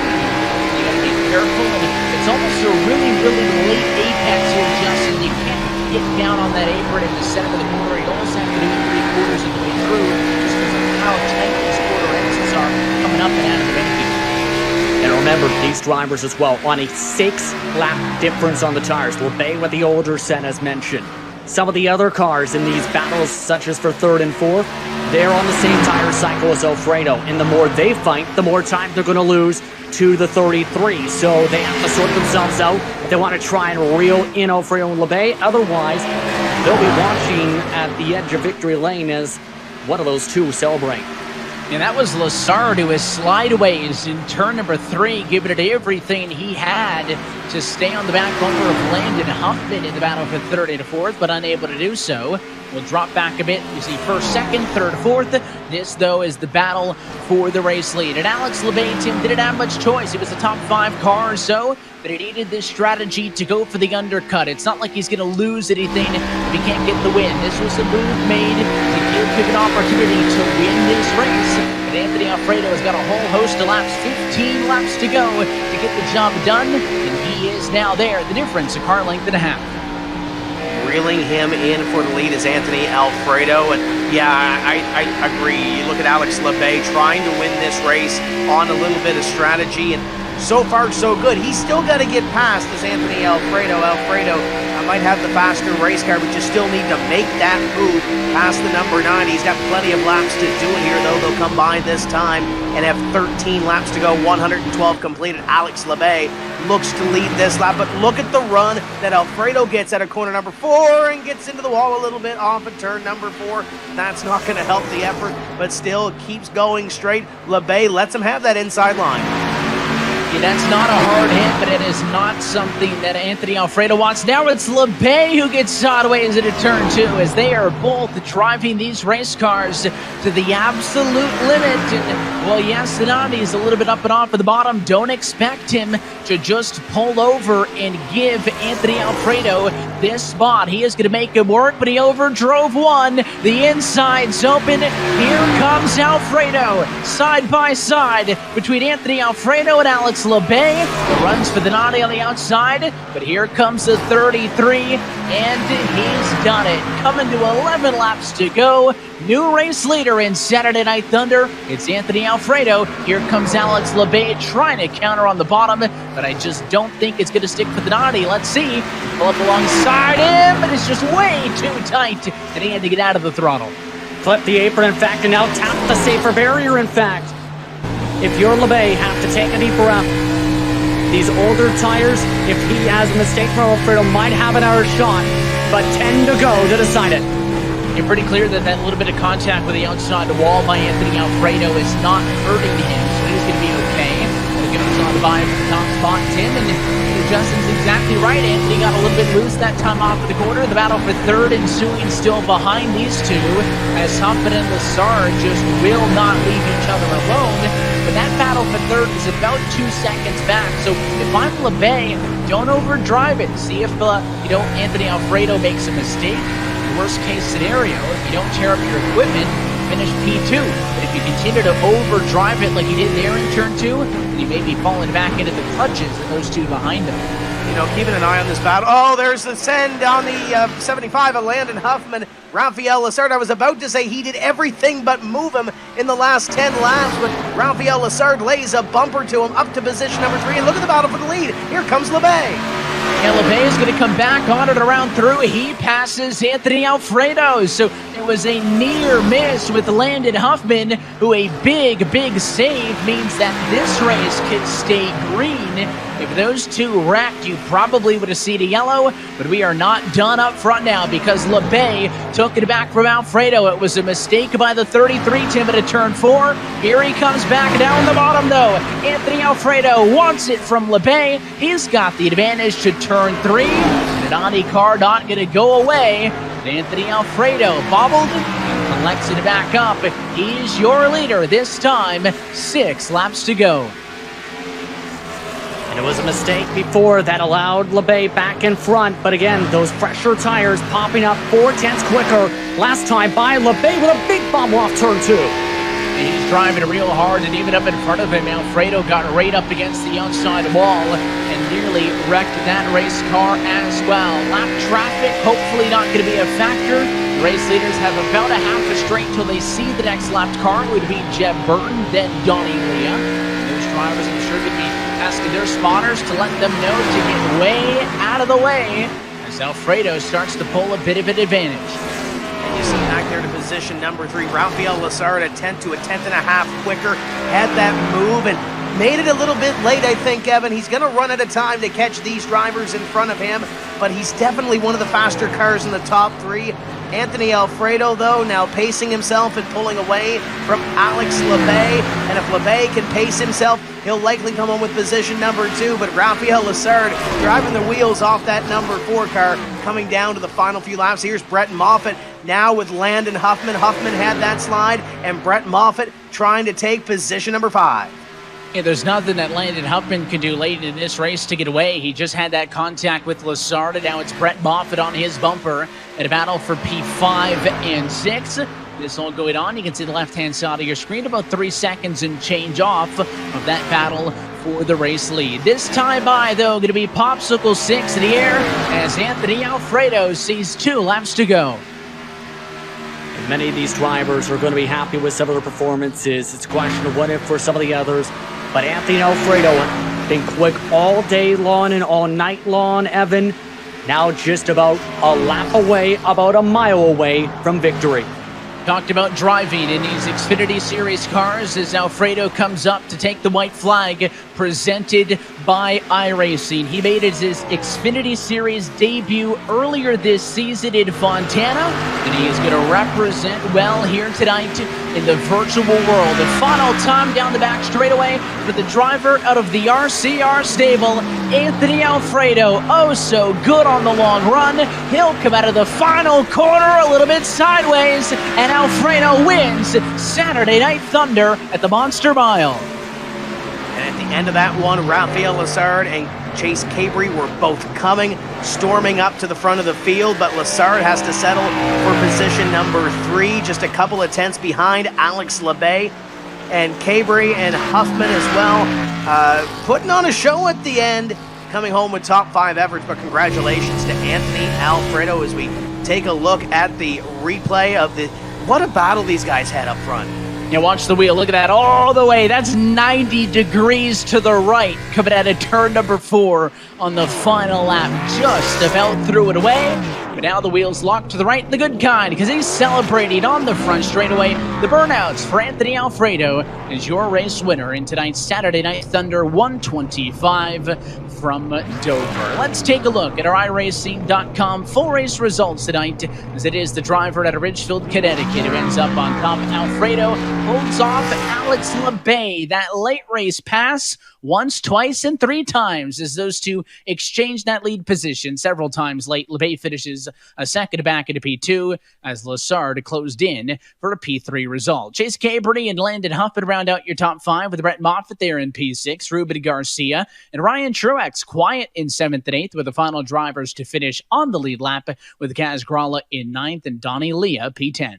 You got to be careful, and it's almost a really, really late apex here, Justin. You can't get down on that apron in the center of the corner. You almost have to do it 3/4 of the way through just because of how tight these quarter exits are coming up and out of the bank. And remember, these drivers as well on a 6-lap difference on the tires. LeBay with the older set as mentioned. Some of the other cars in these battles, such as for 3rd and 4th, they're on the same tire cycle as Alfredo. And the more they fight, the more time they're going to lose to the 33. So they have to sort themselves out. They want to try and reel in Alfredo and LeBay. Otherwise, they'll be watching at the edge of victory lane as one of those two celebrate. And that was Lassard who was slideaways in turn number 3, giving it everything he had to stay on the back bumper of Landon Huffman in the battle for 3rd and 4th, but unable to do so. We'll drop back a bit. You see 1st, 2nd, 3rd, 4th. This, though, is the battle for the race lead. And Alex LeBay, Tim, didn't have much choice. It was a top 5 car or so, but he needed this strategy to go for the undercut. It's not like he's going to lose anything if he can't get the win. This was a move made to give him an opportunity to win this race. But Anthony Alfredo has got a whole host of laps, 15 laps to go to get the job done, and he is now there. The difference, a car length and a half. Reeling him in for the lead is Anthony Alfredo, and yeah, I agree. You look at Alex LeBay trying to win this race on a little bit of strategy, and so far so good. He's still got to get past this Anthony Alfredo. Alfredo might have the faster race car, but you still need to make that move past the number 9. He's got plenty of laps to do it here, though. They'll come by this time and have 13 laps to go, 112 completed. Alex LeBay looks to lead this lap, but look at the run that Alfredo gets out of corner number 4 and gets into the wall a little bit off of turn number 4. That's not going to help the effort, but still keeps going straight. LeBay lets him have that inside line. Yeah, that's not a hard hit, but it is not something that Anthony Alfredo wants. Now it's LeBay who gets sideways into turn 2 as they are both driving these race cars to the absolute limit. And, well, yes, Sinandi's a little bit up and off at the bottom. Don't expect him to just pull over and give Anthony Alfredo this spot. He is going to make it work, but he overdrove one. The inside's open. Here comes Alfredo, side by side between Anthony Alfredo and Alex LeBay. The runs for the 90 on the outside, but here comes the 33, and he's done it. Coming to 11 laps to go. New race leader in Saturday Night Thunder. It's Anthony Alfredo. Here comes Alex LeBay trying to counter on the bottom, but I just don't think it's going to stick for the 90. Let's see. Pull up alongside him, but it's just way too tight, and he had to get out of the throttle. Flip the apron, in fact, and now tap the safer barrier, in fact. If you're LeBay, have to take a deep breath. These older tires, if he has a mistake from Alfredo, might have another shot, but 10 to go to decide it. You're pretty clear that that little bit of contact with the outside wall by Anthony Alfredo is not hurting him, so he's going to be okay. He goes on by the top spot, Tim, and Justin's exactly right. Anthony got a little bit loose that time off of the corner. The battle for 3rd ensuing still behind these two, as Huffman and Lassard just will not leave each other alone. But that battle for 3rd is about 2 seconds back. So if I'm LeBay, don't overdrive it. See if Anthony Alfredo makes a mistake. Worst case scenario, if you don't tear up your equipment, finish P2. But if you continue to overdrive it like he did there in turn 2, then you may be falling back into the clutches of those two behind him. You know, keeping an eye on this battle. Oh, there's the send on the 75 of Landon Huffman. Raphael Lassard, I was about to say he did everything but move him in the last 10 laps, but Raphael Lassard lays a bumper to him up to position number 3. And look at the battle for the lead. Here comes LeBay. And LeBay is going to come back on it around through. He passes Anthony Alfredo. So it was a near miss with Landon Huffman, who a big save means that this race could stay green. If those two wrecked, you probably would have seen a yellow, but we are not done up front now because LeBay took it back from Alfredo. It was a mistake by the 33, Tim, at turn 4. Here he comes back down the bottom, though. Anthony Alfredo wants it from LeBay. He's got the advantage to turn 3. And an Audi car not going to go away. And Anthony Alfredo bobbled and collects it back up. He's your leader this time. 6 laps to go. And it was a mistake before that allowed LeBay back in front. But again, those fresher tires popping up 4/10 quicker. Last time by LeBay with a big bump off turn 2. He's driving real hard, and even up in front of him, Alfredo got right up against the outside wall and nearly wrecked that race car as well. Lap traffic, hopefully not going to be a factor. The race leaders have about a half a straight till they see the next lapped car. It would be Jeb Burton, then Donnie Leah. Those drivers, I'm sure, could be asking their spotters to let them know to get way out of the way as Alfredo starts to pull a bit of an advantage. You see back there to position number 3, Rafael Lessard, a tenth to a tenth and a half quicker, had that move and made it a little bit late, I think, Evan. He's going to run out of time to catch these drivers in front of him, but he's definitely one of the faster cars in the top 3. Anthony Alfredo, though, now pacing himself and pulling away from Alex Labay, and if Labay can pace himself, he'll likely come home with position number 2, but Rafael Lessard driving the wheels off that number 4 car coming down to the final few laps. Here's Brett Moffitt now with Landon Huffman. Huffman had that slide, and Brett Moffitt trying to take position number 5. Yeah, there's nothing that Landon Huffman can do late in this race to get away. He just had that contact with Lessard, and now it's Brett Moffitt on his bumper at a battle for P5 and 6. This all going on. You can see the left-hand side of your screen, about 3 seconds and change off of that battle for the race lead. This time by, though, going to be Popsicle 6 in the air as Anthony Alfredo sees 2 laps to go. And many of these drivers are going to be happy with some of their performances. It's a question of what if for some of the others. But Anthony Alfredo been quick all day long and all night long, Evan. Now just about a lap away, about a mile away from victory. Talked about driving in these Xfinity Series cars as Alfredo comes up to take the white flag presented by iRacing. He made his Xfinity Series debut earlier this season in Fontana, and he is going to represent well here tonight in the virtual world. The final time down the back straightaway for the driver out of the RCR stable, Anthony Alfredo. Oh, so good on the long run. He'll come out of the final corner a little bit sideways, and Alfredo wins Saturday Night Thunder at the Monster Mile. And at the end of that one, Rafael Lessard and Chase Cabry were both storming up to the front of the field, but Lessard has to settle for position number 3, just a couple of tenths behind Alex Labay. And Cabry and Huffman as well, putting on a show at the end, coming home with top 5 efforts, but congratulations to Anthony Alfredo as we take a look at the replay of what a battle these guys had up front. Yeah, watch the wheel. Look at that all the way. That's 90 degrees to the right coming out of turn number 4 on the final lap. Just about threw it away. But now the wheel's locked to the right, the good kind, because he's celebrating on the front straightaway. The burnouts for Anthony Alfredo is your race winner in tonight's Saturday Night Thunder 125 from Dover. Let's take a look at our iRacing.com full race results tonight, as it is the driver out of Ridgefield, Connecticut, who ends up on top. Alfredo holds off Alex Labay. That late race pass once, twice, and 3 times as those two exchange that lead position several times late. Labay finishes a second back into P2 as Lessard closed in for a P3 result. Chase Cabry and Landon Huffman round out your top 5 with Brett Moffitt there in P6, Ruben Garcia and Ryan Truex quiet in 7th and 8th, with the final drivers to finish on the lead lap with Kaz Gralla in 9th and Donnie Leah P10.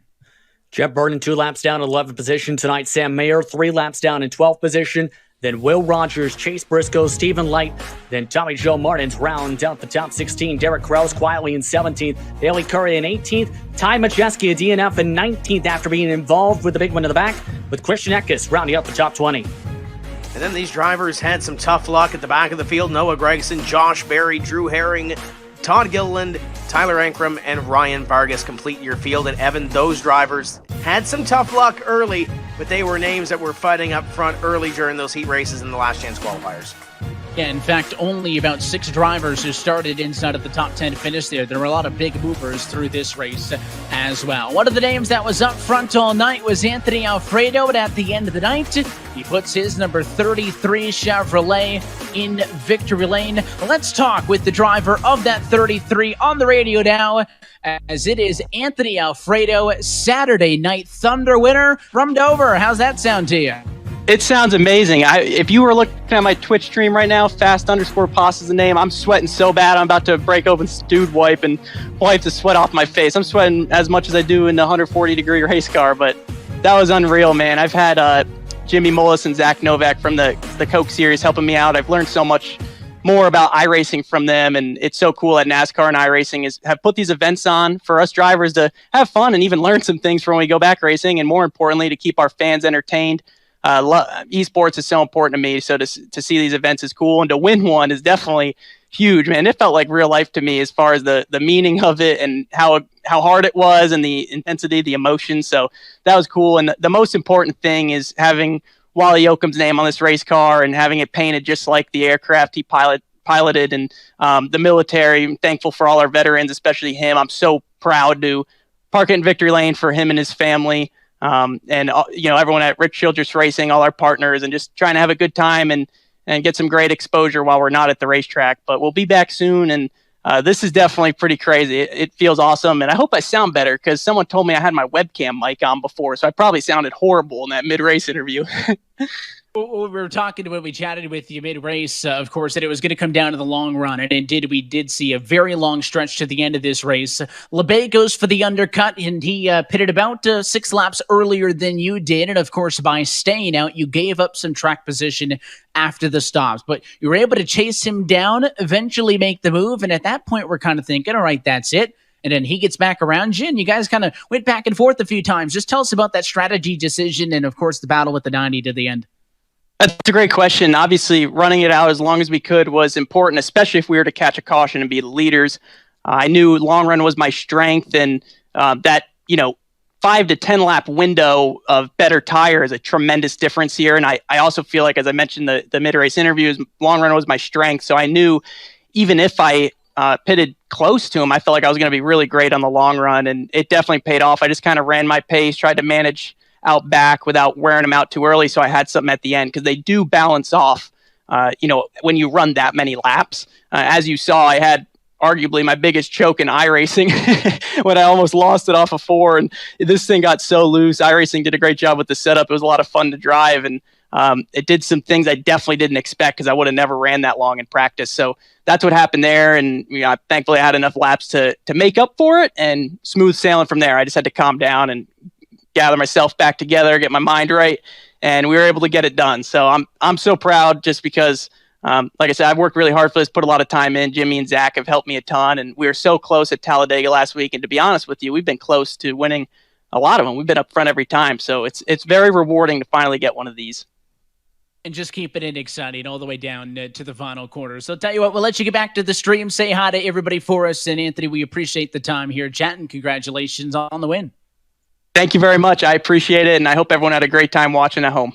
Jeb Burton 2 laps down in 11th position tonight. Sam Mayer 3 laps down in 12th position. Then Will Rogers, Chase Briscoe, Stephen Light. Then Tommy Joe Martins round out the top 16. Derek Krause quietly in 17th. Bailey Curry in 18th. Ty Majeski, a DNF in 19th after being involved with the big one in the back, with Christian Eckes rounding up the top 20. And then these drivers had some tough luck at the back of the field. Noah Gregson, Josh Berry, Drew Herring, Todd Gilliland, Tyler Ankrum, and Ryan Vargas complete your field. And Evan, those drivers had some tough luck early, but they were names that were fighting up front early during those heat races in the last chance qualifiers. Yeah, in fact, only about 6 drivers who started inside of the top 10 finished there. There were a lot of big movers through this race as well. One of the names that was up front all night was Anthony Alfredo, but at the end of the night, he puts his number 33 Chevrolet in victory lane. Let's talk with the driver of that 33 on the radio now, as it is Anthony Alfredo, Saturday Night Thunder winner from Dover. How's that sound to you? It sounds amazing. If you were looking at my Twitch stream right now, fast_pos is the name. I'm sweating so bad I'm about to break open Stewed Wipe and wipe the sweat off my face. I'm sweating as much as I do in the 140-degree race car, but that was unreal, man. I've had Jimmy Mullis and Zach Novak from the Coke Series helping me out. I've learned so much more about iRacing from them, and it's so cool that NASCAR and iRacing have put these events on for us drivers to have fun and even learn some things for when we go back racing, and more importantly, to keep our fans entertained. Esports is so important to me, so to see these events is cool, and to win one is definitely huge, man. It felt like real life to me as far as the meaning of it and how hard it was and the intensity, the emotion. So that was cool, and the most important thing is having Wally Yoakum's name on this race car and having it painted just like the aircraft he piloted, and the military. I'm thankful for all our veterans, especially him. I'm so proud to park it in victory lane for him and his family, and everyone at Rich Childress Racing, all our partners, and just trying to have a good time and get some great exposure while we're not at the racetrack. But we'll be back soon, and this is definitely pretty crazy. It feels awesome, and I hope I sound better because someone told me I had my webcam mic on before, so I probably sounded horrible in that mid-race interview. We were talking when we chatted with you mid-race, of course, that it was going to come down to the long run, and we did see a very long stretch to the end of this race. LeBay goes for the undercut, and he pitted about 6 laps earlier than you did, and of course, by staying out, you gave up some track position after the stops, but you were able to chase him down, eventually make the move, and at that point, we're kind of thinking, all right, that's it. And then he gets back around you, and you guys kind of went back and forth a few times. Just tell us about that strategy decision and, of course, the battle with the 90 to the end. That's a great question. Obviously, running it out as long as we could was important, especially if we were to catch a caution and be the leaders. I knew long run was my strength, and that 5 to 10 lap window of better tire is a tremendous difference here. And I also feel like, as I mentioned the mid-race interviews, long run was my strength. So I knew even if I pitted close to him, I felt like I was going to be really great on the long run, and it definitely paid off. I just kind of ran my pace, tried to manage out back without wearing them out too early, so I had something at the end, because they do balance off when you run that many laps. As you saw, I had arguably my biggest choke in iRacing when I almost lost it off of 4, and this thing got so loose. iRacing did a great job with the setup. It was a lot of fun to drive, and it did some things I definitely didn't expect, because I would have never ran that long in practice. So that's what happened there, and thankfully I had enough laps to make up for it, and smooth sailing from there. I just had to calm down and gather myself back together, get my mind right, and we were able to get it done. So I'm so proud, just because, like I said, I've worked really hard for this, put a lot of time in. Jimmy and Zach have helped me a ton, and we were so close at Talladega last week. And to be honest with you, we've been close to winning a lot of them. We've been up front every time, so it's very rewarding to finally get one of these. And just keep it exciting all the way down to the final quarter. So I'll tell you what, we'll let you get back to the stream. Say hi to everybody for us. And Anthony, we appreciate the time here chatting. Congratulations on the win. Thank you very much. I appreciate it, and I hope everyone had a great time watching at home.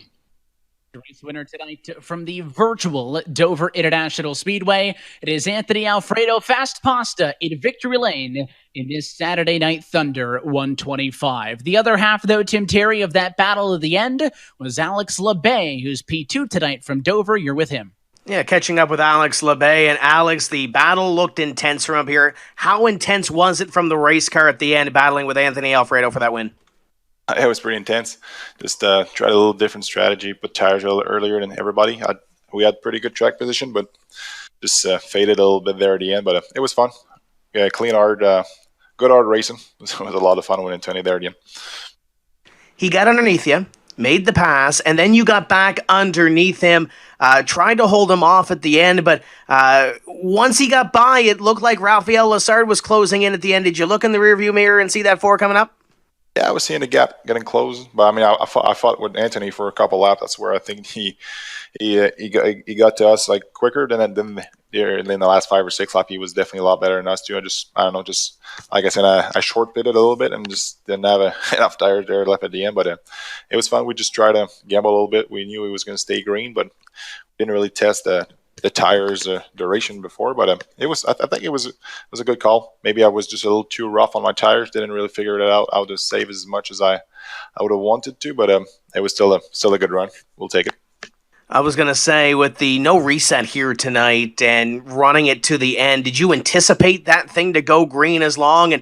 Race winner tonight from the virtual Dover International Speedway. It is Anthony Alfredo Fast Pasta in victory lane in this Saturday Night Thunder 125. The other half, though, Tim Terry, of that battle at the end was Alex LeBay, who's P2 tonight from Dover. You're with him. Yeah, catching up with Alex LeBay. And Alex, the battle looked intense from up here. How intense was it from the race car at the end, battling with Anthony Alfredo for that win? It was pretty intense. Just tried a little different strategy, put tires a little earlier than everybody. We had pretty good track position, but just faded a little bit there at the end. But it was fun. Yeah, clean, hard, good hard racing. It was a lot of fun winning Tony there at the end. He got underneath you, made the pass, and then you got back underneath him, tried to hold him off at the end, but once he got by, it looked like Rafael Lessard was closing in at the end. Did you look in the rearview mirror and see that 4 coming up? Yeah, I was seeing the gap getting closed, but I mean, I fought with Anthony for a couple laps. That's where I think he got to us like quicker than in the last 5 or 6 laps. He was definitely a lot better than us too. I don't know, just like I said, I short pitted a little bit and just didn't have enough tires there left at the end. But it was fun. We just tried to gamble a little bit. We knew he was going to stay green, but didn't really test the tires duration before, but I think it was a good call. Maybe I was just a little too rough on my tires. Didn't really figure it out how to save as much as I would have wanted to, but it was still a good run. We'll take it. I was going to say, with the no reset here tonight and running it to the end, did you anticipate that thing to go green as long? And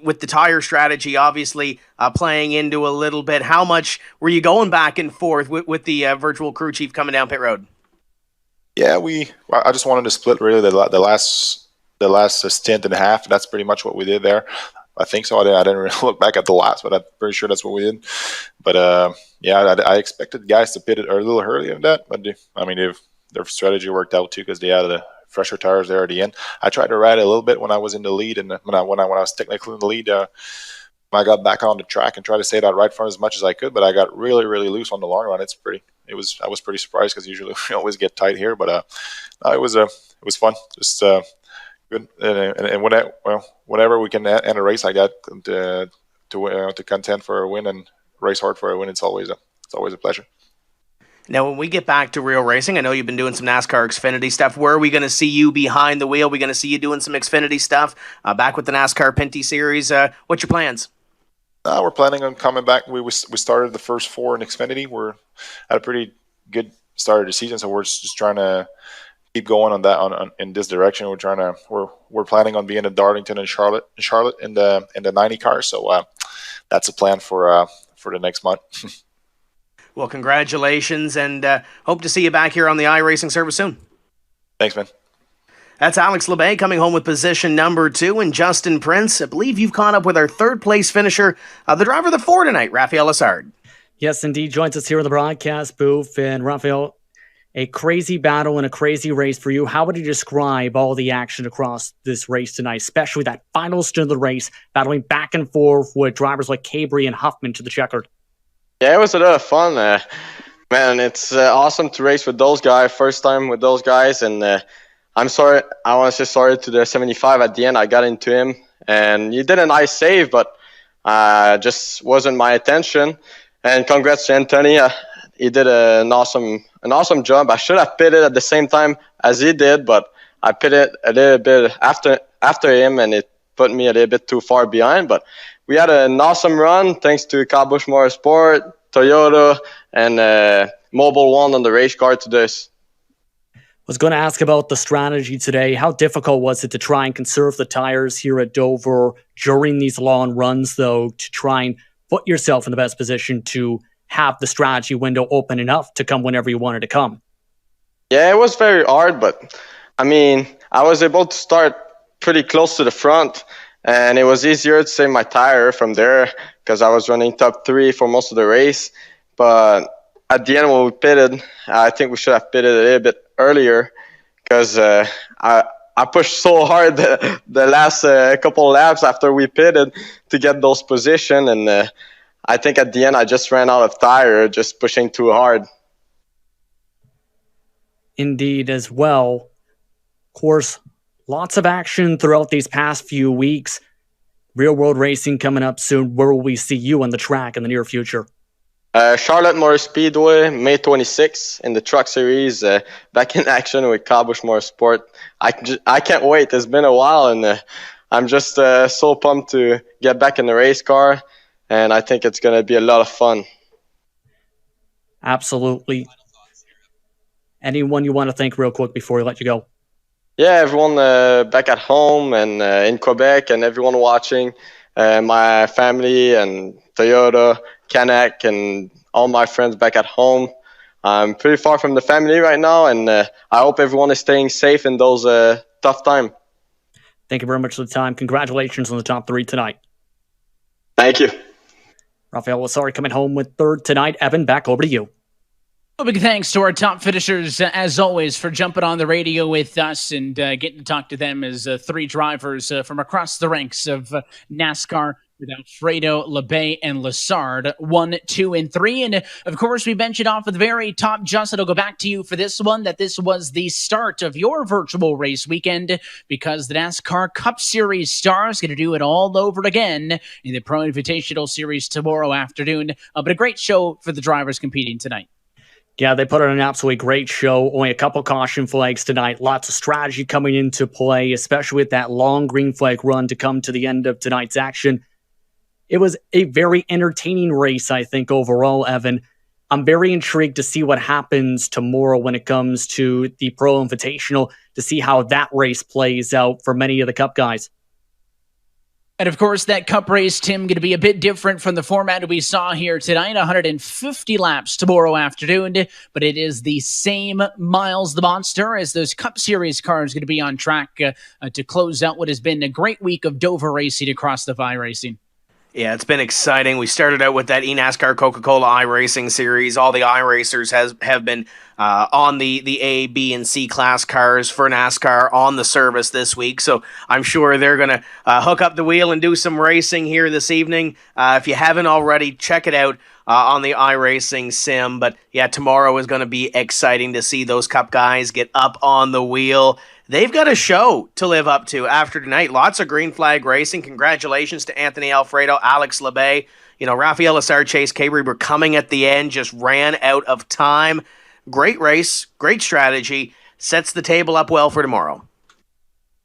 with the tire strategy, obviously, playing into a little bit, how much were you going back and forth with the virtual crew chief coming down pit road? Yeah, I just wanted to split really the last stint and a half. That's pretty much what we did there. I think so. I didn't really look back at the laps, but I'm pretty sure that's what we did. But I expected guys to pit it a little earlier than that. But I mean, their strategy worked out too because they had the fresher tires there at the end. I tried to ride it a little bit when I was in the lead, and when I was technically in the lead, I got back on the track and tried to stay that right front as much as I could. But I got really, really loose on the long run. I was pretty surprised because usually we always get tight here. But it was fun. Just good. And whenever we can end a race like that to contend for a win and race hard for a win, it's always a pleasure. Now, when we get back to real racing, I know you've been doing some NASCAR Xfinity stuff. Where are we going to see you behind the wheel? Are we going to see you doing some Xfinity stuff back with the NASCAR Pinty Series? What's your plans? We're planning on coming back. We started the first 4 in Xfinity. We're at a pretty good start of the season, so we're just trying to keep going on that in this direction. We're planning on being in Darlington and Charlotte in the 90 cars. So that's a plan for the next month. Well, congratulations, and hope to see you back here on the iRacing service soon. Thanks, man. That's Alex LeBay coming home with position number 2, and Justin Prince. I believe you've caught up with our third-place finisher, the driver of the 4 tonight, Raphael Lessard. Yes, indeed, joins us here in the broadcast booth. And Raphael, a crazy battle and a crazy race for you. How would you describe all the action across this race tonight, especially that final stint of the race, battling back and forth with drivers like Cabri and Huffman to the checkered? Yeah, it was a lot of fun. Man, it's awesome to race with those guys, first time with those guys. And I'm sorry, I want to say sorry to the 75 at the end. I got into him, and he did a nice save, but just wasn't my attention. And congrats to Anthony. He did an awesome job. I should have pitted at the same time as he did, but I pitted a little bit after him, and it put me a little bit too far behind. But we had an awesome run thanks to Kyle Busch Motorsport, Toyota, and Mobile One on the race car to this. I was going to ask about the strategy today. How difficult was it to try and conserve the tires here at Dover during these long runs, though, to try and put yourself in the best position to have the strategy window open enough to come whenever you wanted to come? Yeah, it was very hard, but I mean, I was able to start pretty close to the front, and it was easier to save my tire from there because I was running top 3 for most of the race. But at the end when we pitted, I think we should have pitted a little bit earlier because I pushed so hard the last couple laps after we pitted to get those positions, and I think at the end I just ran out of tire just pushing too hard. Indeed, as well. Of course, lots of action throughout these past few weeks. Real world racing coming up soon. Where will we see you on the track in the near future? Charlotte Motor Speedway, May 26th in the Truck Series, back in action with Kyle Busch Motorsport. I can't wait. It's been a while, and I'm just so pumped to get back in the race car, and I think it's going to be a lot of fun. Absolutely. Anyone you want to thank real quick before we let you go? Yeah, everyone back at home and in Quebec, and everyone watching, my family and Toyota, Canuck, and all my friends back at home. I'm pretty far from the family right now, and I hope everyone is staying safe in those tough times. Thank you very much for the time. Congratulations on the top 3 tonight. Thank you. Raphael Lessard coming home with 3rd tonight. Evan, back over to you. A big thanks to our top finishers, as always, for jumping on the radio with us and getting to talk to them as 3 drivers from across the ranks of NASCAR with Alfredo, LeBay, and Lessard, 1, 2, and 3. And, of course, we mentioned off at the very top, Justin, I'll go back to you for this one, that this was the start of your virtual race weekend because the NASCAR Cup Series stars going to do it all over again in the Pro Invitational Series tomorrow afternoon. But a great show for the drivers competing tonight. Yeah, they put on an absolutely great show. Only a couple caution flags tonight. Lots of strategy coming into play, especially with that long green flag run to come to the end of tonight's action. It was a very entertaining race, I think, overall, Evan. I'm very intrigued to see what happens tomorrow when it comes to the Pro Invitational, to see how that race plays out for many of the Cup guys. And of course, that Cup race, Tim, going to be a bit different from the format we saw here tonight. 150 laps tomorrow afternoon, but it is the same Miles the Monster as those Cup Series cars going to be on track to close out what has been a great week of Dover racing across the iRacing. Yeah, it's been exciting. We started out with that NASCAR Coca-Cola iRacing series. All the iRacers have been on the A, B, and C class cars for NASCAR on the service this week. So I'm sure they're going to hook up the wheel and do some racing here this evening. If you haven't already, check it out on the iRacing sim. But yeah, tomorrow is going to be exciting to see those Cup guys get up on the wheel. They've got a show to live up to after tonight. Lots of green flag racing. Congratulations to Anthony Alfredo, Alex Labbe. Rafael Assar, Chase Cabre were coming at the end, just ran out of time. Great race, great strategy. Sets the table up well for tomorrow.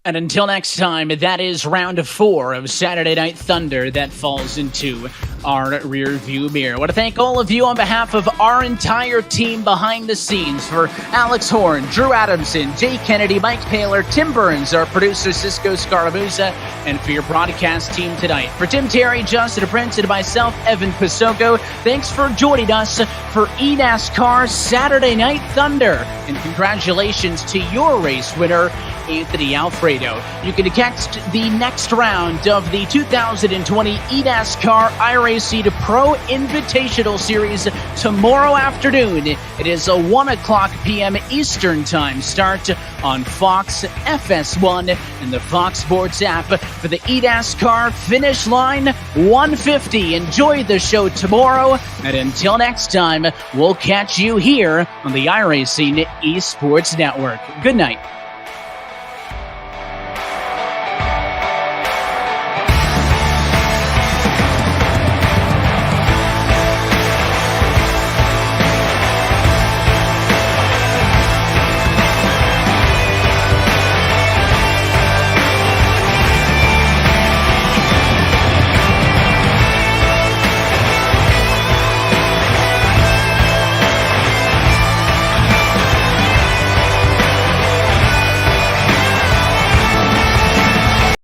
And until next time, that is round 4 of Saturday Night Thunder that falls into our rear view mirror. I want to thank all of you on behalf of our entire team behind the scenes, for Alex Horn, Drew Adamson, Jay Kennedy, Mike Paler, Tim Burns, our producer Cisco Scaramuza, and for your broadcast team tonight. For Tim Terry, Justin Prince, and myself, Evan Pasoko, thanks for joining us for eNASCAR Saturday Night Thunder. And congratulations to your race winner, Anthony Alfredo. You can catch the next round of the 2020 eNASCAR iRacing Pro Invitational Series tomorrow afternoon. It is a 1 o'clock p.m. Eastern Time start on Fox FS1 and the Fox Sports app for the eNASCAR Finish Line 150. Enjoy the show tomorrow, and until next time, we'll catch you here on the iRacing Esports Network. Good night.